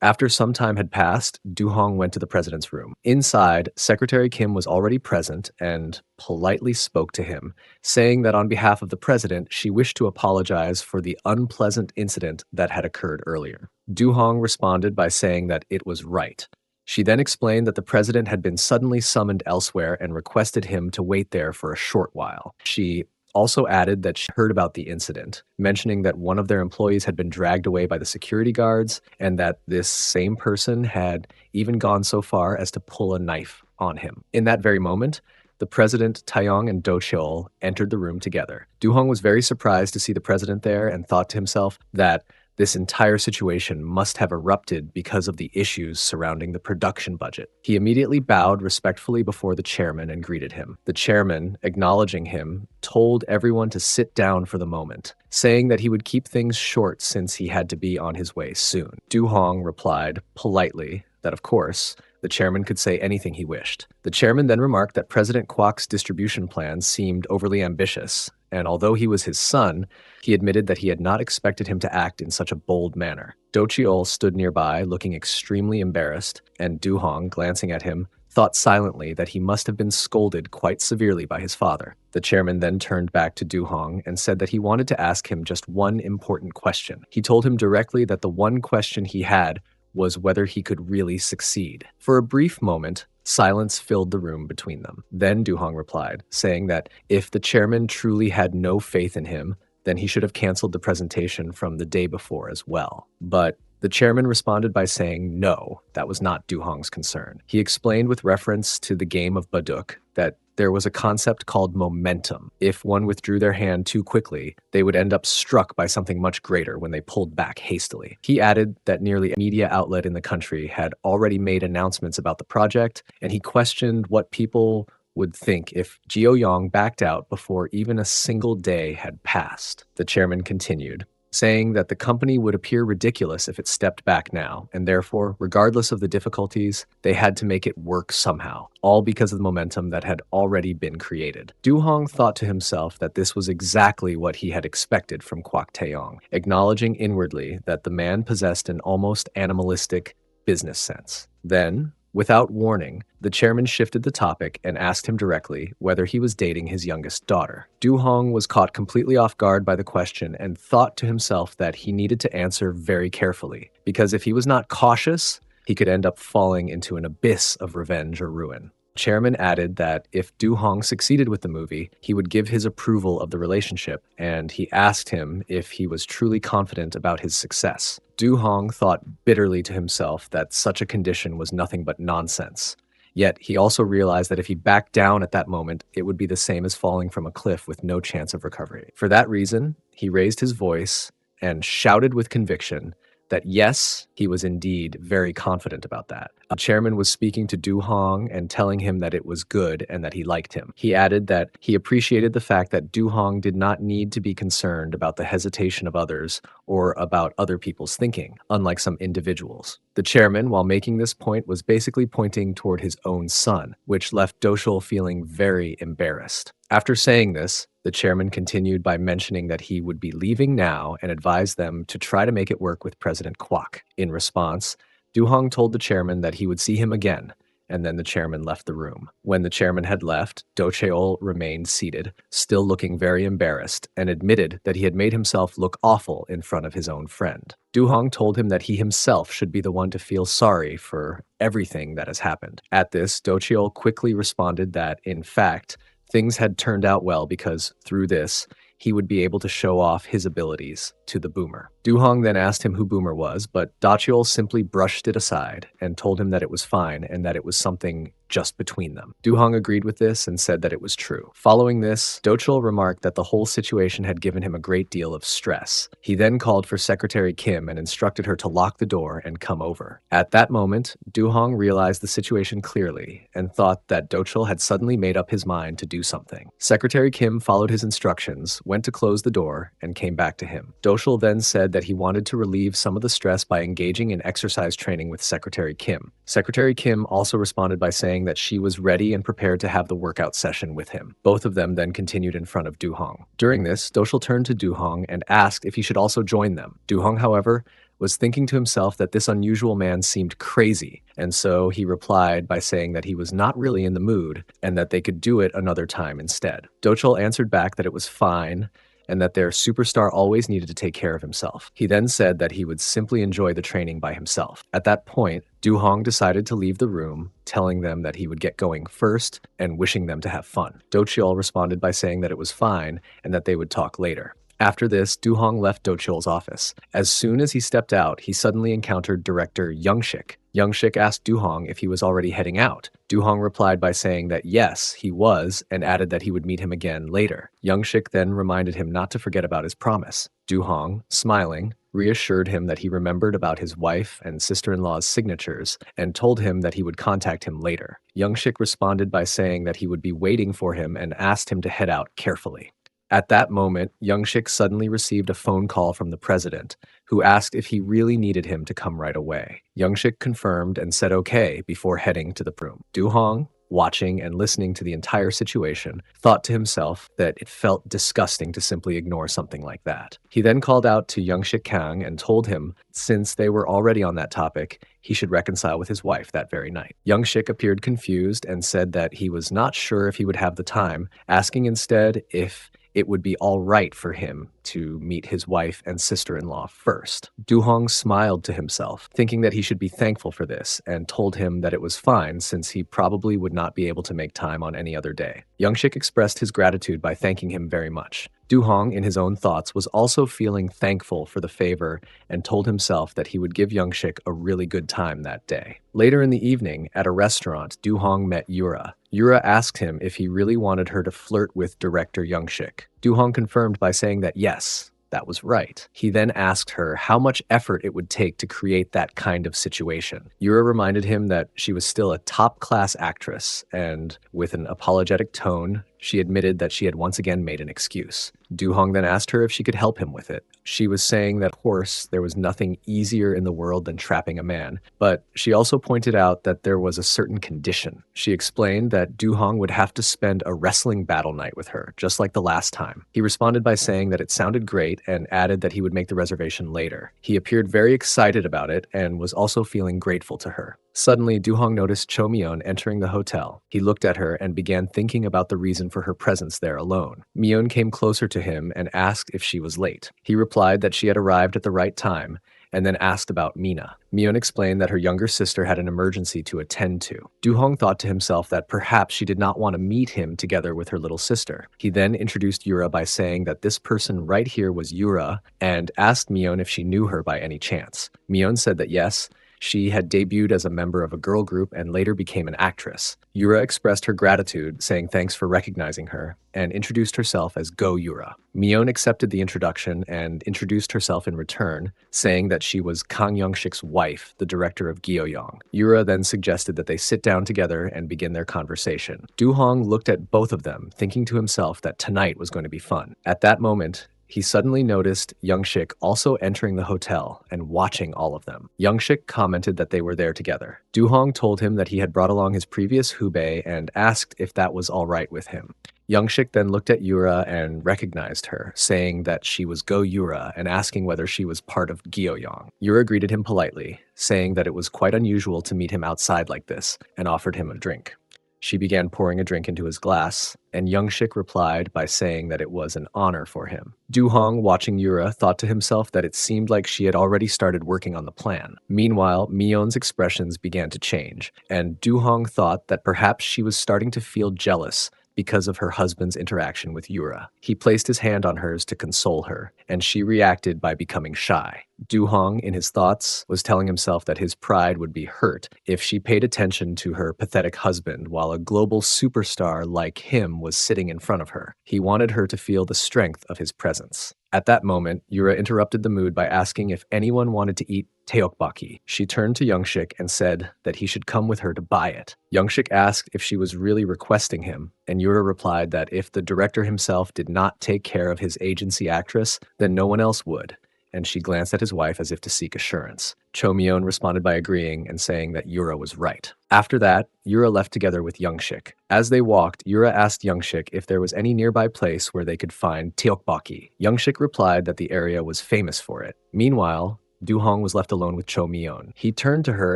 After some time had passed, Du Hong went to the president's room. Inside, Secretary Kim was already present and politely spoke to him, saying that on behalf of the president, she wished to apologize for the unpleasant incident that had occurred earlier. Du Hong responded by saying that it was right. She then explained that the president had been suddenly summoned elsewhere and requested him to wait there for a short while. She also added that she heard about the incident, mentioning that one of their employees had been dragged away by the security guards and that this same person had even gone so far as to pull a knife on him. In that very moment, the president, Taeyong, and Do Cheol entered the room together. Du Hong was very surprised to see the president there and thought to himself that this entire situation must have erupted because of the issues surrounding the production budget. He immediately bowed respectfully before the chairman and greeted him. The chairman, acknowledging him, told everyone to sit down for the moment, saying that he would keep things short since he had to be on his way soon. Du Hong replied politely that, of course, the chairman could say anything he wished. The chairman then remarked that President Kwok's distribution plan seemed overly ambitious, and although he was his son, he admitted that he had not expected him to act in such a bold manner. Do Cheol stood nearby, looking extremely embarrassed, and Du Hong, glancing at him, thought silently that he must have been scolded quite severely by his father. The chairman then turned back to Du Hong and said that he wanted to ask him just one important question. He told him directly that the one question he had was whether he could really succeed. For a brief moment, silence filled the room between them. Then Du Hong replied, saying that if the chairman truly had no faith in him, then he should have canceled the presentation from the day before as well. But the chairman responded by saying no, that was not Du Hong's concern. He explained with reference to the game of Baduk that there was a concept called momentum. If one withdrew their hand too quickly, they would end up struck by something much greater when they pulled back hastily. He added that nearly a media outlet in the country had already made announcements about the project, and he questioned what people would think if Guoyong backed out before even a single day had passed. The chairman continued, saying that the company would appear ridiculous if it stepped back now, and therefore, regardless of the difficulties, they had to make it work somehow, all because of the momentum that had already been created. Du Hong thought to himself that this was exactly what he had expected from Kwok Taeyong, acknowledging inwardly that the man possessed an almost animalistic business sense. Then, without warning, the chairman shifted the topic and asked him directly whether he was dating his youngest daughter. Du Hong was caught completely off guard by the question and thought to himself that he needed to answer very carefully, because if he was not cautious, he could end up falling into an abyss of revenge or ruin. Chairman added that if Du Hong succeeded with the movie, he would give his approval of the relationship, and he asked him if he was truly confident about his success. Du Hong thought bitterly to himself that such a condition was nothing but nonsense. Yet he also realized that if he backed down at that moment, it would be the same as falling from a cliff with no chance of recovery. For that reason, he raised his voice and shouted with conviction that yes, he was indeed very confident about that. The chairman was speaking to Du Hong and telling him that it was good and that he liked him. He added that he appreciated the fact that Du Hong did not need to be concerned about the hesitation of others or about other people's thinking, unlike some individuals. The chairman, while making this point, was basically pointing toward his own son, which left Do Cheol feeling very embarrassed. After saying this, the chairman continued by mentioning that he would be leaving now and advised them to try to make it work with President Kwok. In response, Du Hong told the chairman that he would see him again, and then the chairman left the room. When the chairman had left, Do Cheol remained seated, still looking very embarrassed, and admitted that he had made himself look awful in front of his own friend. Du Hong told him that he himself should be the one to feel sorry for everything that has happened. At this, Do Cheol quickly responded that, in fact, things had turned out well because, through this, he would be able to show off his abilities to the boomer. Du-hong then asked him who Boomer was, but Dachiol simply brushed it aside and told him that it was fine and that it was something just between them. Du-hong agreed with this and said that it was true. Following this, Dochul remarked that the whole situation had given him a great deal of stress. He then called for Secretary Kim and instructed her to lock the door and come over. At that moment, Du-hong realized the situation clearly and thought that Dochul had suddenly made up his mind to do something. Secretary Kim followed his instructions, went to close the door, and came back to him. Dochul then said that he wanted to relieve some of the stress by engaging in exercise training with Secretary Kim. Secretary Kim also responded by saying that she was ready and prepared to have the workout session with him. Both of them then continued in front of Du-hong. During this, Dochul turned to Du-hong and asked if he should also join them. Du-hong, however, was thinking to himself that this unusual man seemed crazy, and so he replied by saying that he was not really in the mood and that they could do it another time instead. Dochul answered back that it was fine and that their superstar always needed to take care of himself. He then said that he would simply enjoy the training by himself. At that point, Du-hong decided to leave the room, telling them that he would get going first and wishing them to have fun. Dochiol responded by saying that it was fine and that they would talk later. After this, Du-hong left Dochiol's office. As soon as he stepped out, he suddenly encountered director Young-shik. Young-shik asked Du-hong if he was already heading out. Du-hong replied by saying that yes, he was, and added that he would meet him again later. Young-shik then reminded him not to forget about his promise. Du-hong, smiling, reassured him that he remembered about his wife and sister-in-law's signatures and told him that he would contact him later. Young-shik responded by saying that he would be waiting for him and asked him to head out carefully. At that moment, Young-shik suddenly received a phone call from the president, who asked if he really needed him to come right away. Young-shik confirmed and said okay before heading to the room. Du-hong, watching and listening to the entire situation, thought to himself that it felt disgusting to simply ignore something like that. He then called out to Young-shik Kang and told him, since they were already on that topic, he should reconcile with his wife that very night. Young-shik appeared confused and said that he was not sure if he would have the time, asking instead if it would be all right for him to meet his wife and sister-in-law first. Du-hong smiled to himself, thinking that he should be thankful for this, and told him that it was fine since he probably would not be able to make time on any other day. Young-shik expressed his gratitude by thanking him very much. Du-hong, in his own thoughts, was also feeling thankful for the favor and told himself that he would give Young-shik a really good time that day. Later in the evening, at a restaurant, Du-hong met Yura. Yura asked him if he really wanted her to flirt with director Young-shik. Du-hong confirmed by saying that yes, that was right. He then asked her how much effort it would take to create that kind of situation. Yura reminded him that she was still a top-class actress, and with an apologetic tone, she admitted that she had once again made an excuse. Du-hong then asked her if she could help him with it. She was saying that, of course, there was nothing easier in the world than trapping a man, but she also pointed out that there was a certain condition. She explained that Du-hong would have to spend a wrestling battle night with her, just like the last time. He responded by saying that it sounded great and added that he would make the reservation later. He appeared very excited about it and was also feeling grateful to her. Suddenly, Du-hong noticed Cho Myeon entering the hotel. He looked at her and began thinking about the reason for her presence there alone. Myeon came closer to him and asked if she was late. He replied that she had arrived at the right time, and then asked about Mina. Myeon explained that her younger sister had an emergency to attend to. Du-hong thought to himself that perhaps she did not want to meet him together with her little sister. He then introduced Yura by saying that this person right here was Yura, and asked Myeon if she knew her by any chance. Myeon said that yes, she had debuted as a member of a girl group and later became an actress. Yura expressed her gratitude, saying thanks for recognizing her, and introduced herself as Go Yura. Myeon accepted the introduction and introduced herself in return, saying that she was Kang Young-shik's wife, the director of Guoyong. Yura then suggested that they sit down together and begin their conversation. Du-hong looked at both of them, thinking to himself that tonight was going to be fun. At that moment, he suddenly noticed Young-shik also entering the hotel and watching all of them. Young-shik commented that they were there together. Du-hong told him that he had brought along his previous hubei and asked if that was all right with him. Young-shik then looked at Yura and recognized her, saying that she was Go Yura and asking whether she was part of Guoyong. Yura greeted him politely, saying that it was quite unusual to meet him outside like this, and offered him a drink. She began pouring a drink into his glass, and Young-shik replied by saying that it was an honor for him. Du-hong, watching Yura, thought to himself that it seemed like she had already started working on the plan. Meanwhile, Myeon's expressions began to change, and Du-hong thought that perhaps she was starting to feel jealous because of her husband's interaction with Yura. He placed his hand on hers to console her, and she reacted by becoming shy. Du-hong, in his thoughts, was telling himself that his pride would be hurt if she paid attention to her pathetic husband while a global superstar like him was sitting in front of her. He wanted her to feel the strength of his presence. At that moment, Yura interrupted the mood by asking if anyone wanted to eat teokbokki. She turned to Youngshik and said that he should come with her to buy it. Youngshik asked if she was really requesting him, and Yura replied that if the director himself did not take care of his agency actress, then no one else would, and she glanced at his wife as if to seek assurance. Cho-myeon responded by agreeing and saying that Yura was right. After that, Yura left together with Youngshik. As they walked, Yura asked Youngshik if there was any nearby place where they could find teokbokki. Youngshik replied that the area was famous for it. Meanwhile, Du-hong was left alone with Cho-myeon. He turned to her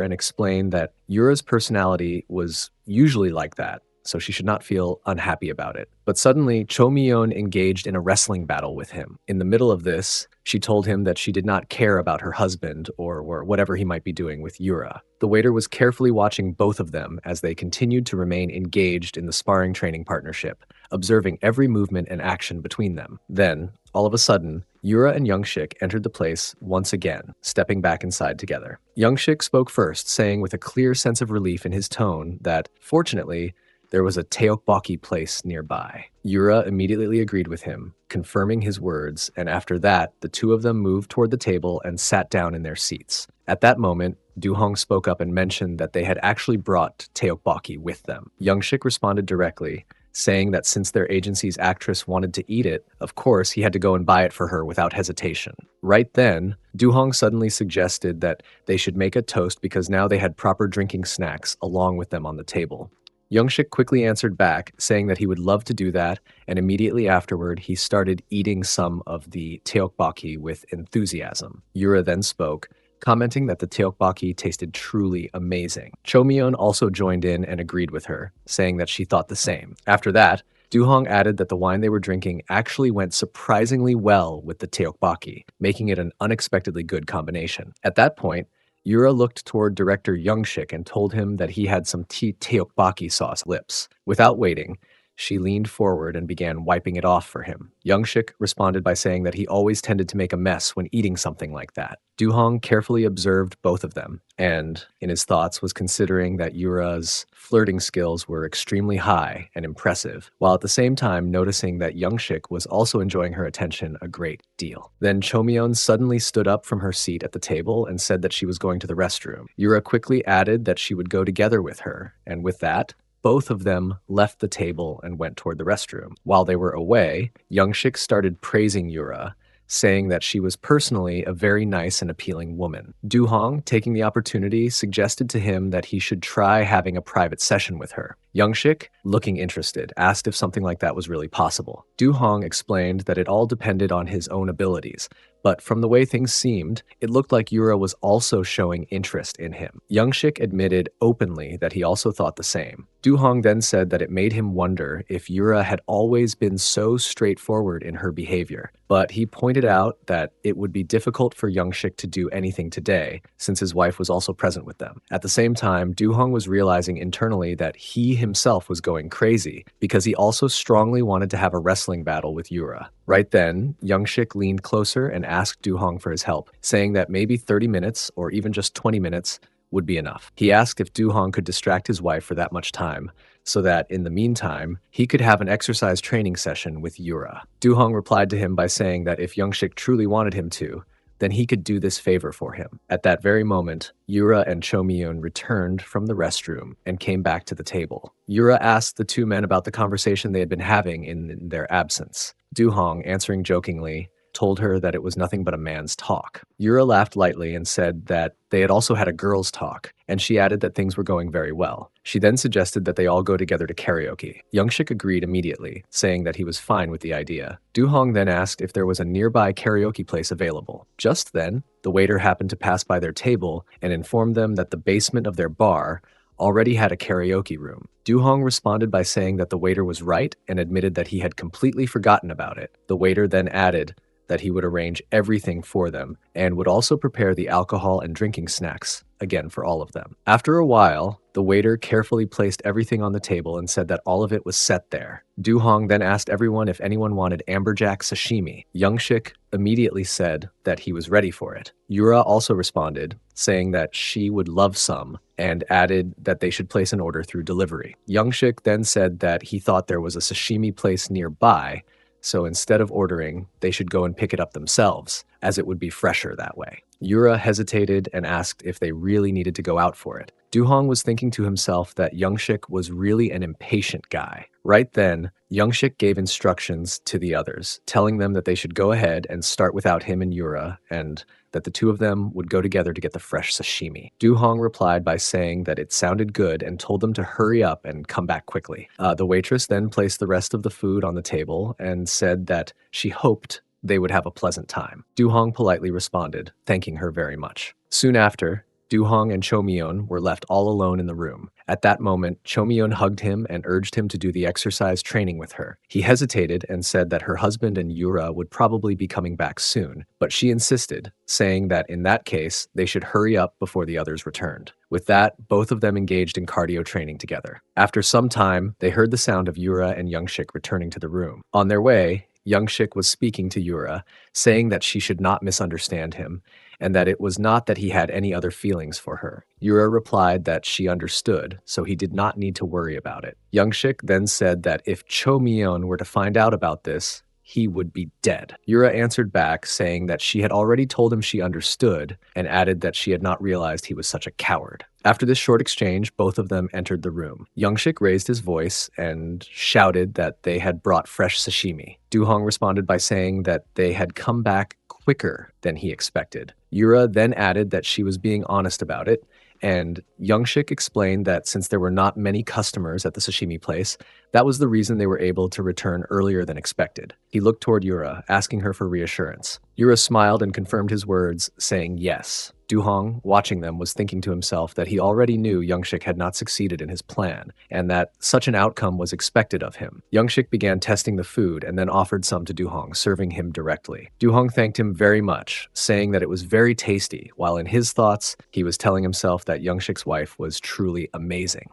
and explained that Yura's personality was usually like that, so she should not feel unhappy about it. But suddenly, Cho-myeon engaged in a wrestling battle with him. In the middle of this, she told him that she did not care about her husband or whatever he might be doing with Yura. The waiter was carefully watching both of them as they continued to remain engaged in the sparring training partnership, observing every movement and action between them. Then, all of a sudden, Yura and Youngshik entered the place once again, stepping back inside together. Youngshik spoke first, saying with a clear sense of relief in his tone that, fortunately, there was a teokbokki place nearby. Yura immediately agreed with him, confirming his words, and after that, the two of them moved toward the table and sat down in their seats. At that moment, Du-hong spoke up and mentioned that they had actually brought teokbokki with them. Youngshik responded directly, saying that since their agency's actress wanted to eat it, of course he had to go and buy it for her without hesitation. Right then, Du-hong suddenly suggested that they should make a toast because now they had proper drinking snacks along with them on the table. Youngshik quickly answered back, saying that he would love to do that, and immediately afterward, he started eating some of the teokbokki with enthusiasm. Yura then spoke, commenting that the teokbokki tasted truly amazing. Cho-myeon also joined in and agreed with her, saying that she thought the same. After that, Du-hong added that the wine they were drinking actually went surprisingly well with the teokbokki, making it an unexpectedly good combination. At that point, Yura looked toward director Youngshik and told him that he had some teokbokki sauce lips. Without waiting, she leaned forward and began wiping it off for him. Youngshik responded by saying that he always tended to make a mess when eating something like that. Du-hong carefully observed both of them, and, in his thoughts, was considering that Yura's flirting skills were extremely high and impressive, while at the same time noticing that Youngshik was also enjoying her attention a great deal. Then Cho-myeon suddenly stood up from her seat at the table and said that she was going to the restroom. Yura quickly added that she would go together with her, and with that, both of them left the table and went toward the restroom. While they were away, Youngshik started praising Yura, saying that she was personally a very nice and appealing woman. Du-hong, taking the opportunity, suggested to him that he should try having a private session with her. Youngshik, looking interested, asked if something like that was really possible. Du-hong explained that it all depended on his own abilities, but from the way things seemed, it looked like Yura was also showing interest in him. Youngshik admitted openly that he also thought the same. Du-hong then said that it made him wonder if Yura had always been so straightforward in her behavior, but he pointed out that it would be difficult for Youngshik to do anything today, since his wife was also present with them. At the same time, Du-hong was realizing internally that he himself was going crazy, because he also strongly wanted to have a wrestling battle with Yura. Right then, Youngshik leaned closer and asked Du-hong for his help, saying that maybe 30 minutes or even just 20 minutes would be enough. He asked if Du-hong could distract his wife for that much time, so that, in the meantime, he could have an exercise training session with Yura. Du-hong replied to him by saying that if Youngshik truly wanted him to, then he could do this favor for him. At that very moment, Yura and Cho-myeon returned from the restroom and came back to the table. Yura asked the two men about the conversation they had been having in their absence. Du-hong, answering jokingly, told her that it was nothing but a man's talk. Yura laughed lightly and said that they had also had a girl's talk, and she added that things were going very well. She then suggested that they all go together to karaoke. Youngshik agreed immediately, saying that he was fine with the idea. Du-hong then asked if there was a nearby karaoke place available. Just then, the waiter happened to pass by their table and informed them that the basement of their bar already had a karaoke room. Du-hong responded by saying that the waiter was right and admitted that he had completely forgotten about it. The waiter then added that he would arrange everything for them and would also prepare the alcohol and drinking snacks again for all of them. After a while, the waiter carefully placed everything on the table and said that all of it was set there. Du-hong then asked everyone if anyone wanted amberjack sashimi. Young-shik immediately said that he was ready for it. Yura also responded, saying that she would love some, and added that they should place an order through delivery. Young-shik then said that he thought there was a sashimi place nearby, so instead of ordering, they should go and pick it up themselves, as it would be fresher that way. Yura hesitated and asked if they really needed to go out for it. Du-hong was thinking to himself that Young-shik was really an impatient guy. Right then, Young-shik gave instructions to the others, telling them that they should go ahead and start without him and Yura, and that the two of them would go together to get the fresh sashimi. Du-hong replied by saying that it sounded good and told them to hurry up and come back quickly. The waitress then placed the rest of the food on the table and said that she hoped they would have a pleasant time. Du-hong politely responded, thanking her very much. Soon after, Du-hong and Cho-myeon were left all alone in the room. At that moment, Cho-myeon hugged him and urged him to do the exercise training with her. He hesitated and said that her husband and Yura would probably be coming back soon, but she insisted, saying that in that case, they should hurry up before the others returned. With that, both of them engaged in cardio training together. After some time, they heard the sound of Yura and Young-shik returning to the room. On their way, Young-shik was speaking to Yura, saying that she should not misunderstand him, and that it was not that he had any other feelings for her. Yura replied that she understood, so he did not need to worry about it. Young-shik then said that if Cho-myeon were to find out about this, he would be dead. Yura answered back, saying that she had already told him she understood, and added that she had not realized he was such a coward. After this short exchange, both of them entered the room. Young-shik raised his voice and shouted that they had brought fresh sashimi. Du-hong responded by saying that they had come back quicker than he expected. Yura then added that she was being honest about it, and Young-shik explained that since there were not many customers at the sashimi place, that was the reason they were able to return earlier than expected. He looked toward Yura, asking her for reassurance. Yura smiled and confirmed his words, saying yes. Du-hong, watching them, was thinking to himself that he already knew Young-shik had not succeeded in his plan, and that such an outcome was expected of him. Young-shik began testing the food and then offered some to Du-hong, serving him directly. Du-hong thanked him very much, saying that it was very tasty, while in his thoughts, he was telling himself that Young-shik's wife was truly amazing.